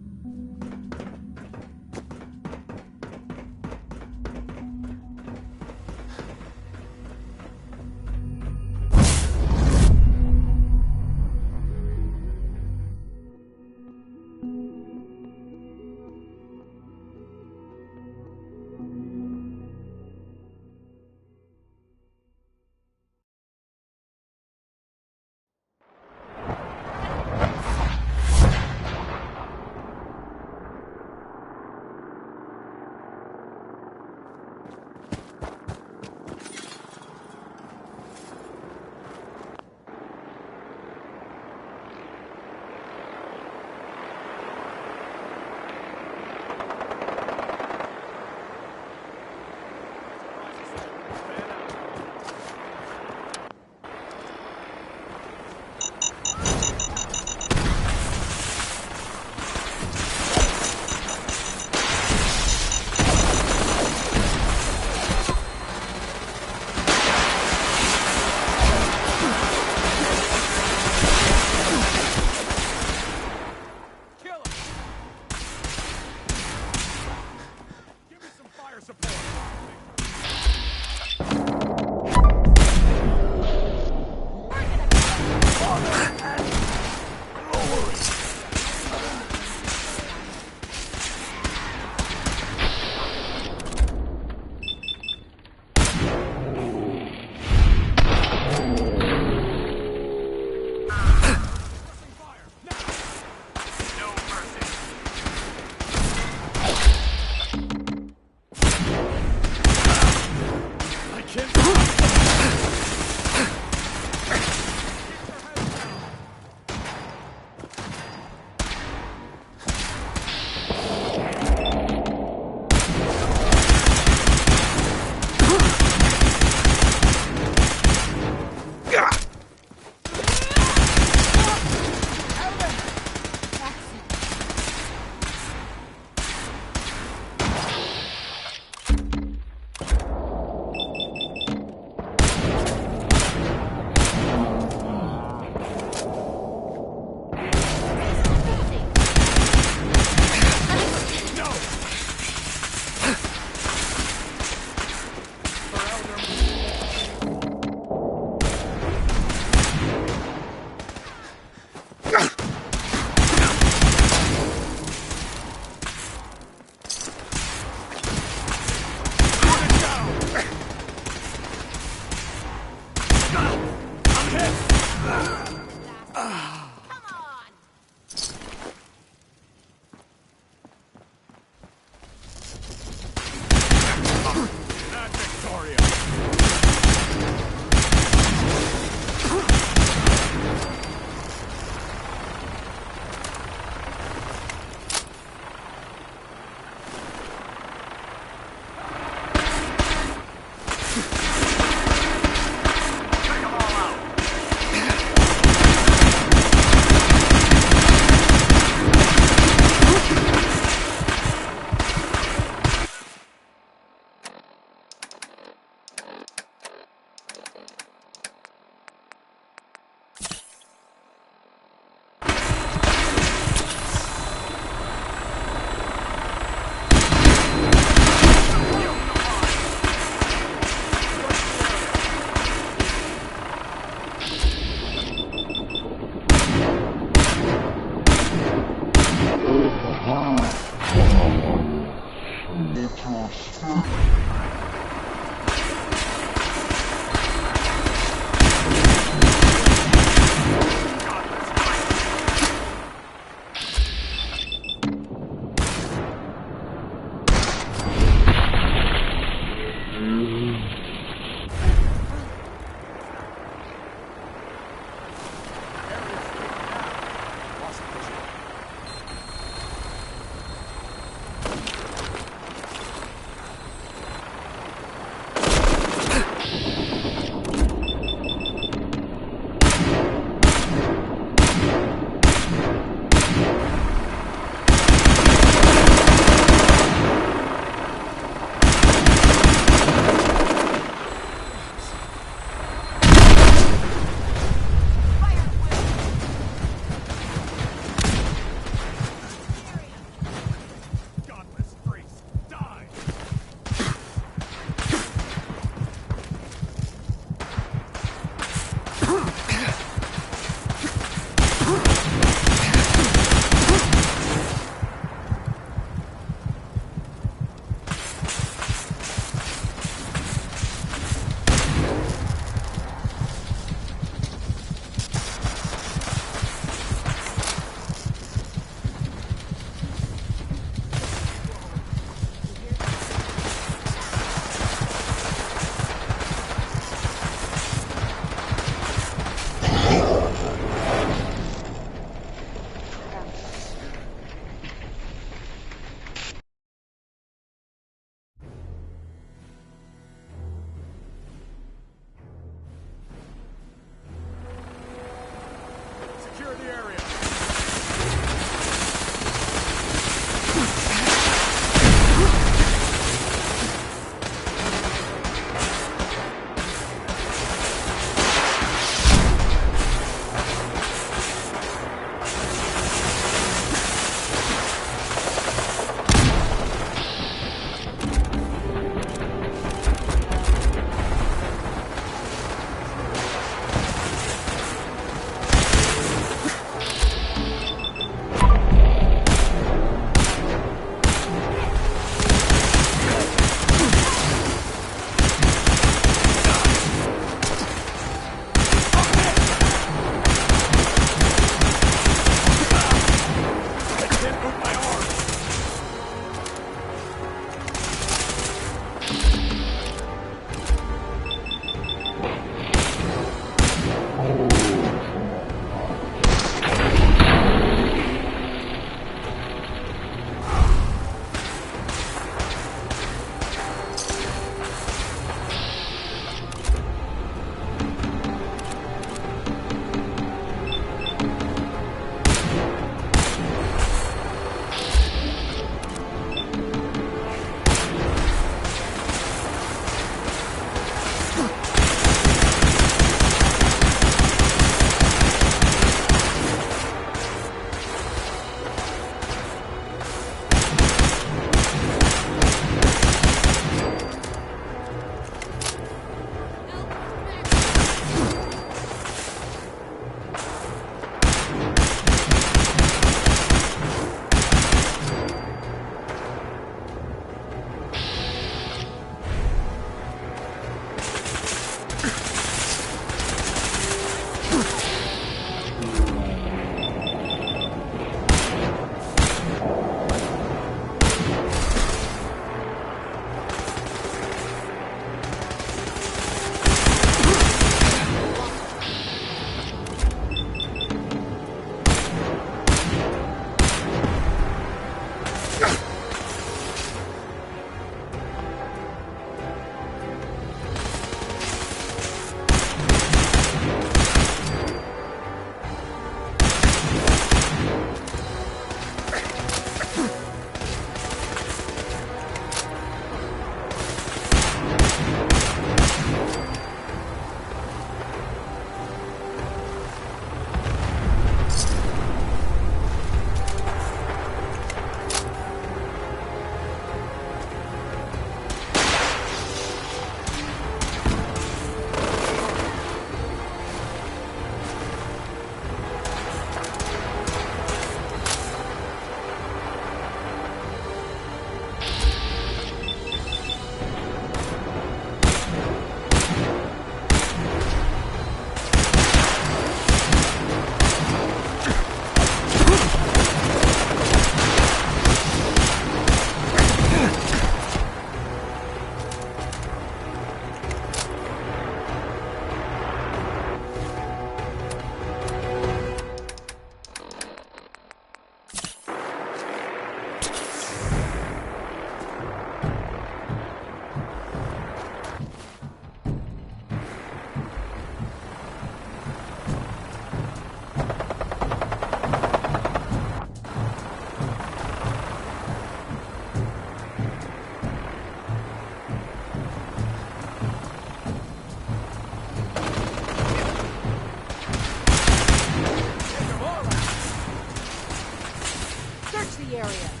area.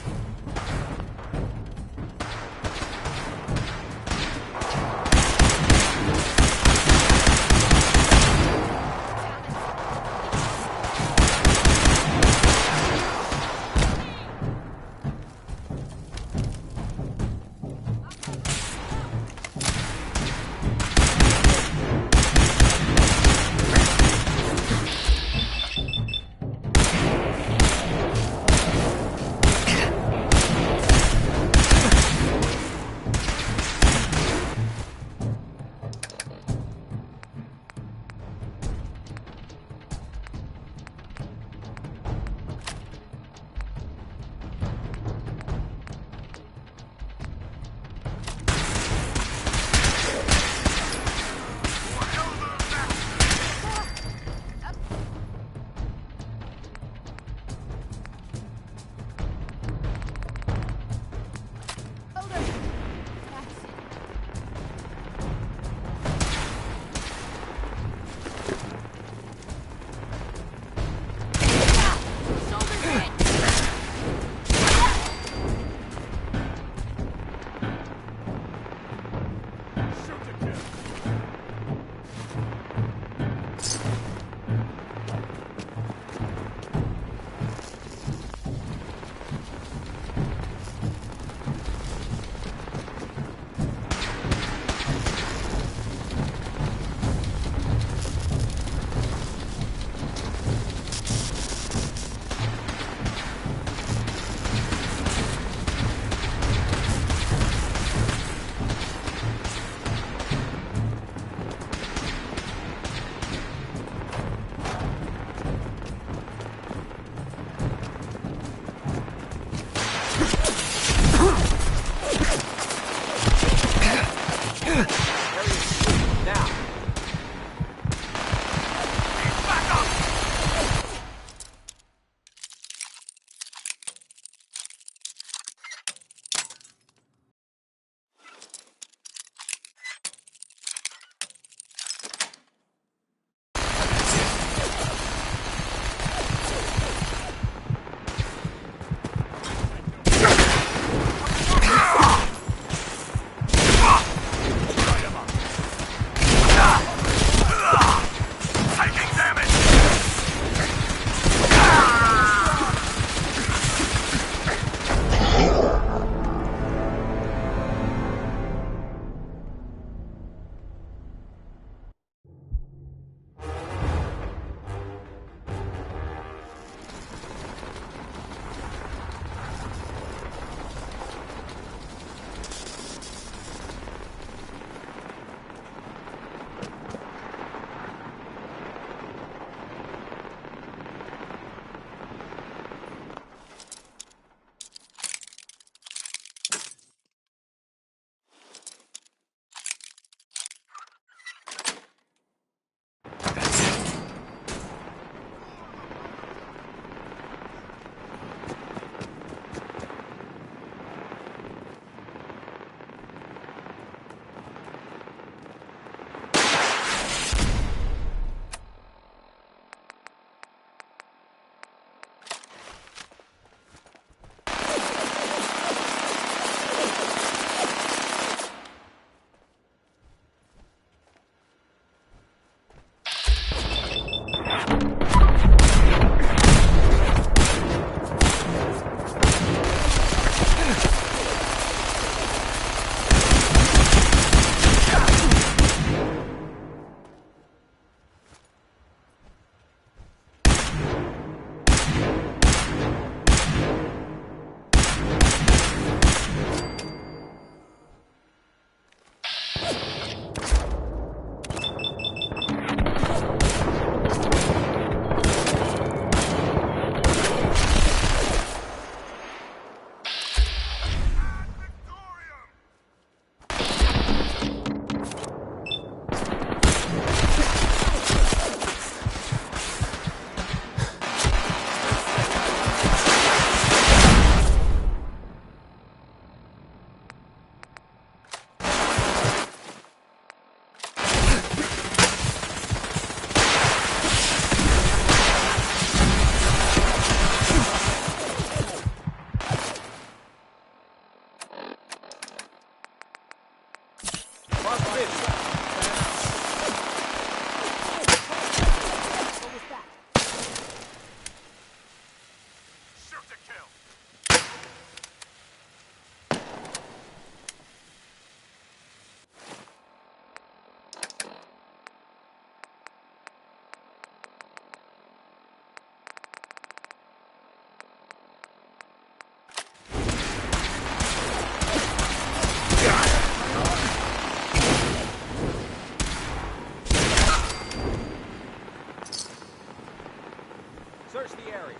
Search the area.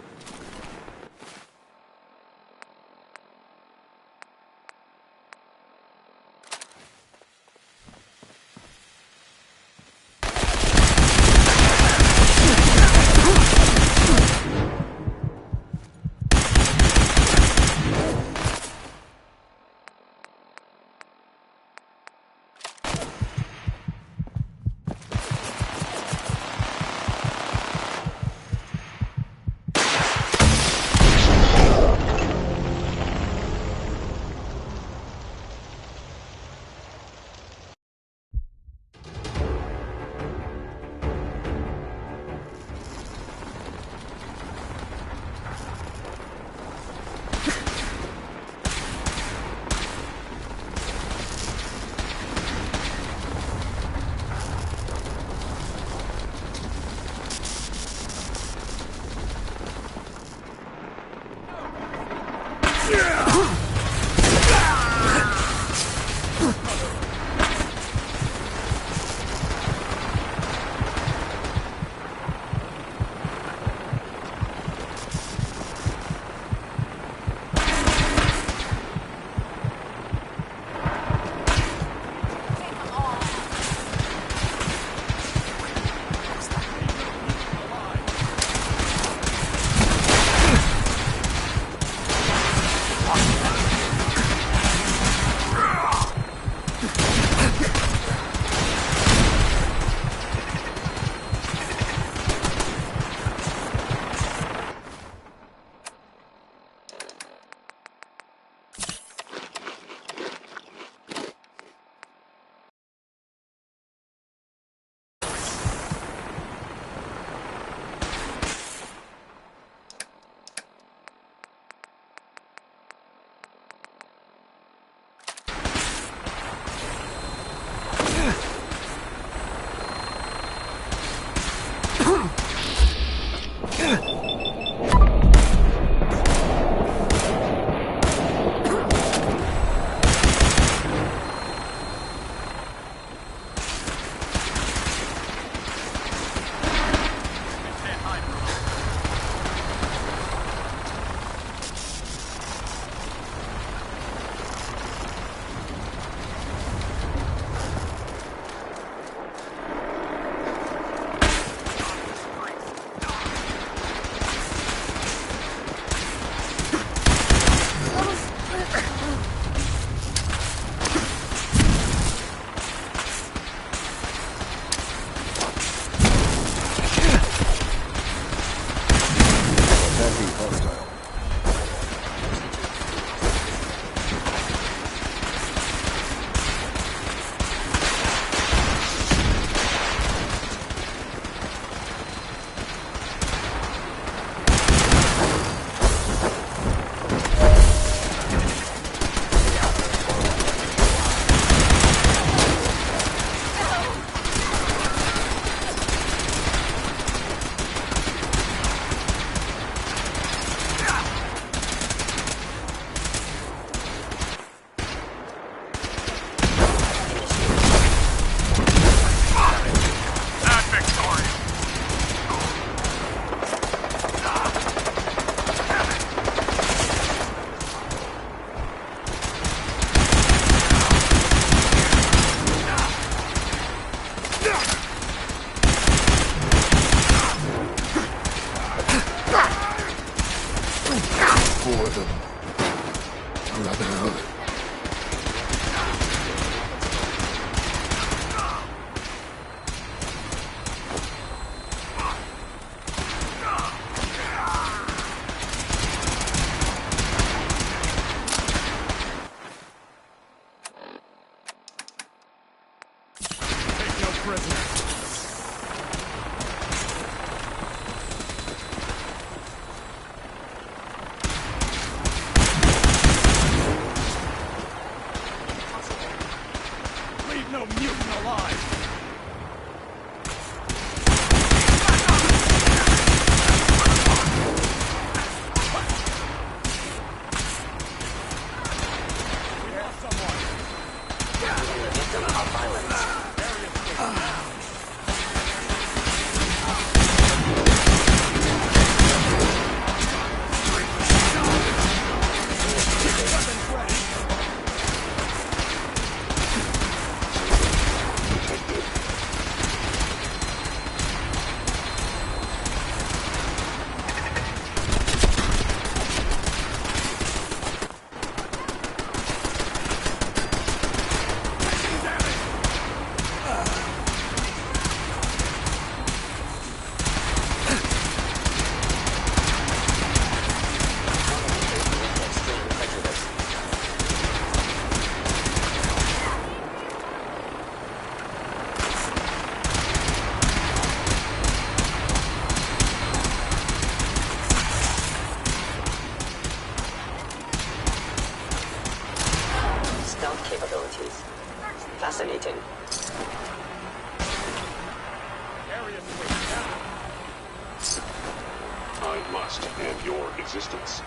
and your existence.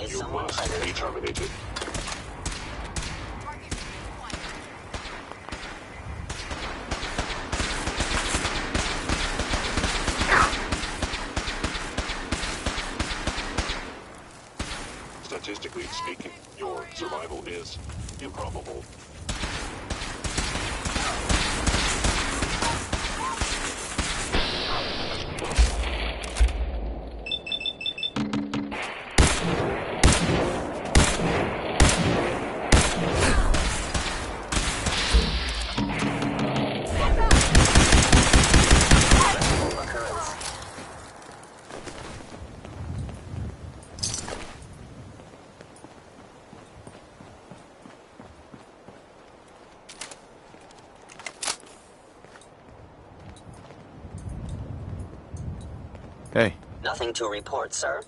You must be terminated. Statistically speaking, your survival is improbable. Hey. Nothing to report, sir.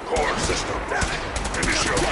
Core system damage. Initiate.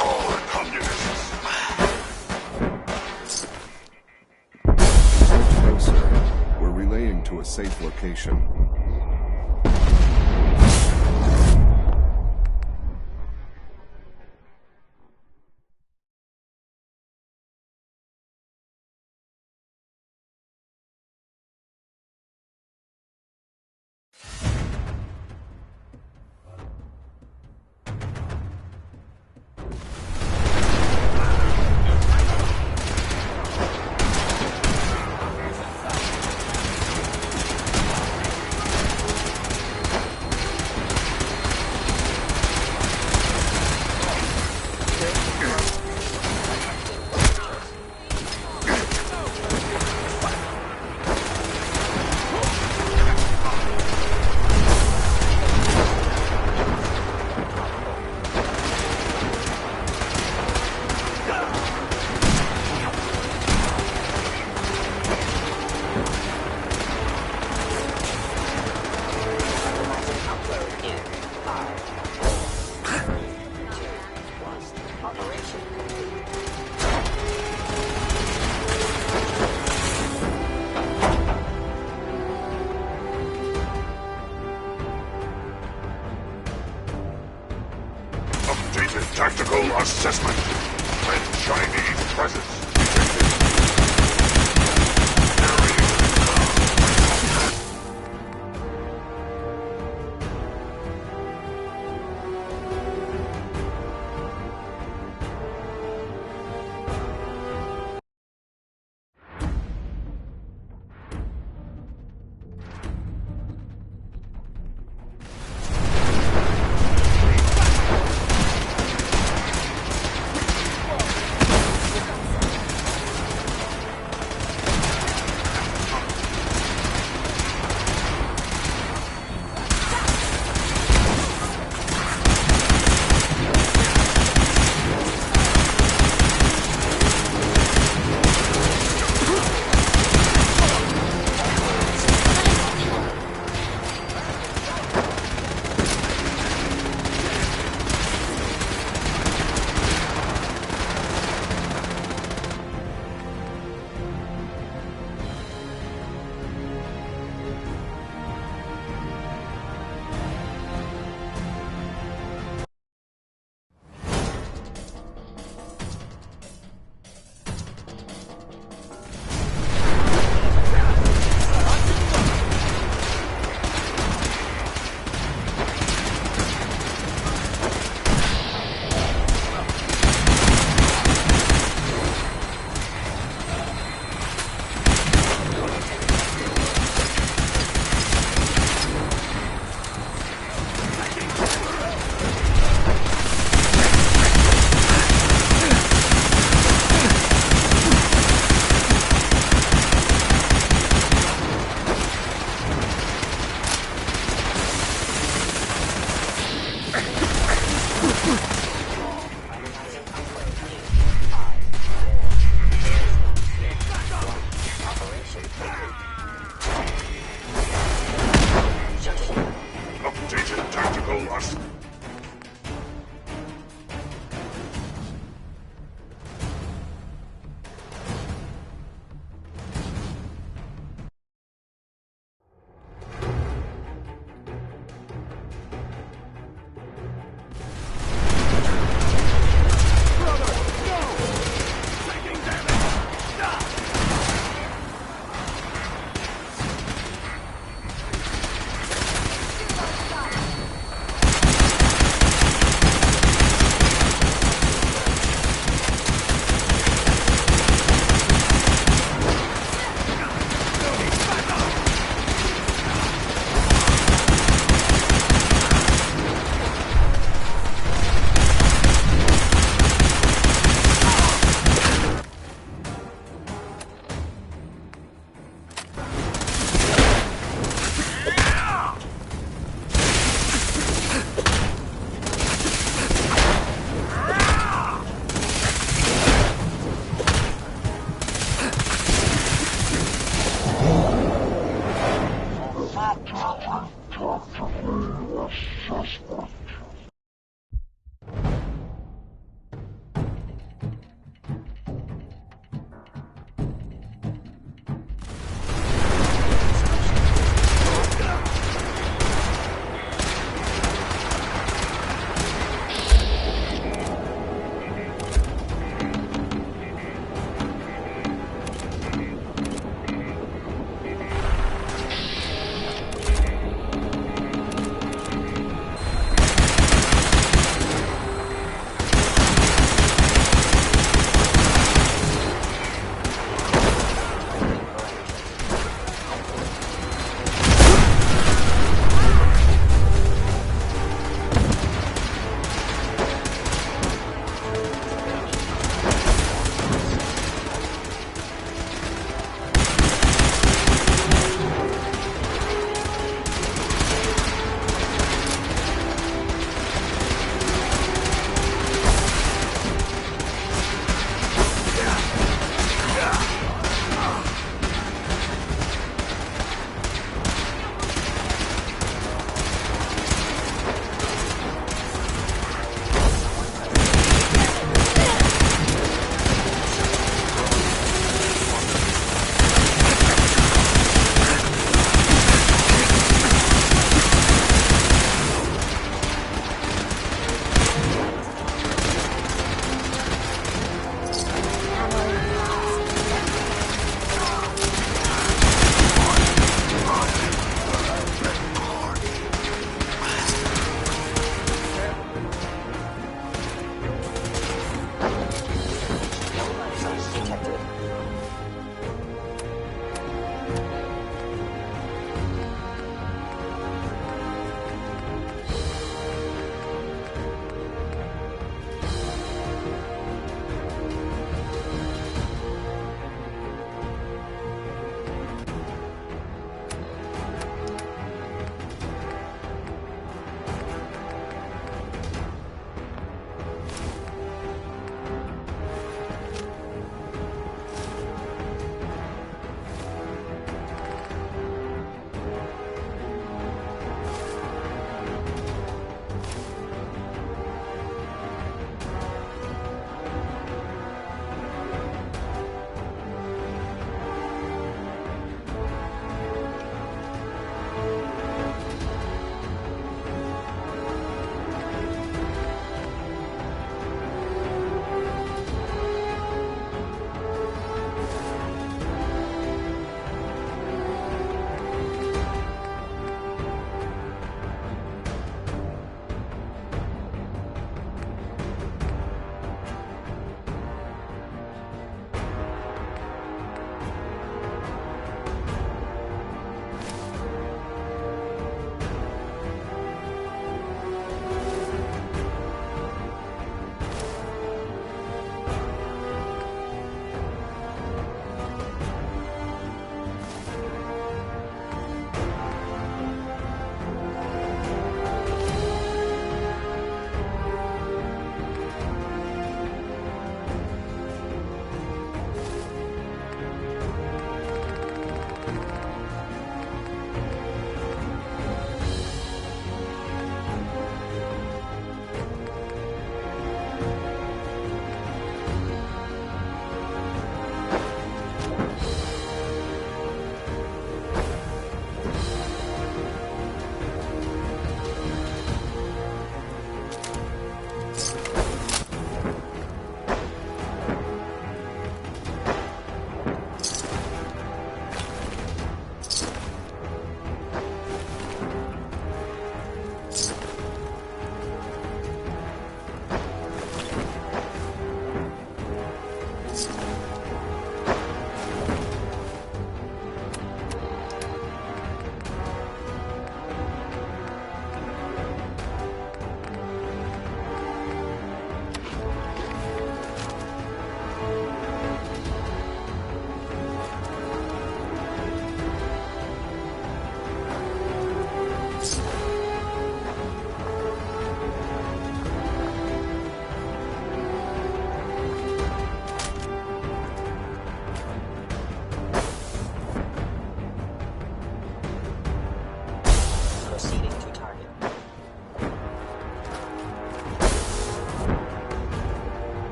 All are communists. Closer. We're relaying to a safe location.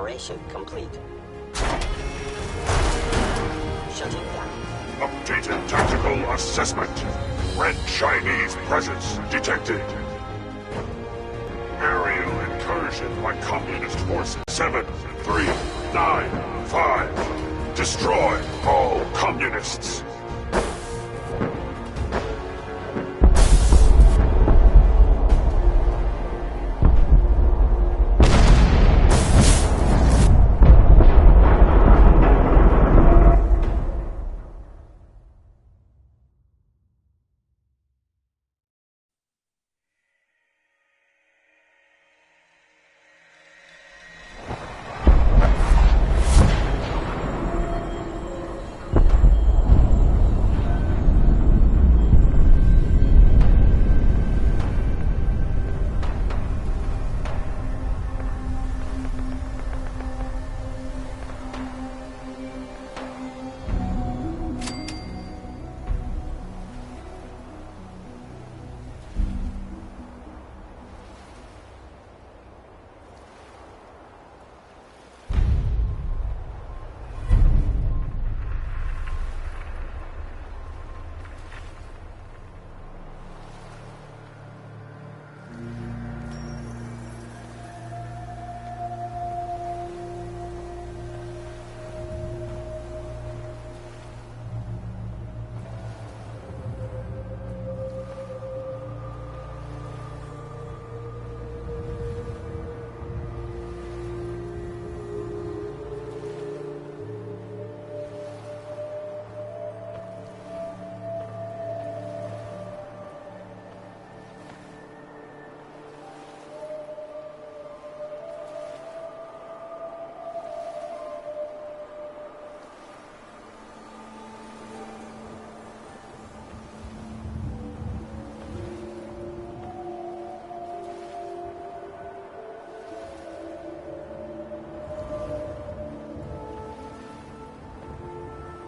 Operation complete. Shutting down. Updated tactical assessment. Red Chinese presence detected. Aerial incursion by communist forces. 7, 3, 9, 5. Destroy all communists.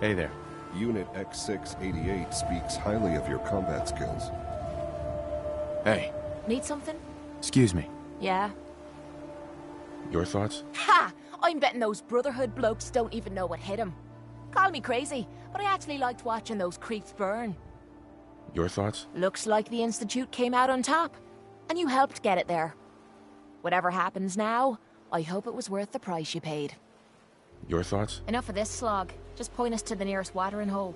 Hey there. Unit X688 speaks highly of your combat skills. Hey. Need something? Excuse me. Yeah. Your thoughts? Ha! I'm betting those Brotherhood blokes don't even know what hit them. Call me crazy, but I actually liked watching those creeps burn. Your thoughts? Looks like the Institute came out on top, and you helped get it there. Whatever happens now, I hope it was worth the price you paid. Your thoughts? Enough of this slog. Just point us to the nearest watering hole.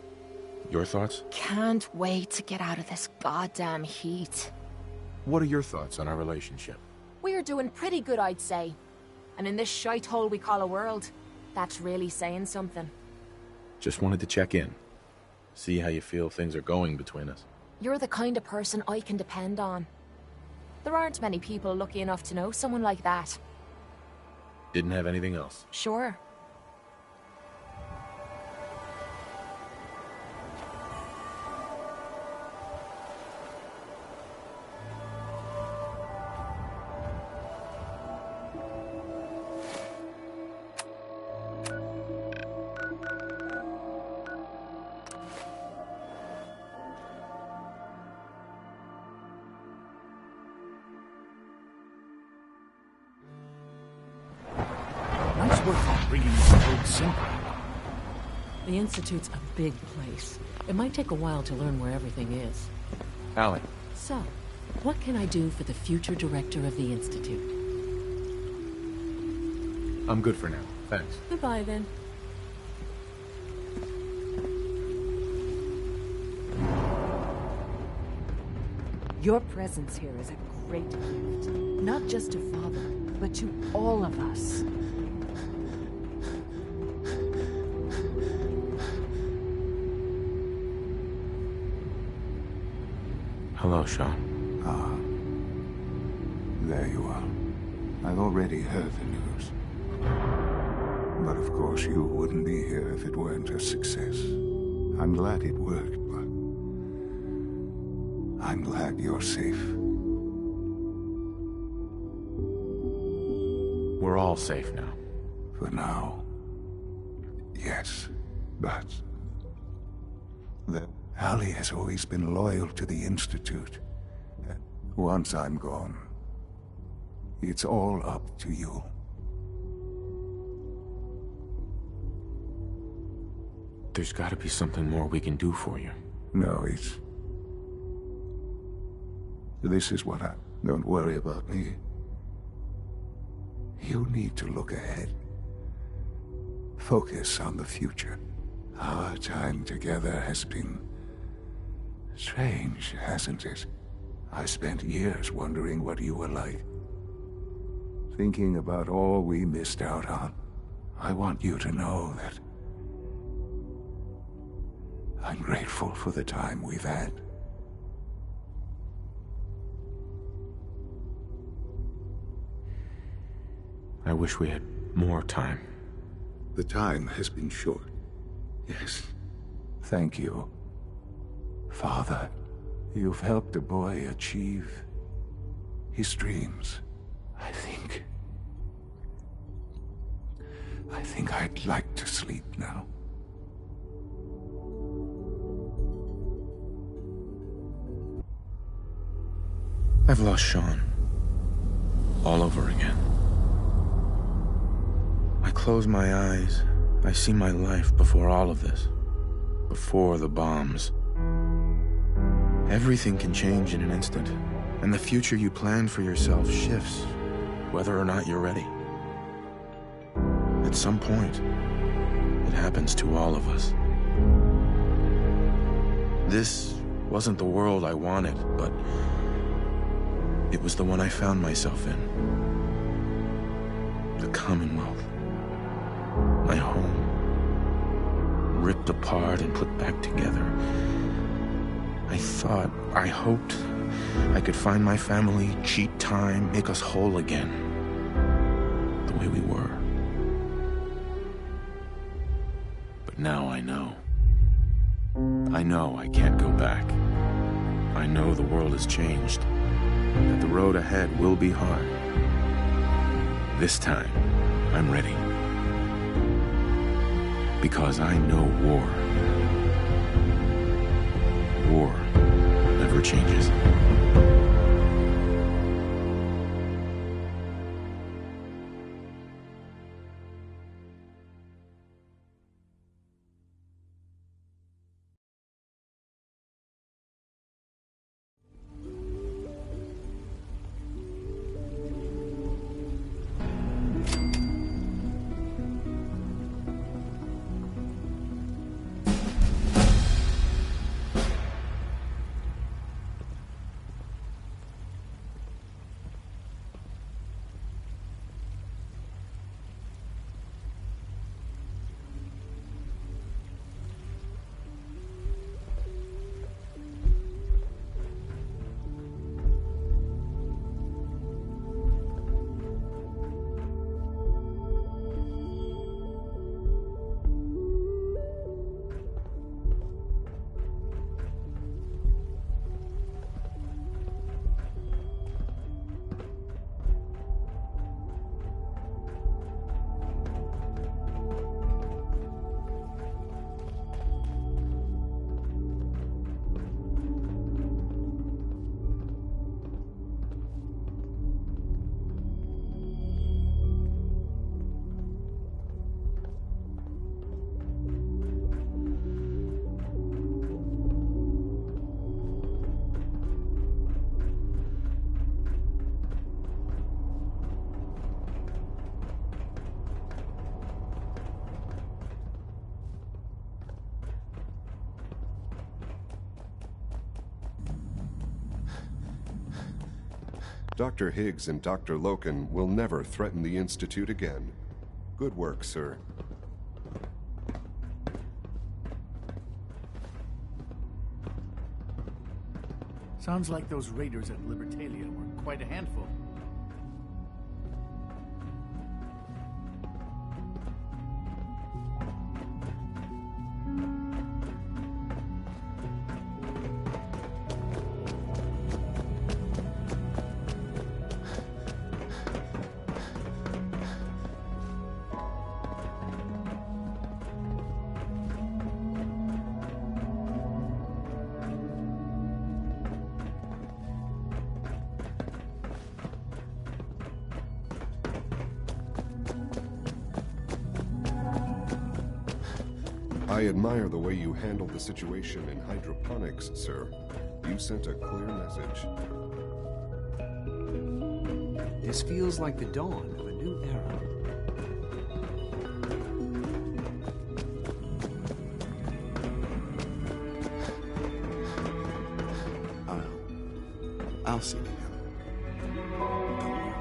Your thoughts? Can't wait to get out of this goddamn heat. What are your thoughts on our relationship? We're doing pretty good, I'd say. And in this shite hole we call a world, that's really saying something. Just wanted to check in. See how you feel things are going between us. You're the kind of person I can depend on. There aren't many people lucky enough to know someone like that. Didn't have anything else? Sure. Nice work on bringing the road simple. The Institute's a big place. It might take a while to learn where everything is. Allie. So, what can I do for the future director of the Institute? I'm good for now. Thanks. Goodbye, then. Your presence here is a great gift. Not just to Father, but to all of us. Hello, Sean. Ah. There you are. I've already heard the news. But of course you wouldn't be here if it weren't a success. I'm glad it worked, but I'm glad you're safe. We're all safe now. For now. Yes, but... Allie has always been loyal to the Institute. Once I'm gone, it's all up to you. There's gotta be something more we can do for you. No, this is what Don't worry about me. You need to look ahead. Focus on the future. Our time together has been strange, hasn't it? I spent years wondering what you were like. Thinking about all we missed out on. I want you to know that I'm grateful for the time we've had. I wish we had more time. The time has been short. Yes. Thank you, Father. You've helped a boy achieve his dreams. I think I'd like to sleep now. I've lost Sean. All over again. I close my eyes. I see my life before all of this. Before the bombs. Everything can change in an instant, and the future you plan for yourself shifts, whether or not you're ready. At some point, it happens to all of us. This wasn't the world I wanted, but it was the one I found myself in. The Commonwealth. My home. Ripped apart and put back together. I hoped I could find my family, cheat time, make us whole again. The way we were. But now I know. I know I can't go back. I know the world has changed. That the road ahead will be hard. This time, I'm ready. Because I know war. War never changes. Dr. Higgs and Dr. Loken will never threaten the Institute again. Good work, sir. Sounds like those raiders at Libertalia were quite a handful. I admire the way you handled the situation in hydroponics, sir. You sent a clear message. This feels like the dawn of a new era. I'll see to him. Don't worry.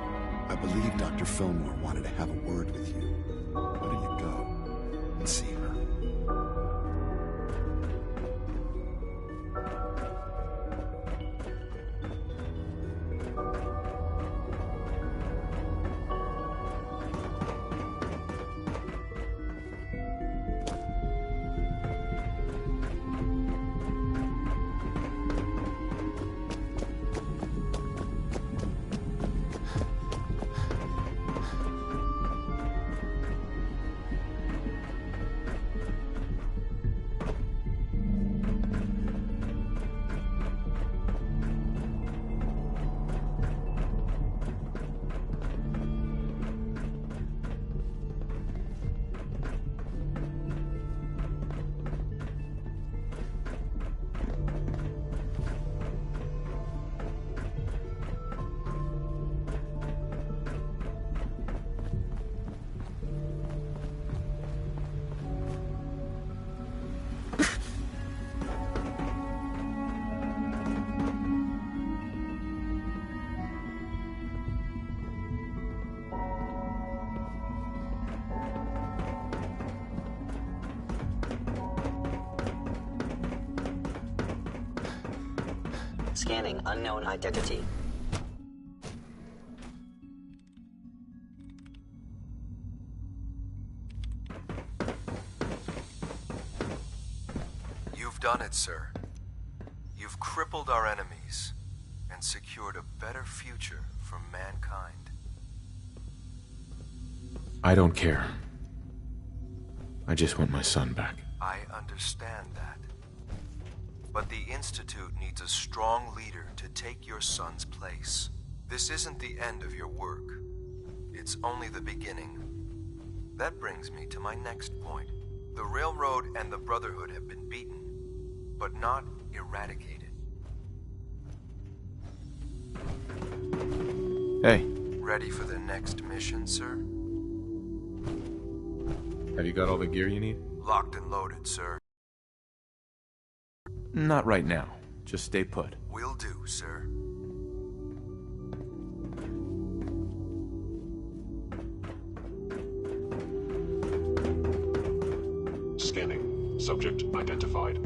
I believe Dr. Fillmore wanted to have a word with you. Why don't you go and see her? Scanning unknown identity. You've done it, sir. You've crippled our enemies and secured a better future for mankind. I don't care. I just want my son back. I understand that. But the Institute needs a strong leader to take your son's place. This isn't the end of your work. It's only the beginning. That brings me to my next point. The Railroad and the Brotherhood have been beaten, but not eradicated. Hey. Ready for the next mission, sir? Have you got all the gear you need? Locked and loaded, sir. Not right now. Just stay put. Will do, sir. Scanning. Subject identified.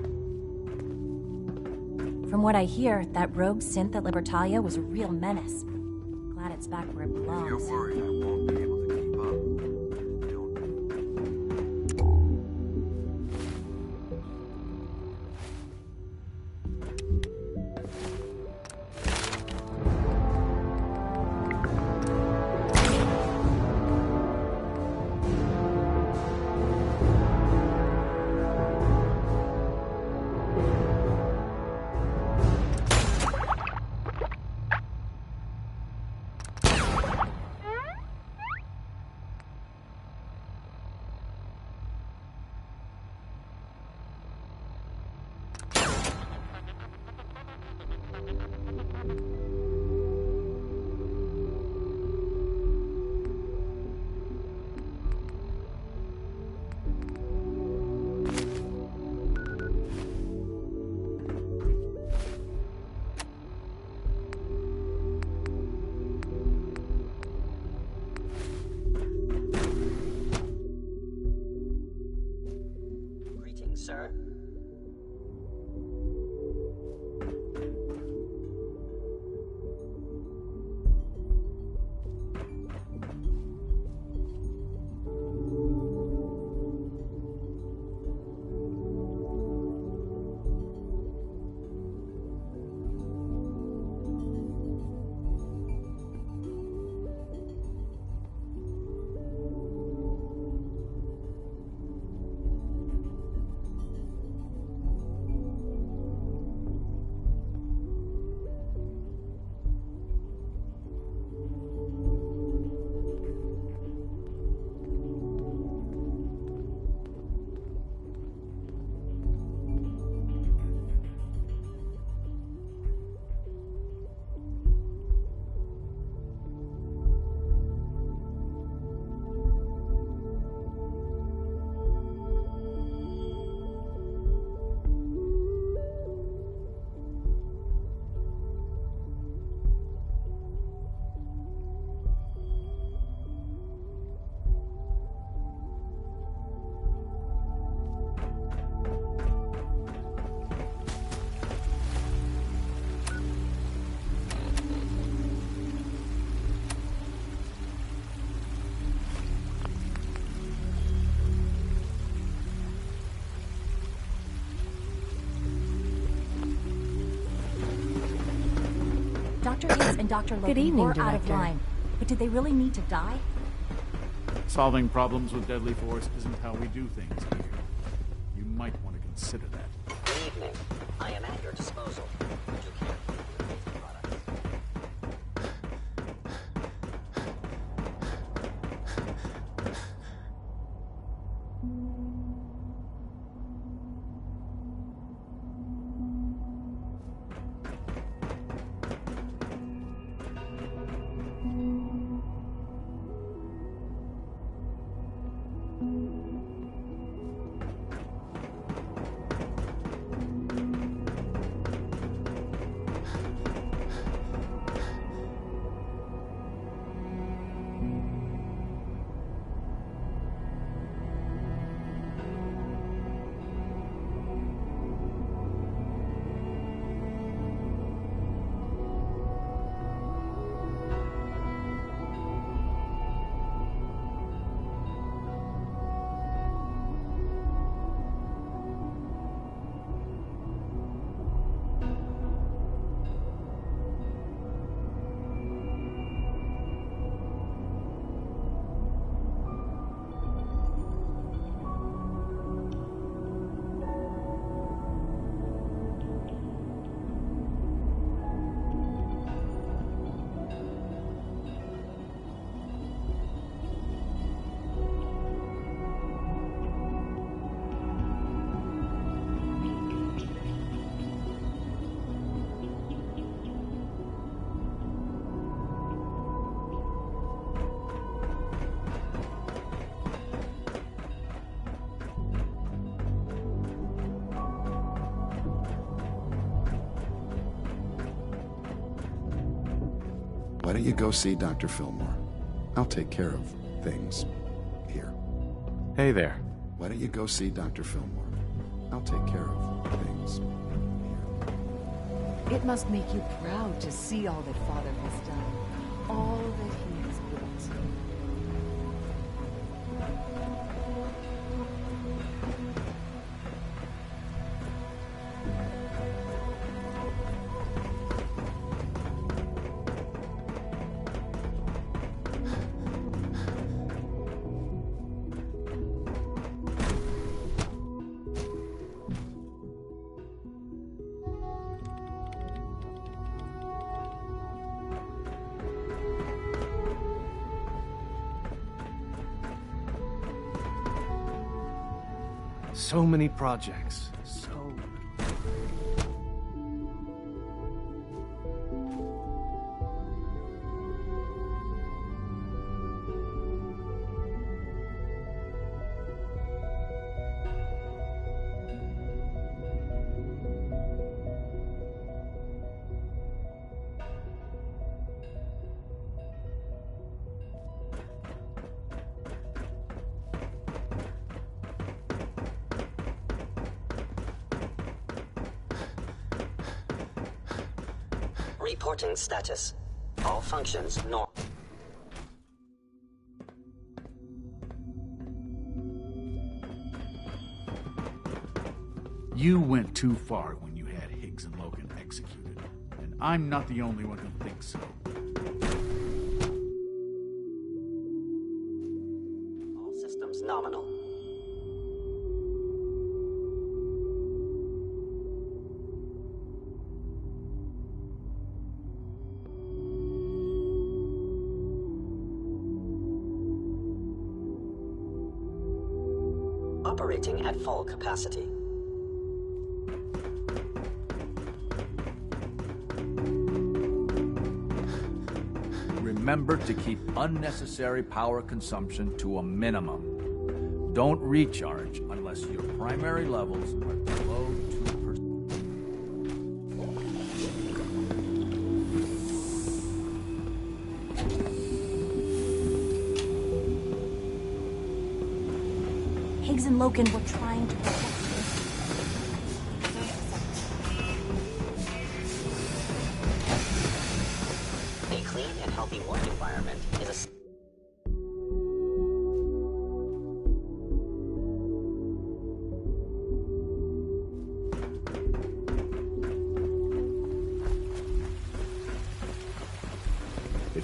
From what I hear, that rogue synth at Libertalia was a real menace. Glad it's back where it belongs. If you're worried I won't be able to keep up, Dr. Higgs and Dr. Logan evening, were out of Director. line. But did they really need to die? Solving problems with deadly force isn't how we do things here. You might want to consider that. Good evening. I am at your disposal. Would you care for your safety products? Why don't you go see Dr. Fillmore? I'll take care of things here. Hey there. Why don't you go see Dr. Fillmore? I'll take care of things It must make you proud to see all that Father has done. All that he has built. So many projects. So Reporting status. All functions normal. You went too far when you had Higgs and Logan executed, and I'm not the only one who thinks so. All systems nominal. Operating at full capacity. Remember to keep unnecessary power consumption to a minimum. Don't recharge unless your primary levels are below 2%. Higgs and Logan were trying to protect you. A clean and healthy work environment is a...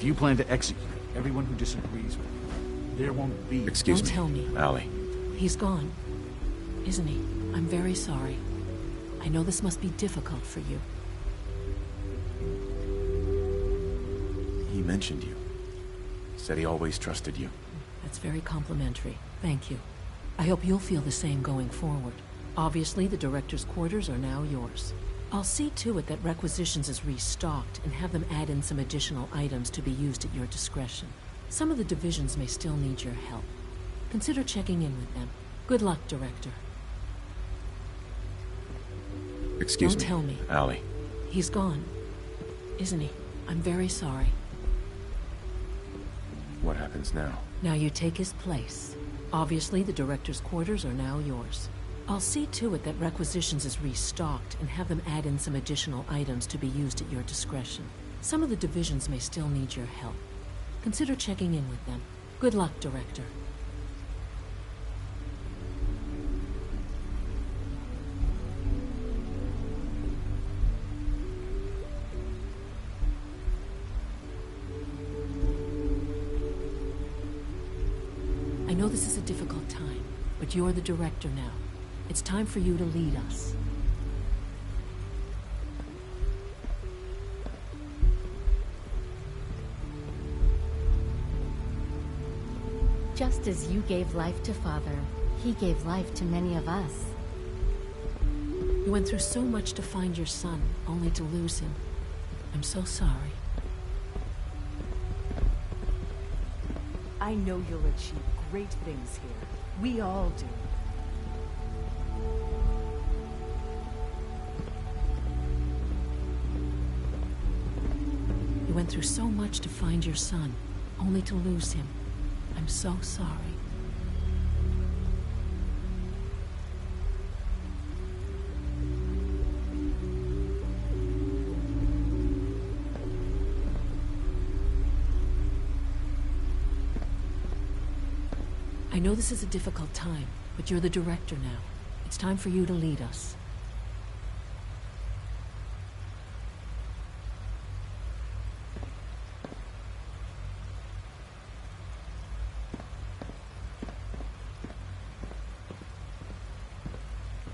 If you plan to execute everyone who disagrees with you, there won't be... Excuse Don't me. tell me. Allie. He's gone, isn't he? I'm very sorry. I know this must be difficult for you. He mentioned you. Said he always trusted you. That's very complimentary. Thank you. I hope you'll feel the same going forward. Obviously, the director's quarters are now yours. I'll see to it that requisitions is restocked and have them add in some additional items to be used at your discretion. Some of the divisions may still need your help. Consider checking in with them. Good luck, Director. Excuse Don't me. tell me. Allie. He's gone, isn't he? I'm very sorry. What happens now? Now you take his place. Obviously, the director's quarters are now yours. I'll see to it that requisitions is restocked and have them add in some additional items to be used at your discretion. Some of the divisions may still need your help. Consider checking in with them. Good luck, Director. I know this is a difficult time, but you're the director now. It's time for you to lead us. Just as you gave life to Father, he gave life to many of us. You went through so much to find your son, only to lose him. I'm so sorry. I know you'll achieve great things here. We all do. You went through so much to find your son, only to lose him. I'm so sorry. I know this is a difficult time, but you're the director now. It's time for you to lead us.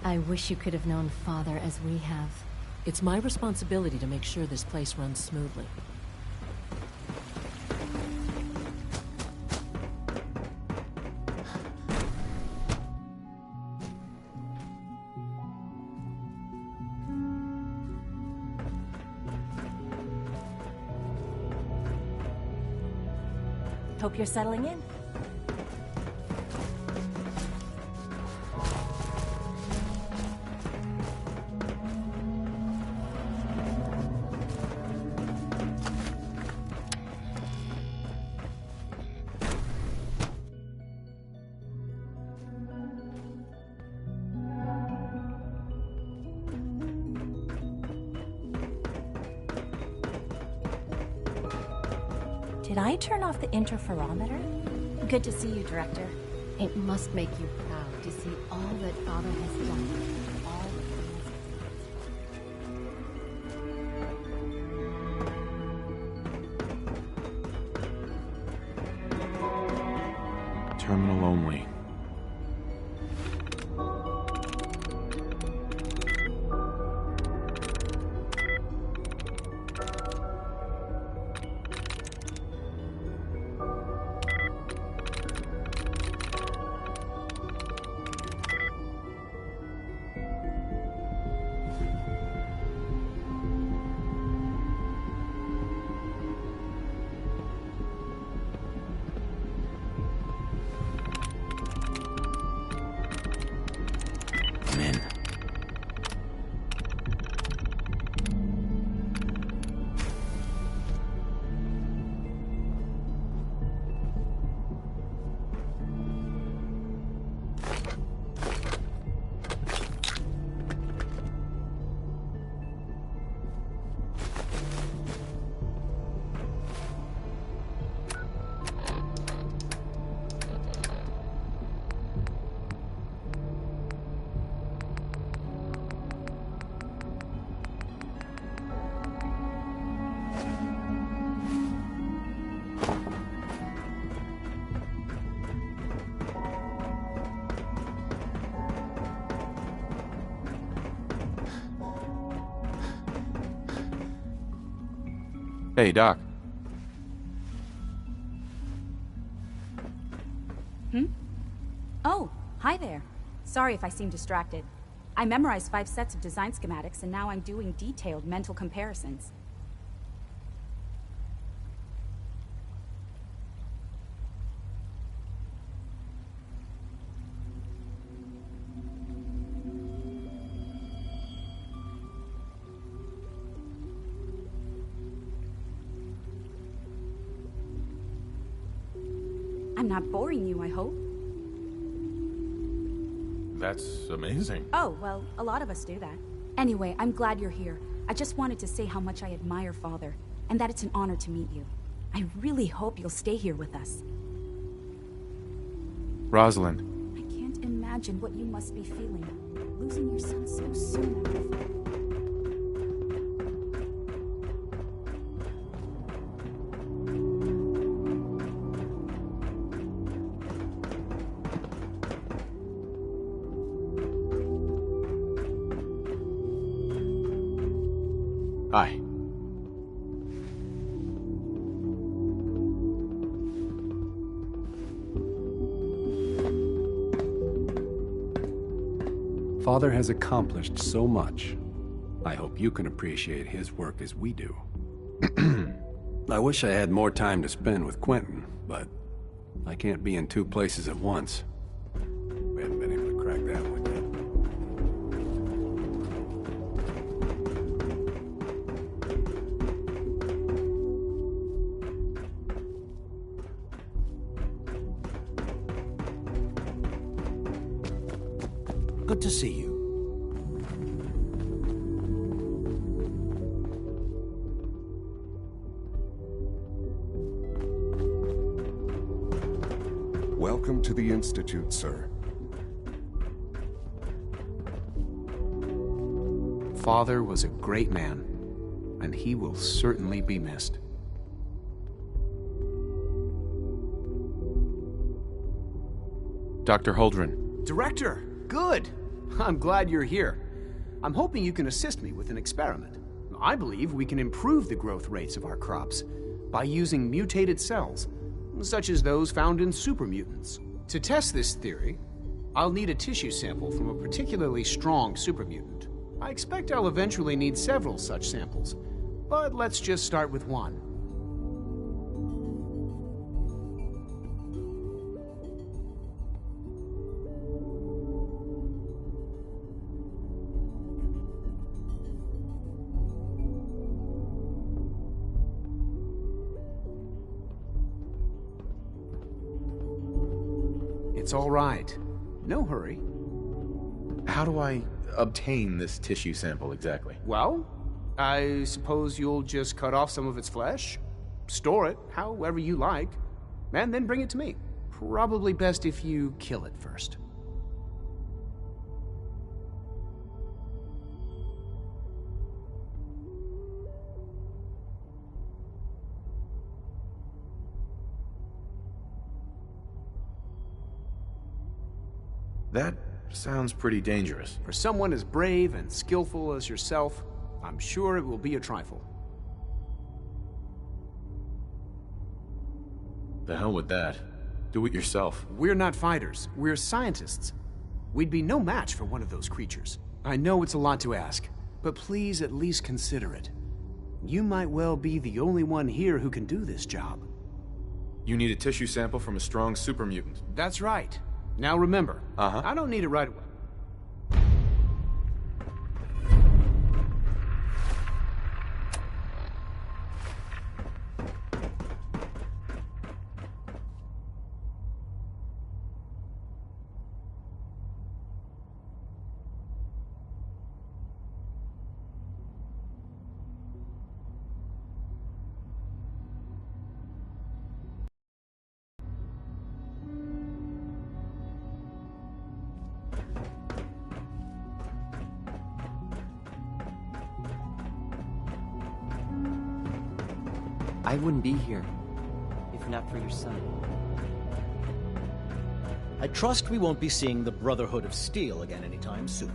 I wish you could have known Father as we have. It's my responsibility to make sure this place runs smoothly. Hope you're settling in. Did I turn off the interferometer? Good to see you, Director. It must make you proud to see all that Father has done. All the Terminal only. Hey, Doc. Oh, hi there. Sorry if I seem distracted. I memorized 5 sets of design schematics, and now I'm doing detailed mental comparisons. I'm not boring you, I hope. That's amazing. Oh, well, a lot of us do that. Anyway, I'm glad you're here. I just wanted to say how much I admire Father, and that it's an honor to meet you. I really hope you'll stay here with us. Rosalind. I can't imagine what you must be feeling, losing your son so soon. Hi. Father has accomplished so much. I hope you can appreciate his work as we do. I wish I had more time to spend with Quentin, but I can't be in 2 places at once. We haven't been able to crack that one yet. Good to see you. Welcome to the Institute, sir. Father was a great man, and he will certainly be missed. Dr. Holdren. Director, good. I'm glad you're here. I'm hoping you can assist me with an experiment. I believe we can improve the growth rates of our crops by using mutated cells, such as those found in supermutants. To test this theory, I'll need a tissue sample from a particularly strong supermutant. I expect I'll eventually need several such samples, but let's just start with one. It's all right. No hurry. How do I obtain this tissue sample exactly? Well, I suppose you'll just cut off some of its flesh, store it however you like, and then bring it to me. Probably best if you kill it first. That sounds pretty dangerous. For someone as brave and skillful as yourself, I'm sure it will be a trifle. The hell with that. Do it yourself. We're not fighters. We're scientists. We'd be no match for one of those creatures. I know it's a lot to ask, but please at least consider it. You might well be the only one here who can do this job. You need a tissue sample from a strong supermutant. That's right. Now remember, I don't need it right away. I wouldn't be here if not for your son. I trust we won't be seeing the Brotherhood of Steel again anytime soon.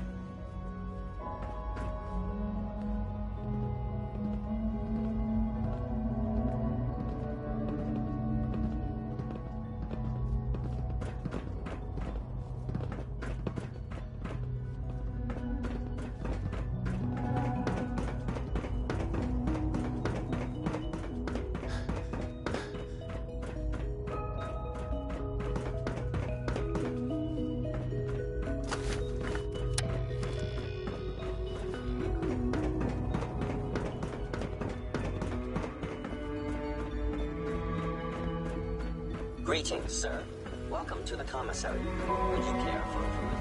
Greetings, sir. Welcome to the commissary. Would you care for a food?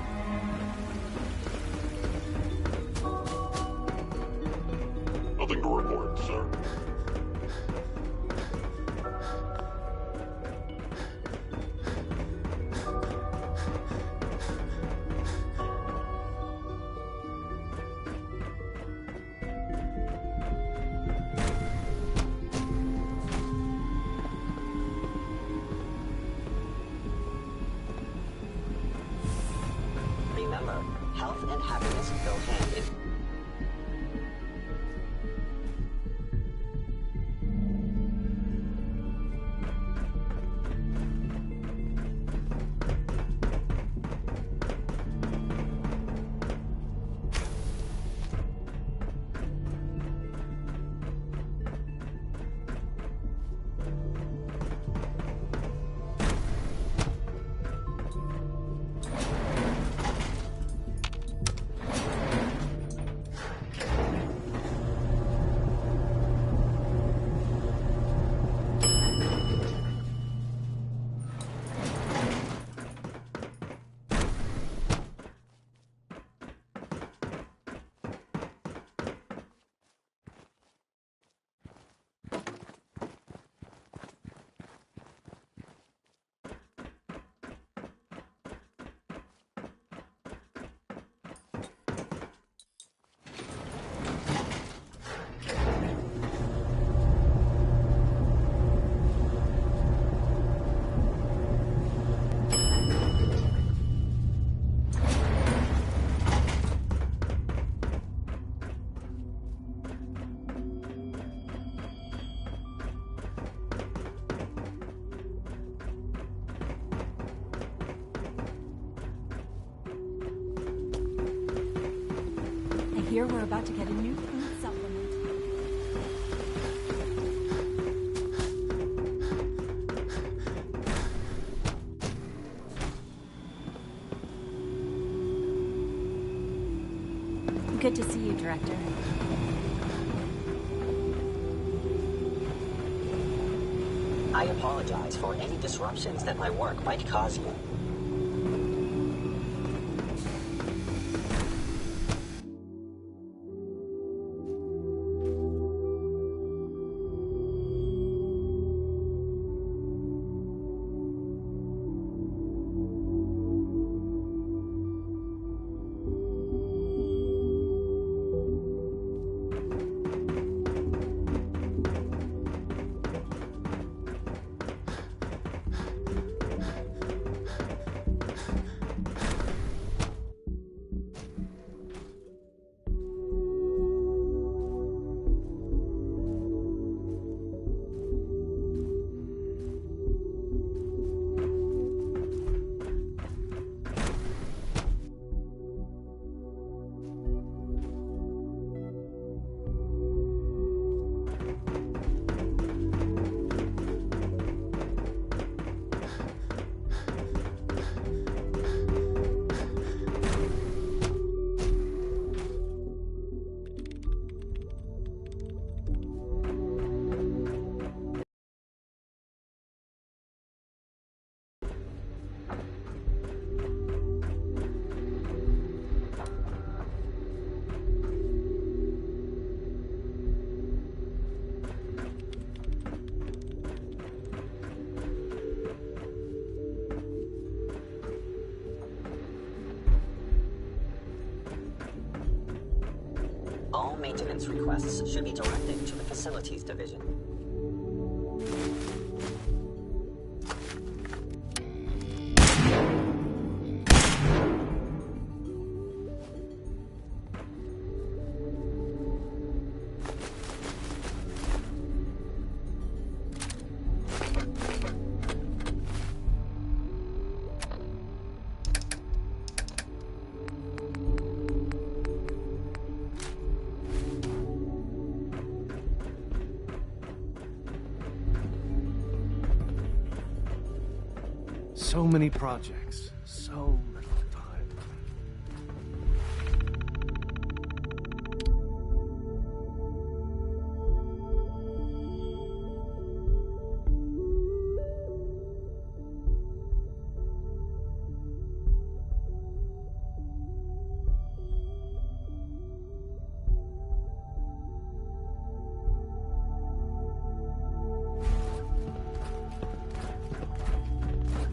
Nothing to report, sir. Remember, health and happiness go hand in. I hear we're about to get a new food supplement. Good to see you, Director. I apologize for any disruptions that my work might cause you. All maintenance requests should be directed to the Facilities Division. So many projects, so little time.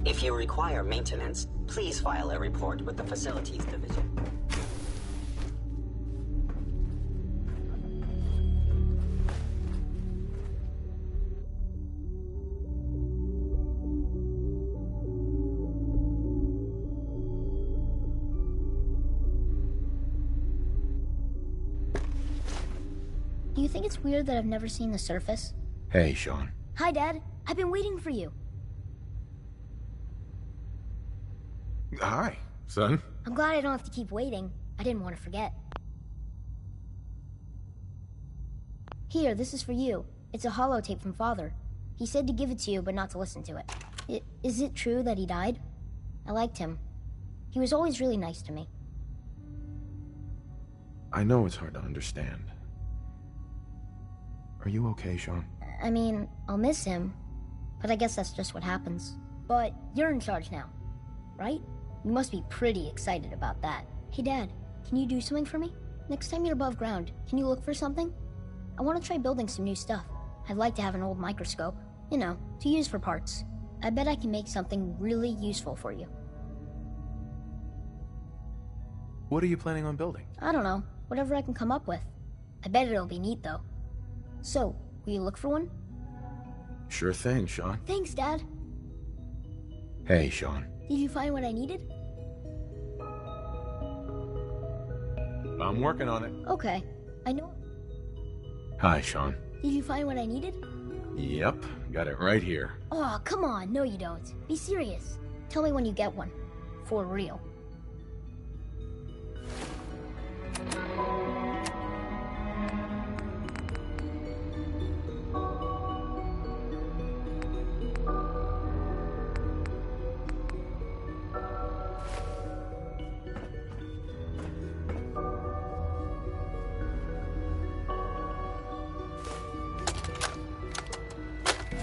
If you require maintenance, please file a report with the Facilities Division. Do you think it's weird that I've never seen the surface? Hey, Sean. Hi, Dad. I've been waiting for you. Hi, son. I'm glad I don't have to keep waiting. I didn't want to forget. Here, this is for you. It's a holotape from Father. He said to give it to you, but not to listen to it. Is it true that he died? I liked him. He was always really nice to me. I know it's hard to understand. Are you okay, Sean? I mean, I'll miss him, but I guess that's just what happens. But you're in charge now, right? You must be pretty excited about that. Hey, Dad, can you do something for me? Next time you're above ground, can you look for something? I want to try building some new stuff. I'd like to have an old microscope, you know, to use for parts. I bet I can make something really useful for you. What are you planning on building? I don't know, whatever I can come up with. I bet it'll be neat, though. So, will you look for one? Sure thing, Sean. Thanks, Dad. Hey, Sean. Did you find what I needed? I'm working on it. Okay, I know. Hi, Sean. Did you find what I needed? Yep, got it right here. Oh, come on, no you don't. Be serious. Tell me when you get one. For real.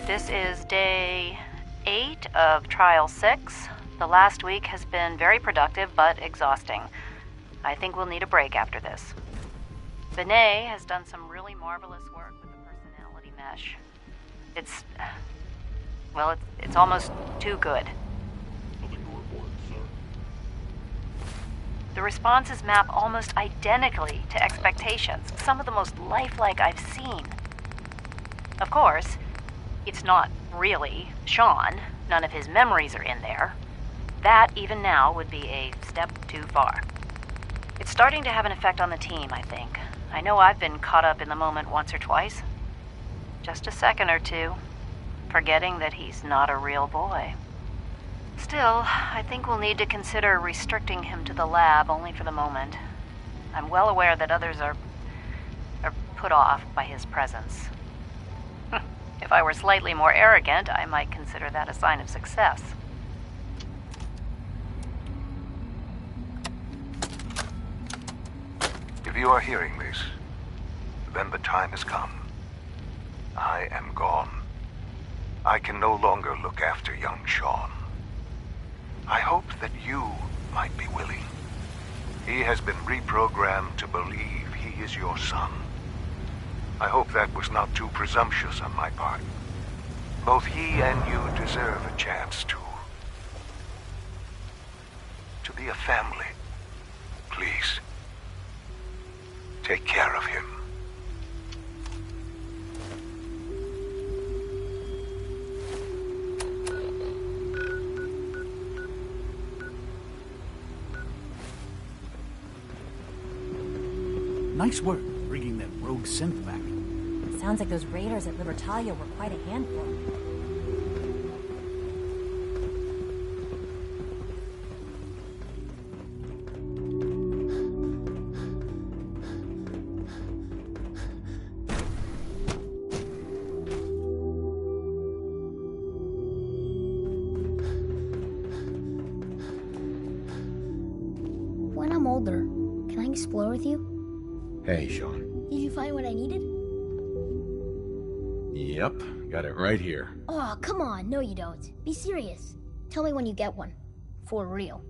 This is day 8 of Trial 6. The last week has been very productive but exhausting. I think we'll need a break after this. Benet has done some really marvelous work with the personality mesh. It's almost too good. The responses map almost identically to expectations, some of the most lifelike I've seen. Of course, it's not really Sean. None of his memories are in there. That, even now, would be a step too far. It's starting to have an effect on the team, I think. I know I've been caught up in the moment once or twice. Just a second or two, forgetting that he's not a real boy. Still, I think we'll need to consider restricting him to the lab only for the moment. I'm well aware that others are put off by his presence. If I were slightly more arrogant, I might consider that a sign of success. If you are hearing this, then the time has come. I am gone. I can no longer look after young Sean. I hope that you might be willing. He has been reprogrammed to believe he is your son. I hope that was not too presumptuous on my part. Both he and you deserve a chance to be a family. Please, take care of him. Nice work bringing that rogue synth back. Sounds like those raiders at Libertalia were quite a handful. When I'm older, can I explore with you? Hey, Sean. Did you find what I needed? Yep, got it right here. Oh, come on, no you don't. Be serious. Tell me when you get one. For real.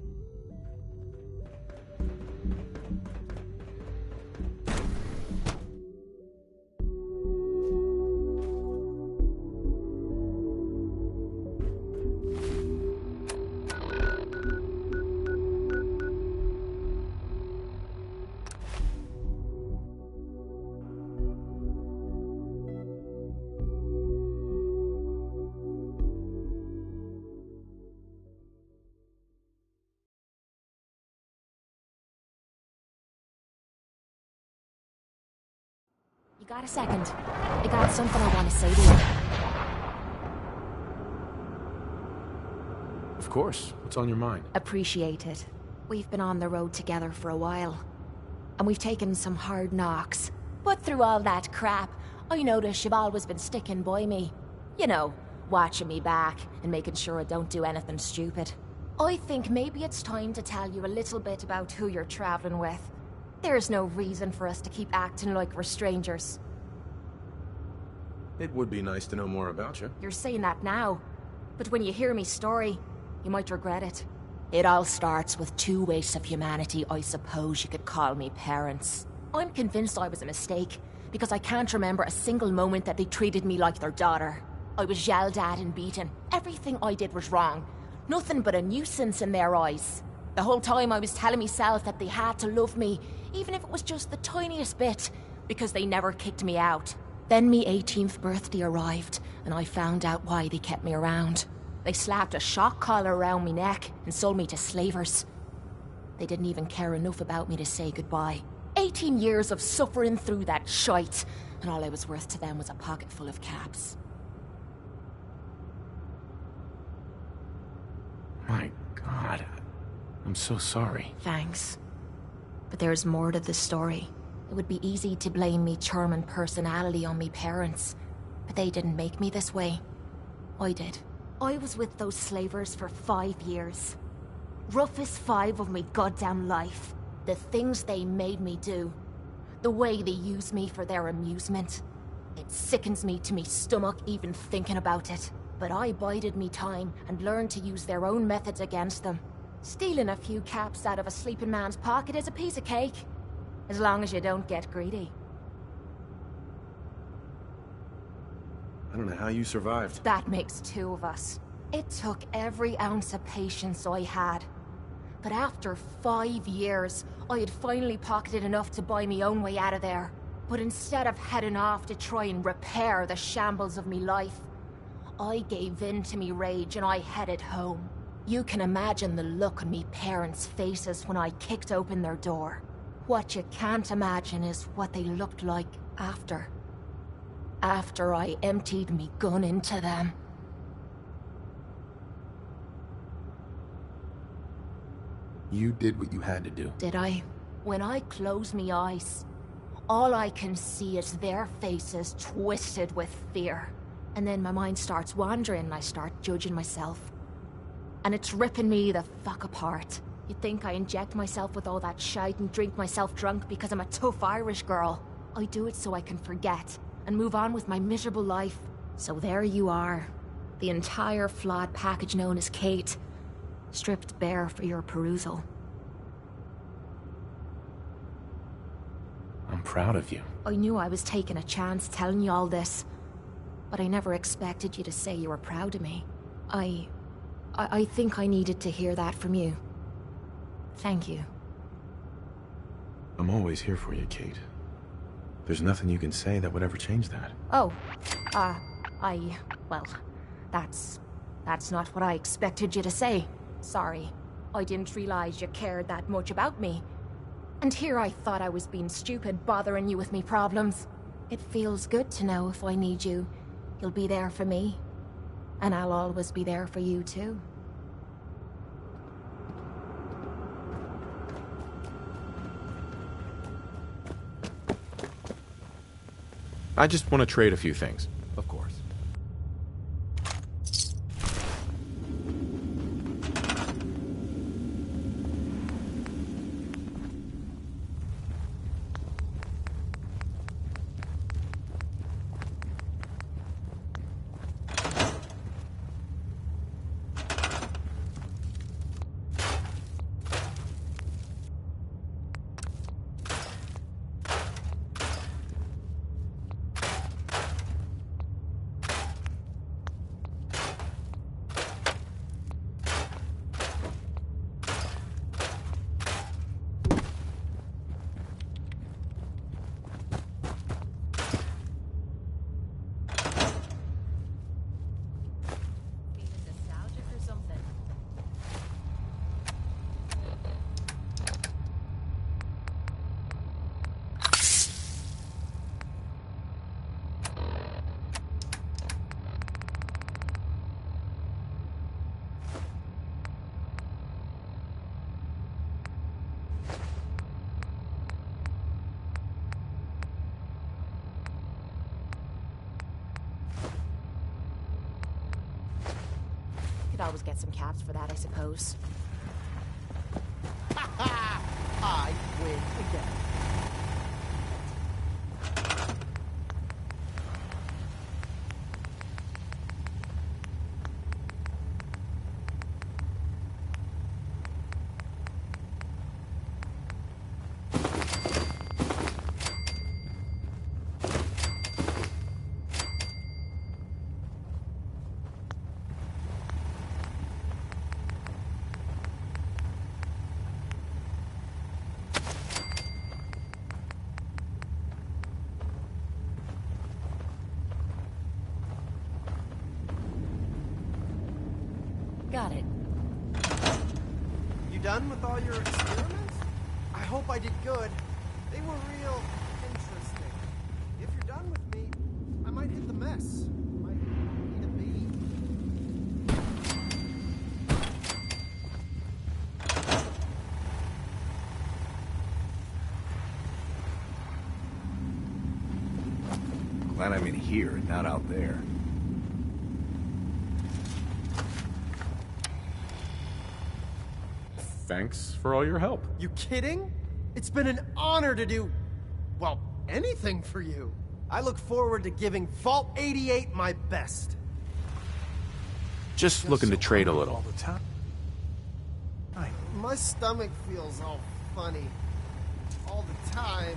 You got a second? I got something I want to say to you. Of course. What's on your mind? Appreciate it. We've been on the road together for a while, and we've taken some hard knocks. But through all that crap, I notice you've always been sticking by me. You know, watching me back and making sure I don't do anything stupid. I think maybe it's time to tell you a little bit about who you're traveling with. There's no reason for us to keep acting like we're strangers. It would be nice to know more about you. You're saying that now, but when you hear me story, you might regret it. It all starts with two wastes of humanity I suppose you could call me parents. I'm convinced I was a mistake, because I can't remember a single moment that they treated me like their daughter. I was yelled at and beaten. Everything I did was wrong. Nothing but a nuisance in their eyes. The whole time I was telling myself that they had to love me, even if it was just the tiniest bit, because they never kicked me out. Then me 18th birthday arrived, and I found out why they kept me around. They slapped a shock collar around me neck and sold me to slavers. They didn't even care enough about me to say goodbye. 18 years of suffering through that shite, and all I was worth to them was a pocket full of caps. My God. I'm so sorry. Thanks. But there's more to the story. It would be easy to blame me charming personality on me parents, but they didn't make me this way. I did. I was with those slavers for 5 years. Roughest 5 of me goddamn life. The things they made me do. The way they used me for their amusement. It sickens me to me stomach even thinking about it. But I bided me time and learned to use their own methods against them. Stealing a few caps out of a sleeping man's pocket is a piece of cake. As long as you don't get greedy. I don't know how you survived. That makes 2 of us. It took every ounce of patience I had. But after 5 years, I had finally pocketed enough to buy me own way out of there. But instead of heading off to try and repair the shambles of me life, I gave in to me rage and I headed home. You can imagine the look on me parents' faces when I kicked open their door. What you can't imagine is what they looked like after. After I emptied me gun into them. You did what you had to do. Did I? When I close me eyes, all I can see is their faces twisted with fear. And then my mind starts wandering and I start judging myself. And it's ripping me the fuck apart. You'd think I inject myself with all that shite and drink myself drunk because I'm a tough Irish girl. I do it so I can forget and move on with my miserable life. So there you are. The entire flawed package known as Kate. Stripped bare for your perusal. I'm proud of you. I knew I was taking a chance telling you all this, but I never expected you to say you were proud of me. I think I needed to hear that from you. Thank you. I'm always here for you, Kate. There's nothing you can say that would ever change that. Oh, well, that's not what I expected you to say. Sorry. I didn't realize you cared that much about me. And here I thought I was being stupid, bothering you with me problems. It feels good to know if I need you, you'll be there for me. And I'll always be there for you, too. I just want to trade a few things, of course. Could always get some caps for that, I suppose. I win again. Got it. You done with all your experiments? I hope I did good. They were real interesting. If you're done with me, I might hit the mess. Might need a beat. Glad I'm in here and not out there. Thanks for all your help. You kidding? It's been an honor to do, well, anything for you. I look forward to giving Vault 88 my best. Just looking to trade a little. My stomach feels all funny. All the time.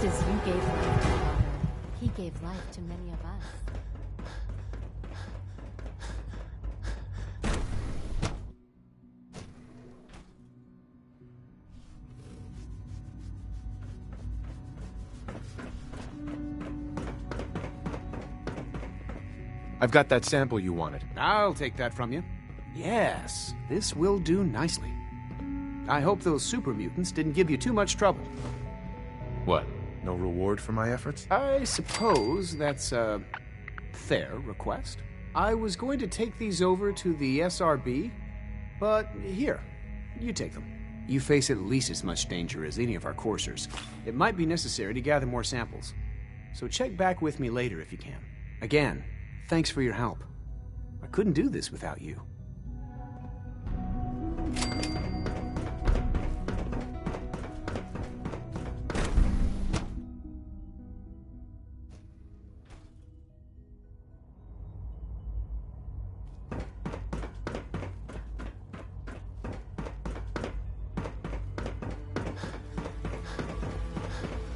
Just as you gave life to Father, he gave life to many of us. I've got that sample you wanted. I'll take that from you. Yes, this will do nicely. I hope those super mutants didn't give you too much trouble. What? No reward for my efforts? I suppose that's a fair request. I was going to take these over to the SRB, but here, you take them. You face at least as much danger as any of our coursers. It might be necessary to gather more samples. So check back with me later if you can. Again, thanks for your help. I couldn't do this without you.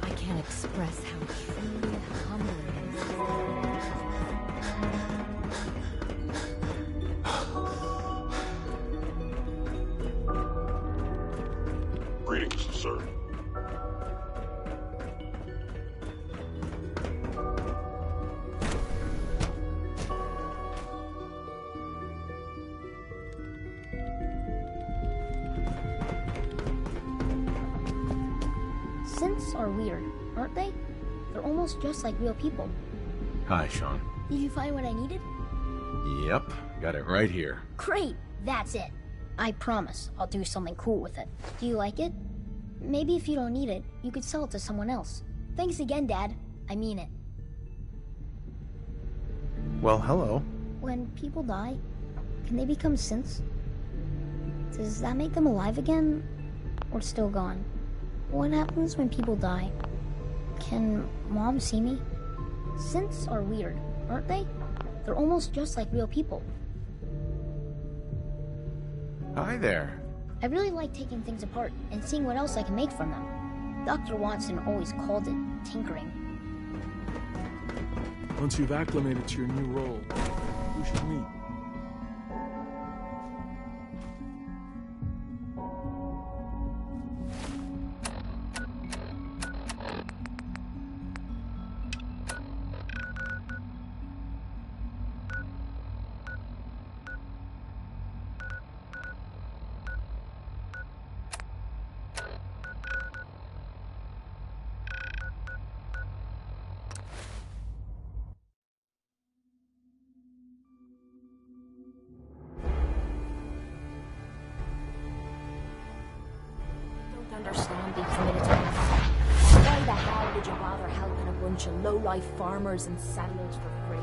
I can't express how truly humbling it is. Greetings, sir. Synths are weird, aren't they? They're almost just like real people. Hi, Sean. Did you find what I needed? Yep, got it right here. Great! That's it. I promise I'll do something cool with it. Do you like it? Maybe if you don't need it, you could sell it to someone else. Thanks again, Dad. I mean it. Well, hello. When people die, can they become synths? Does that make them alive again? Or still gone? What happens when people die? Can Mom see me? Synths are weird, aren't they? They're almost just like real people. Hi there. I really like taking things apart and seeing what else I can make from them. Dr. Watson always called it tinkering. Once you've acclimated to your new role, we should meet. Understand these militants. Why the hell did you bother helping a bunch of low-life farmers and settlers for free?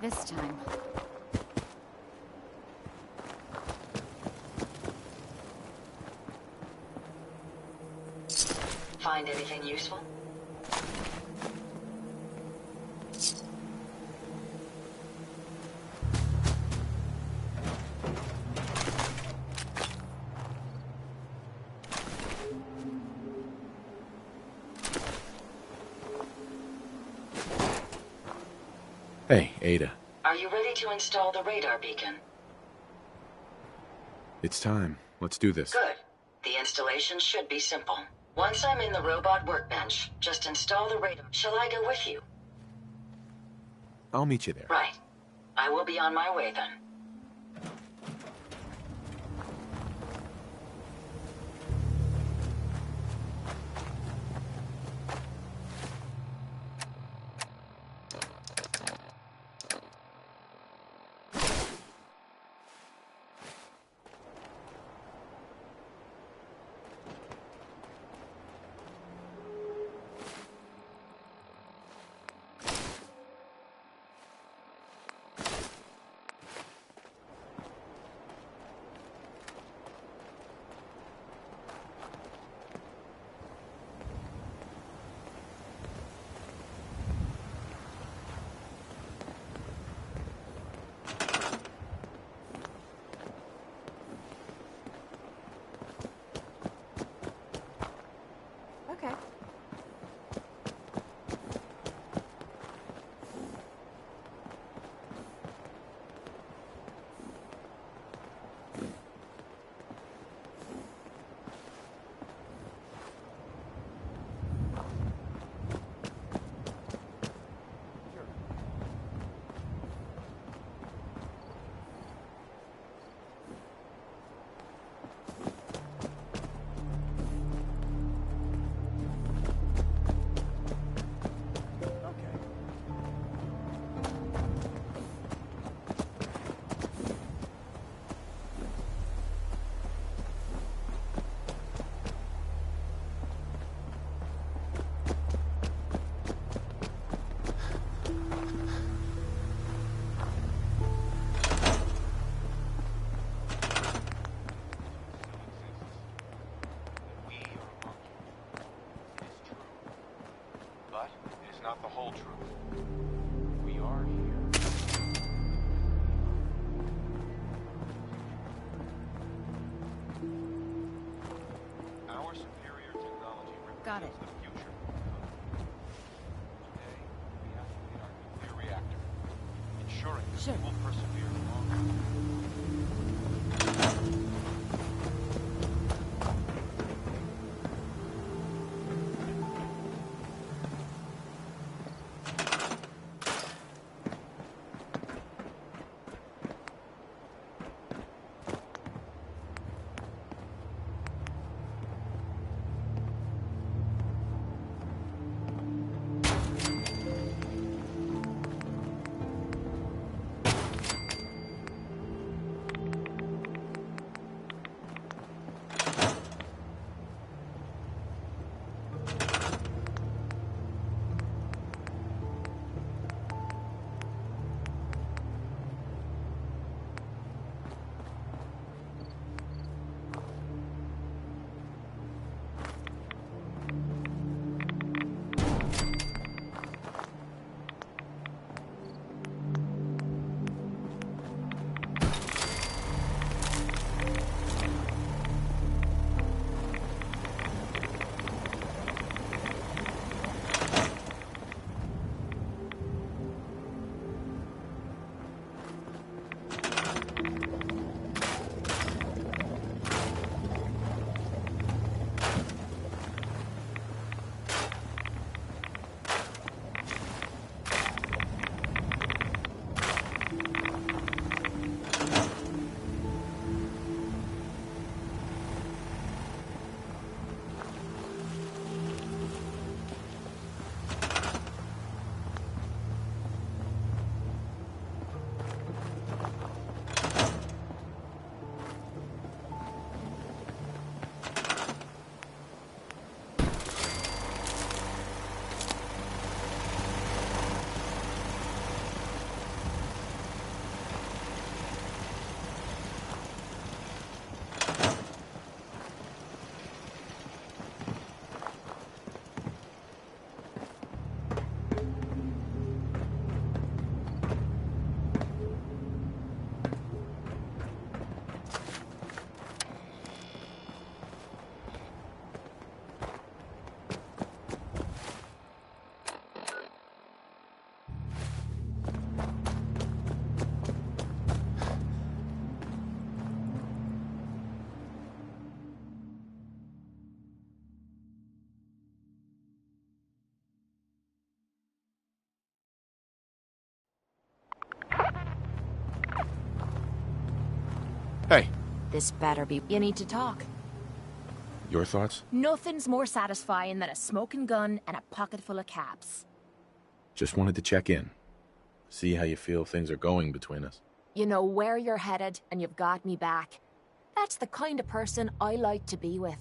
this time. Find anything useful? Hey, Ada. Are you ready to install the radar beacon? It's time. Let's do this. Good. The installation should be simple. Once I'm in the robot workbench, just install the radar. Shall I go with you? I'll meet you there. Right. I will be on my way then. Okay. But it is not the whole truth. We are here. Our superior technology represents the future. Today, we activate our nuclear reactor, ensuring that we will persevere longer. Hey. This better be... You need to talk. Your thoughts? Nothing's more satisfying than a smoking gun and a pocket full of caps. Just wanted to check in. See how you feel things are going between us. You know where you're headed, and you've got me back. That's the kind of person I like to be with.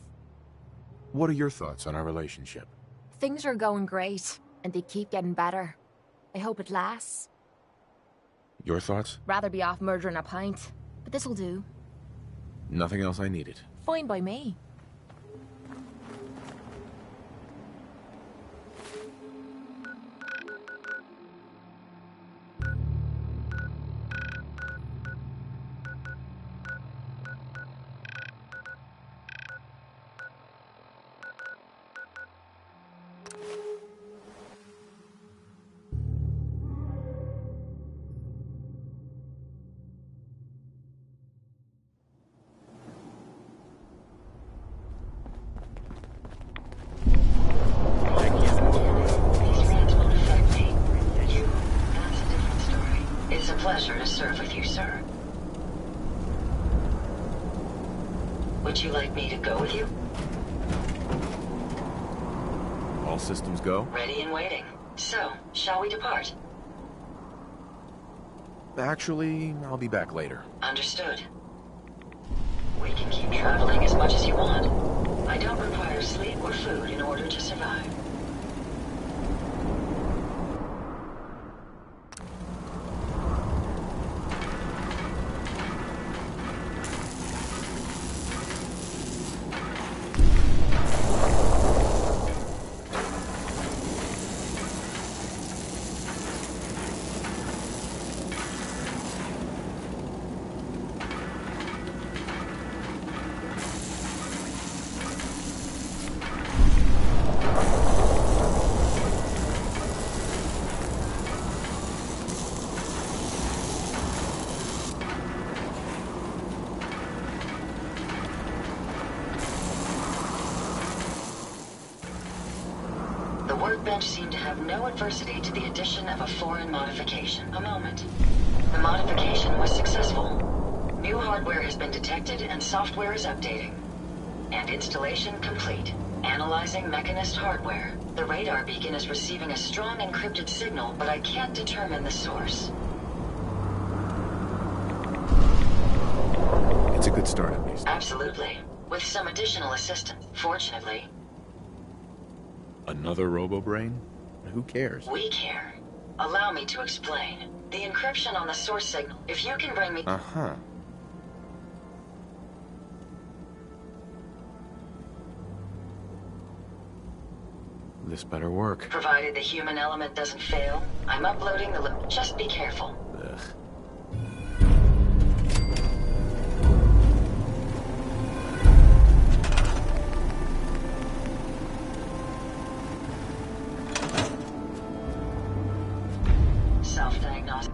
What are your thoughts on our relationship? Things are going great, and they keep getting better. I hope it lasts. Your thoughts? Rather be off murdering a pint, but this'll do. Nothing else I needed. Fine by me. It's a pleasure to serve with you, sir. Would you like me to go with you? All systems go? Ready and waiting. So, shall we depart? Actually, I'll be back later. Understood. We can keep traveling as much as you want. I don't require sleep or food in order to survive. The workbench seemed to have no adversity to the addition of a foreign modification. A moment. The modification was successful. New hardware has been detected and software is updating. And installation complete. Analyzing Mechanist hardware. The radar beacon is receiving a strong encrypted signal, but I can't determine the source. It's a good start, at least. Absolutely. With some additional assistance, fortunately. Another robo-brain? Who cares? We care. Allow me to explain. The encryption on the source signal, if you can bring me... Uh-huh. This better work. Provided the human element doesn't fail, I'm uploading the... Just be careful. Ugh. Self-diagnostic.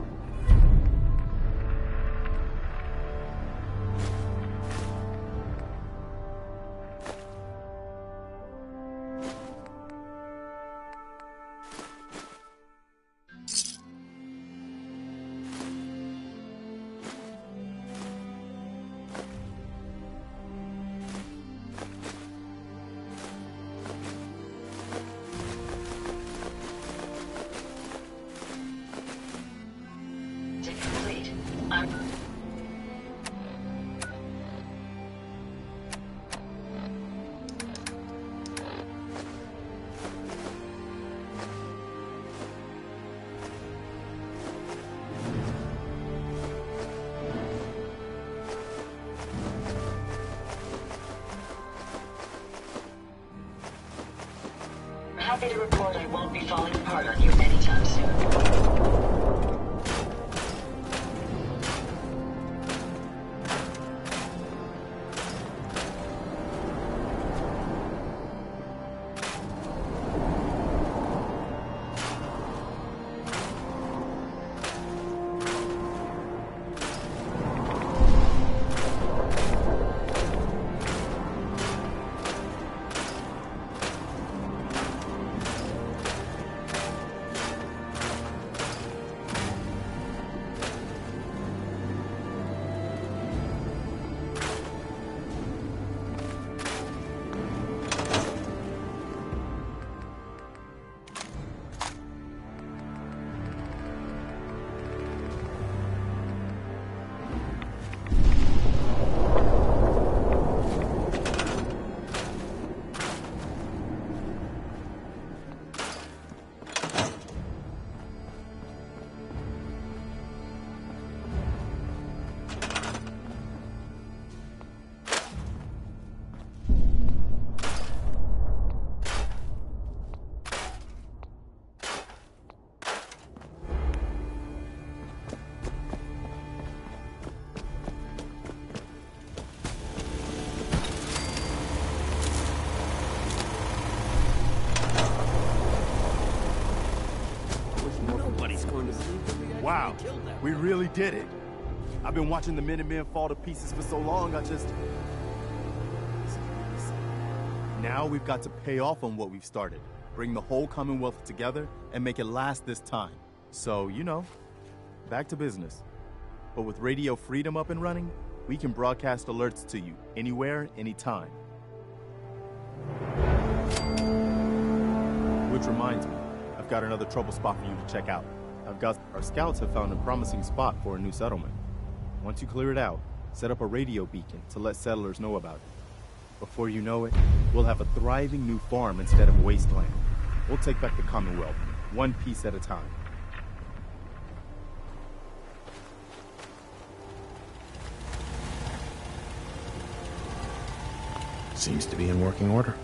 Complete. I'm... happy to report I won't be falling apart on you anytime soon. Wow, we really did it. I've been watching the Minutemen fall to pieces for so long, Now we've got to pay off on what we've started. Bring the whole Commonwealth together and make it last this time. So, you know, back to business. But with Radio Freedom up and running, we can broadcast alerts to you anywhere, anytime. Which reminds me, I've got another trouble spot for you to check out. Our scouts have found a promising spot for a new settlement. Once you clear it out, set up a radio beacon to let settlers know about it. Before you know it, we'll have a thriving new farm instead of a wasteland. We'll take back the Commonwealth, one piece at a time. Seems to be in working order.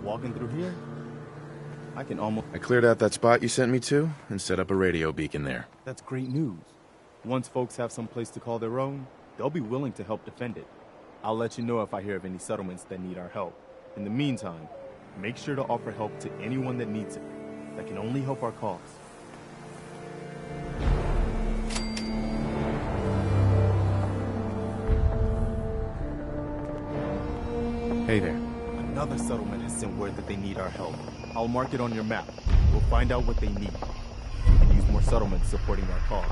Walking through here, I can almost... I cleared out that spot you sent me to and set up a radio beacon there. That's great news. Once folks have some place to call their own, they'll be willing to help defend it. I'll let you know if I hear of any settlements that need our help. In the meantime, make sure to offer help to anyone that needs it. That can only help our cause. Hey there. Another settlement has sent word that they need our help. I'll mark it on your map. We'll find out what they need. We can use more settlements supporting our cause.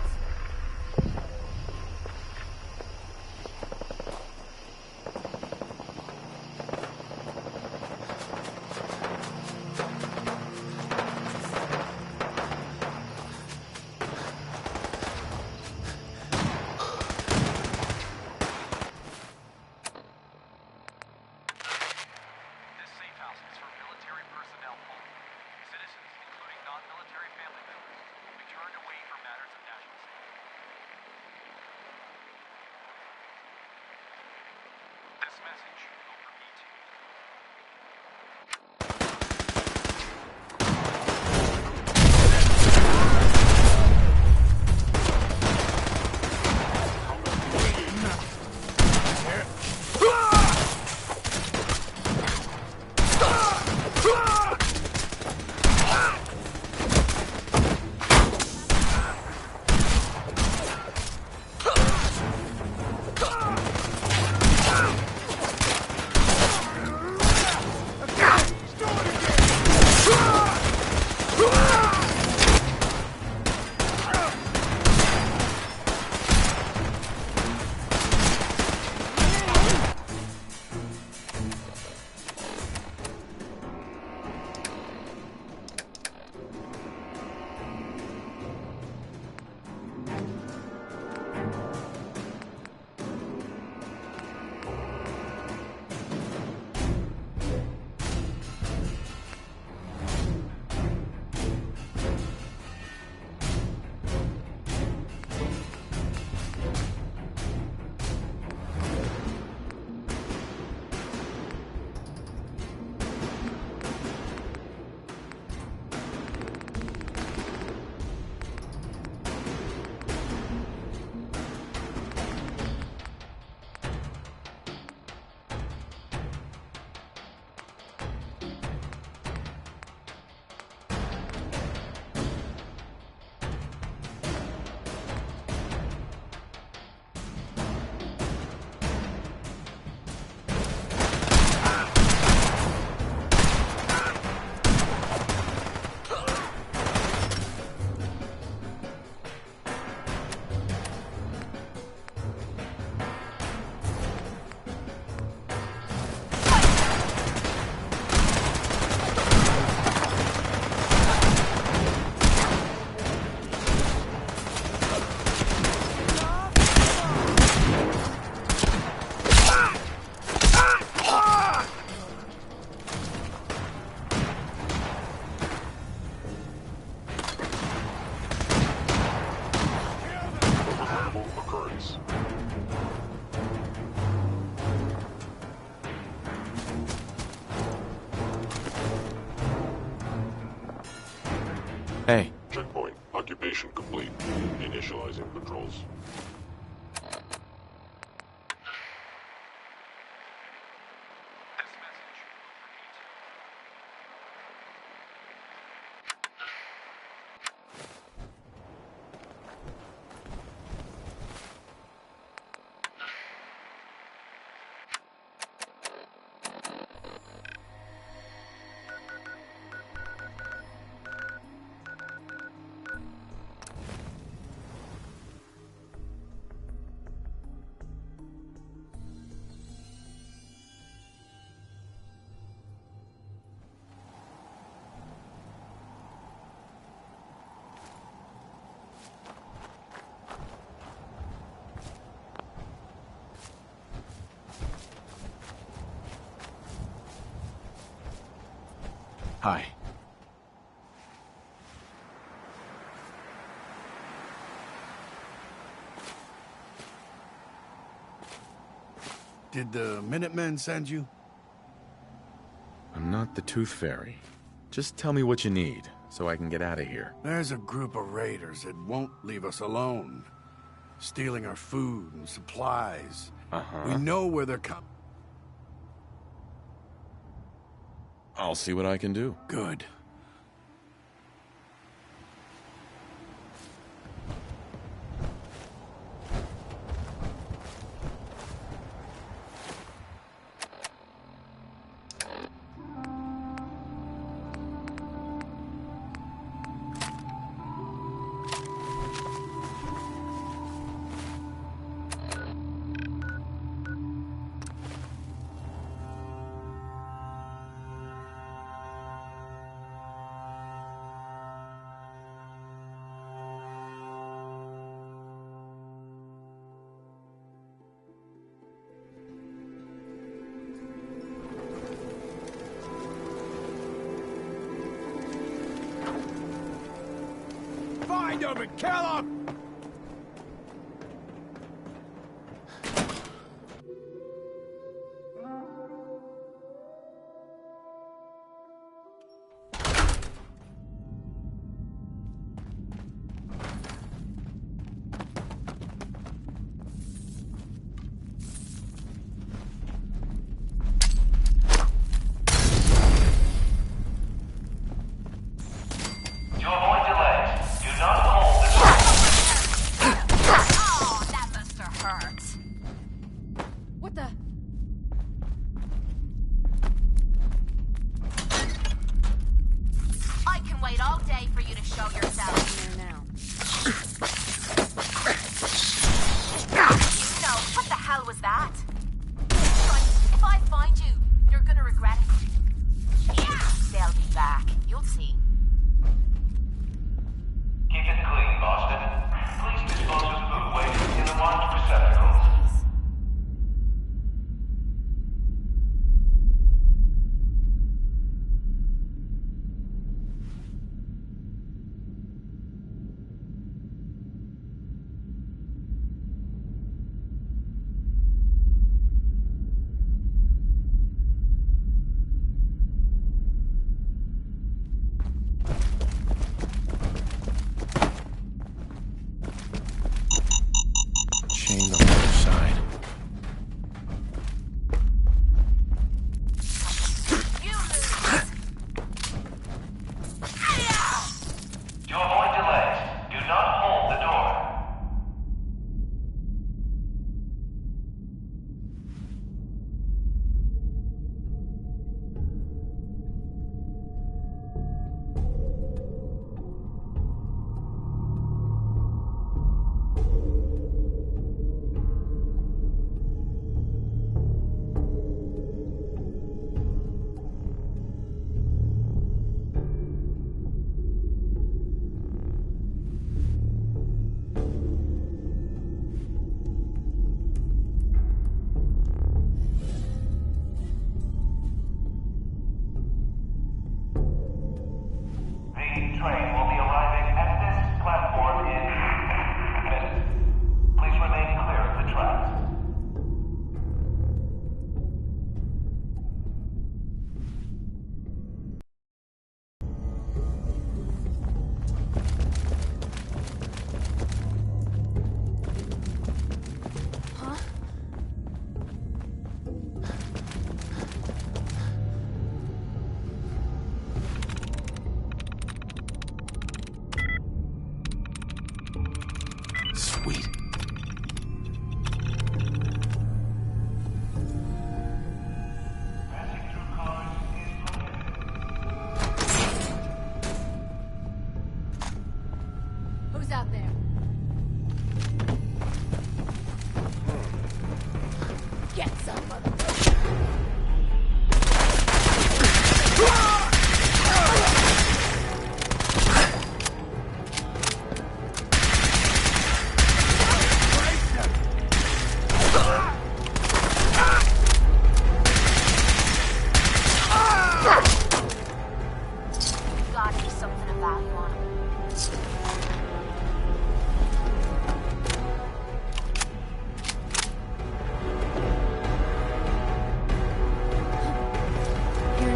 Hey. Checkpoint. Occupation complete. Initializing patrols. Hi. Did the Minutemen send you? I'm not the Tooth Fairy. Just tell me what you need, so I can get out of here. There's a group of raiders that won't leave us alone. Stealing our food and supplies. We know where they're coming. I'll see what I can do. Good. Find him and kill him!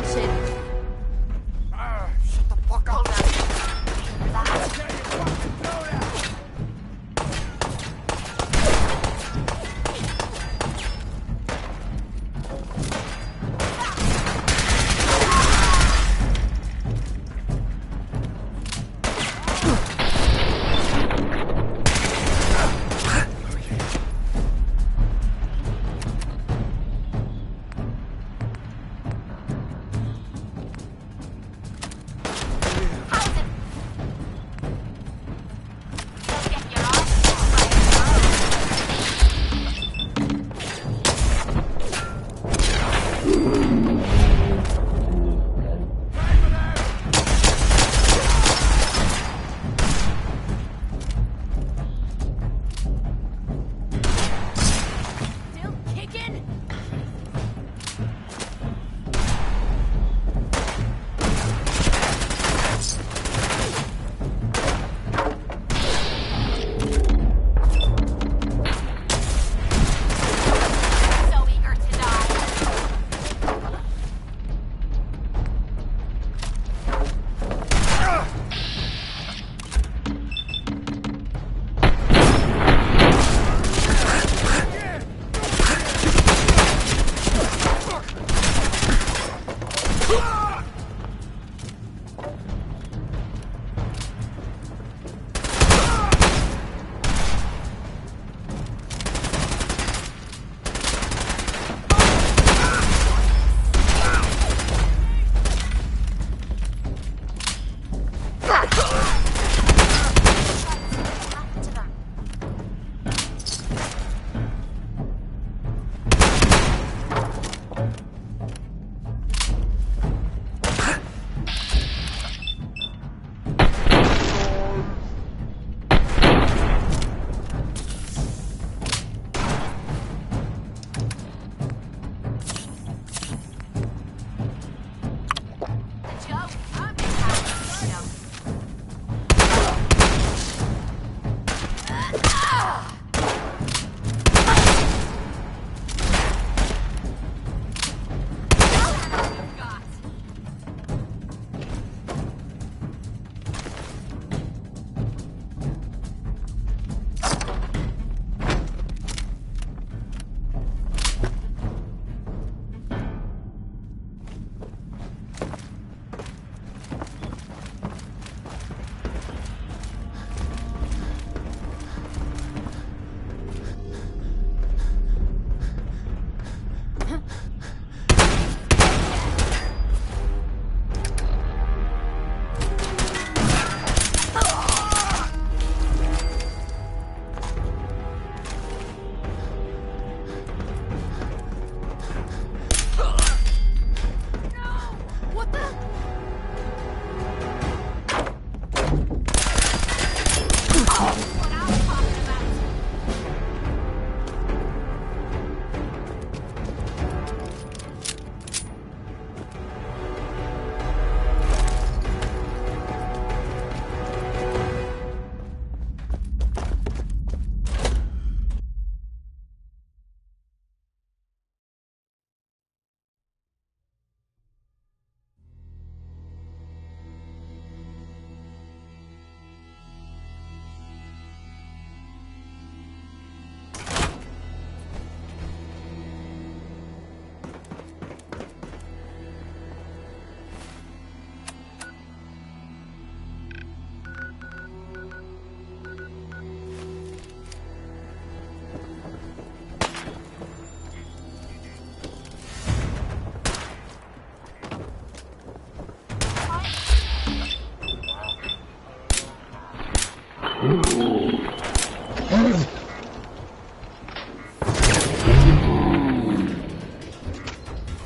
bullshit. Shut the fuck up.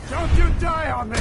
Don't you die on me!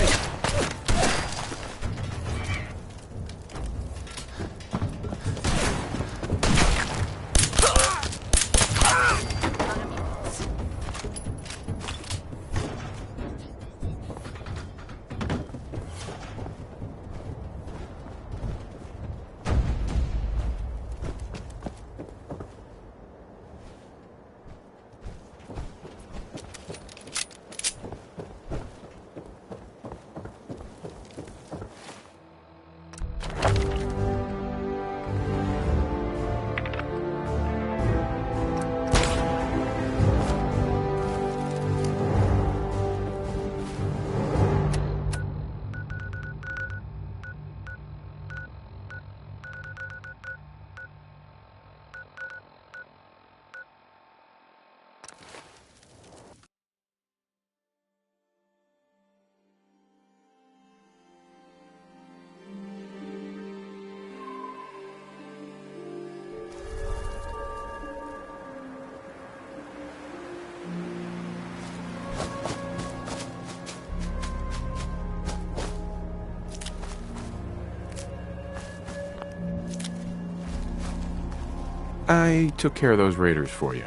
I took care of those raiders for you.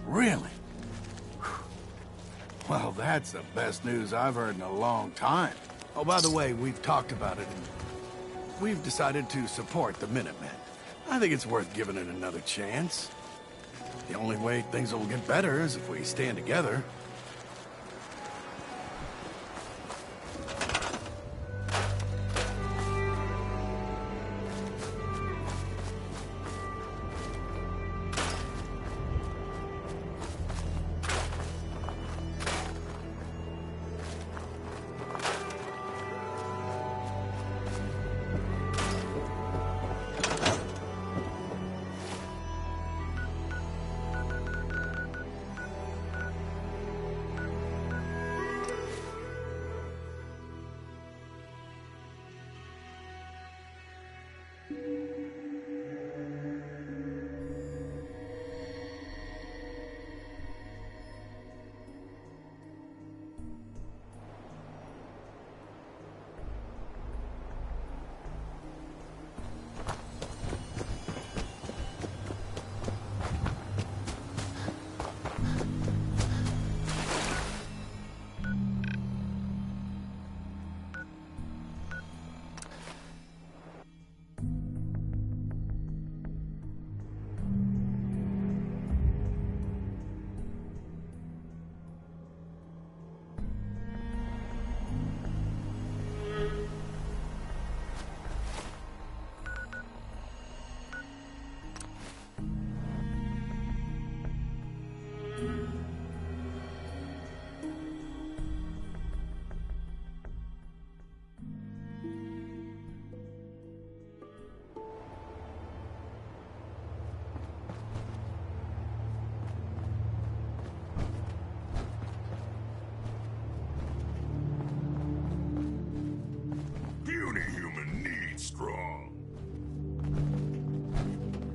Really? Well, that's the best news I've heard in a long time. Oh, by the way, we've talked about it, and we've decided to support the Minutemen. I think it's worth giving it another chance. The only way things will get better is if we stand together.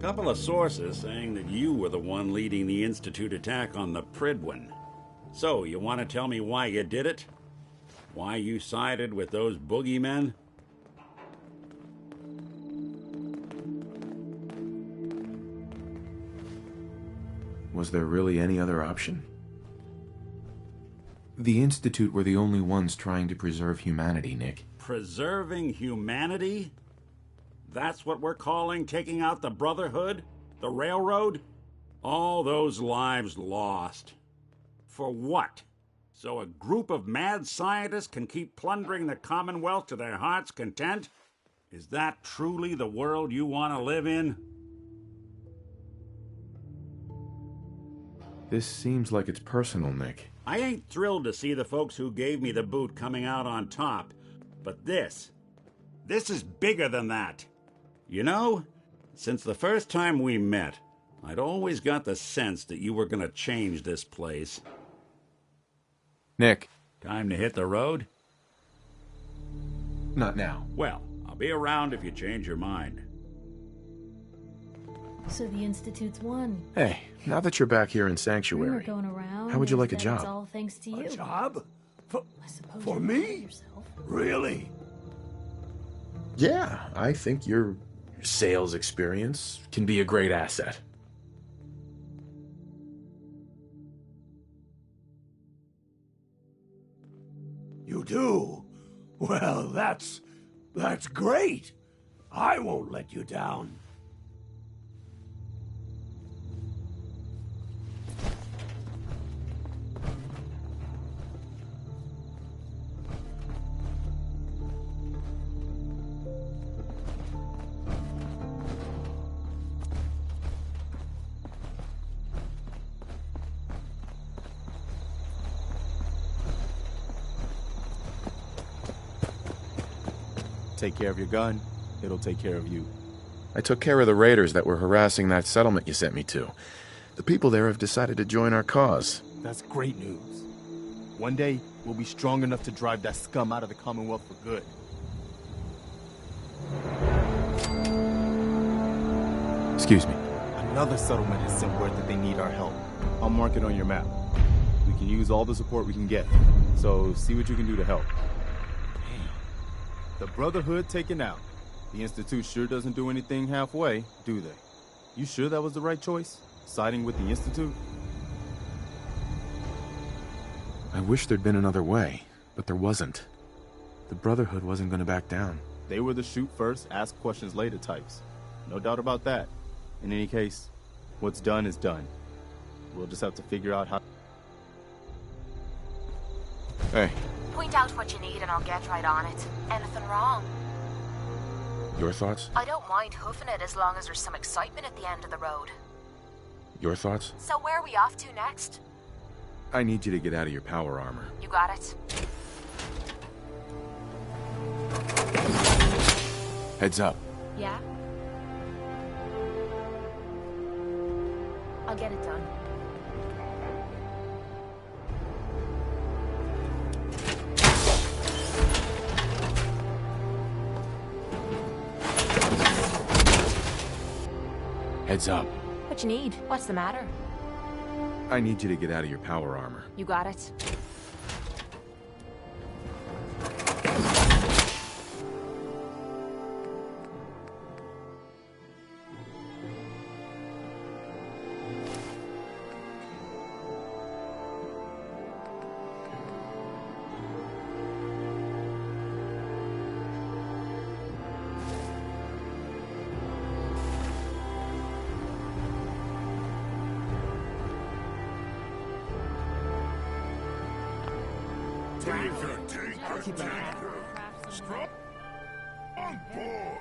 Couple of sources saying that you were the one leading the Institute attack on the Prydwen. So, you want to tell me why you did it? Why you sided with those boogeymen? Was there really any other option? The Institute were the only ones trying to preserve humanity, Nick. Preserving humanity? That's what we're calling taking out the Brotherhood? The Railroad? All those lives lost. For what? So a group of mad scientists can keep plundering the Commonwealth to their heart's content? Is that truly the world you want to live in? This seems like it's personal, Nick. I ain't thrilled to see the folks who gave me the boot coming out on top, but this is bigger than that. You know, since the first time we met, I'd always got the sense that you were gonna change this place. Nick. Time to hit the road? Not now. Well, I'll be around if you change your mind. So the Institute's won. Hey, now that you're back here in We were Sanctuary, going around. how would you like a It's job? all thanks to you. A job? I suppose For you me? find yourself. Really? Yeah, I think your sales experience can be a great asset. You do? Well, that's great. I won't let you down. Take care of your gun, it'll take care of you. I took care of the raiders that were harassing that settlement you sent me to. The people there have decided to join our cause. That's great news. One day, we'll be strong enough to drive that scum out of the Commonwealth for good. Excuse me. Another settlement has sent word that they need our help. I'll mark it on your map. We can use all the support we can get, so see what you can do to help. The Brotherhood taken out. The Institute sure doesn't do anything halfway, do they? You sure that was the right choice? Siding with the Institute? I wish there'd been another way, but there wasn't. The Brotherhood wasn't gonna back down. They were the shoot first, ask questions later types. No doubt about that. In any case, what's done is done. We'll just have to figure out how... Hey, Point out what you need and I'll get right on it. Anything wrong? your thoughts? I don't mind hoofing it as long as there's some excitement at the end of the road. Your thoughts? So where are we off to next? I need you to get out of your power armor. You got it. Heads up. Yeah? I'll get it done. Heads up. What you need? What's the matter? I need you to get out of your power armor. You got it. Strong on board.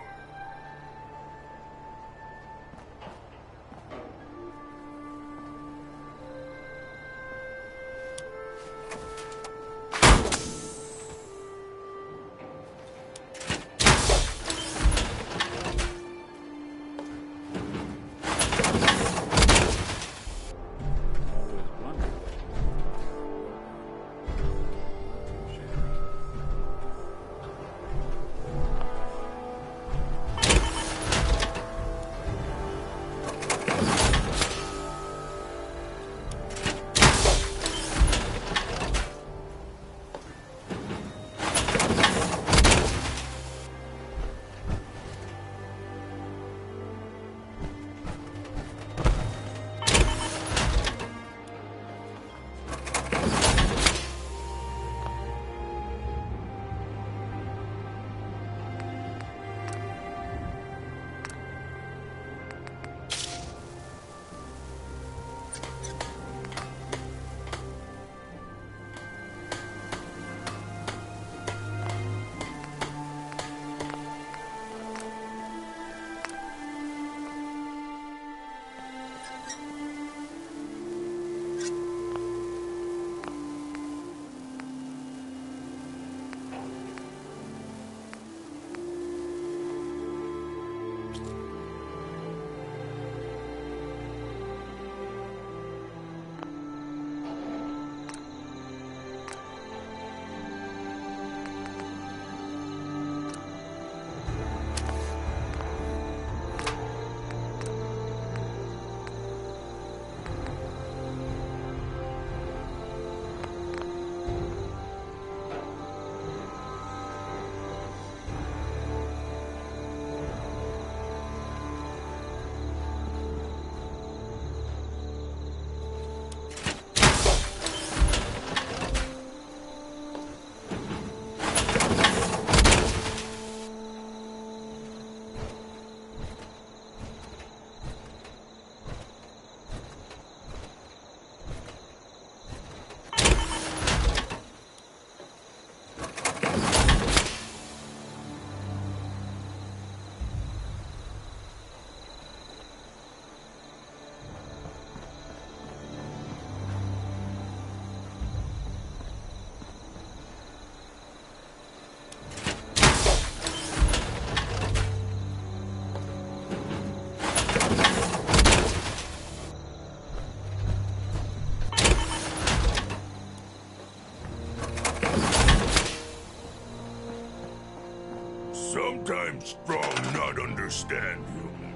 Sometimes strong not understand human.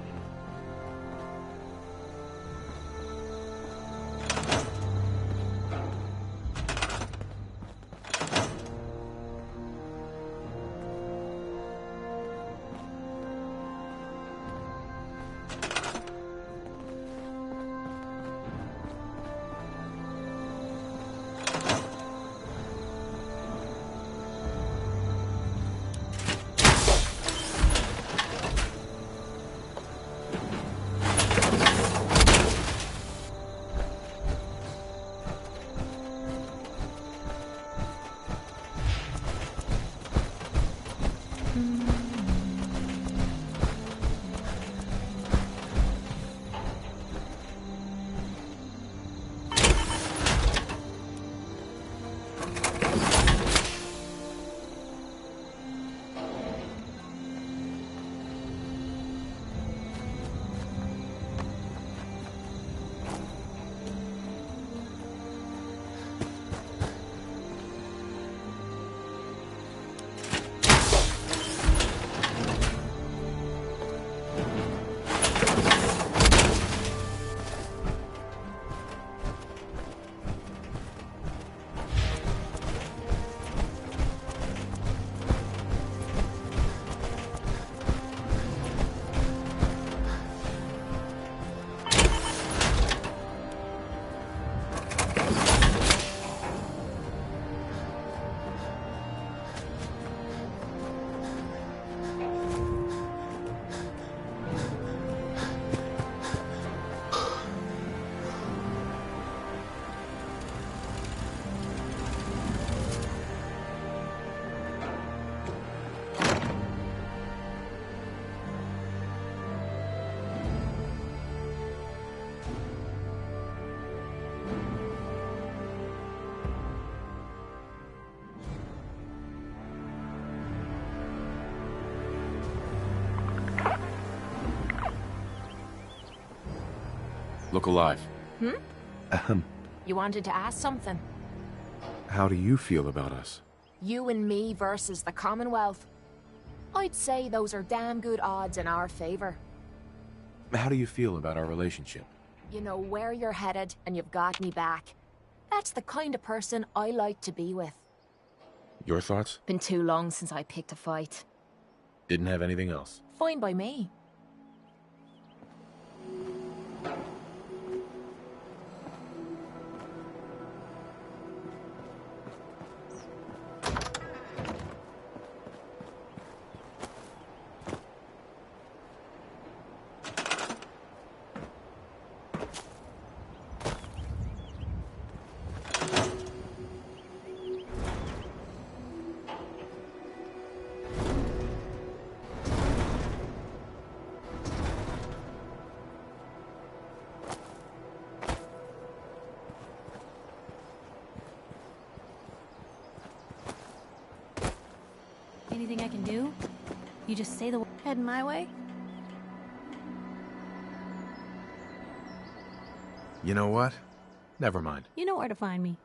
Look alive. You wanted to ask something? How do you feel about us? You and me versus the Commonwealth. I'd say those are damn good odds in our favor. How do you feel about our relationship? You know where you're headed, and you've got me back. That's the kind of person I like to be with. Your thoughts? Been too long since I picked a fight. Didn't have anything else. Fine by me. Anything I can do? You just say the word. Head my way? You know what? Never mind. You know where to find me.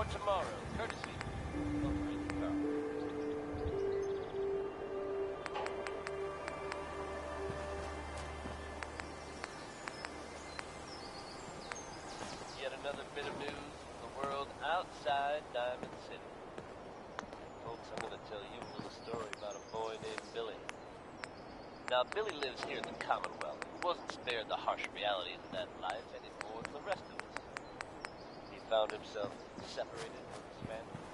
More tomorrow, courtesy of Ring Car. Yet another bit of news from the world outside Diamond City. Folks, I'm going to tell you a little story about a boy named Billy. Now, Billy lives here in the Commonwealth. He wasn't spared the harsh realities of that life any more than the rest of us. He found himself separated from his family.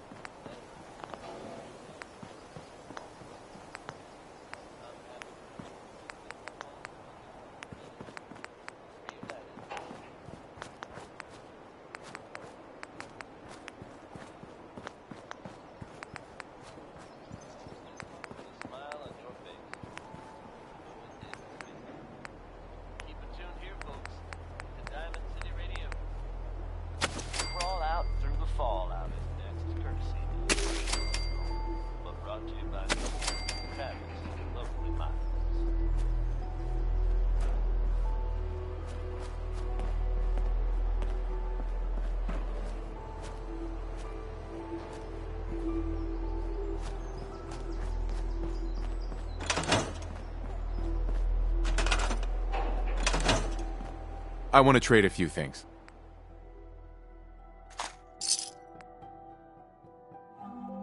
I want to trade a few things.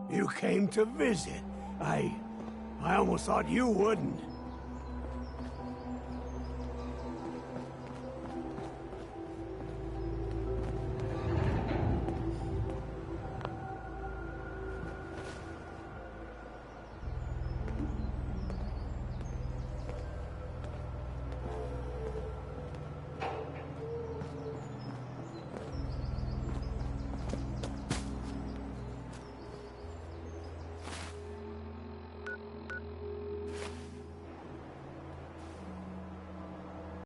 You came to visit. I almost thought you wouldn't.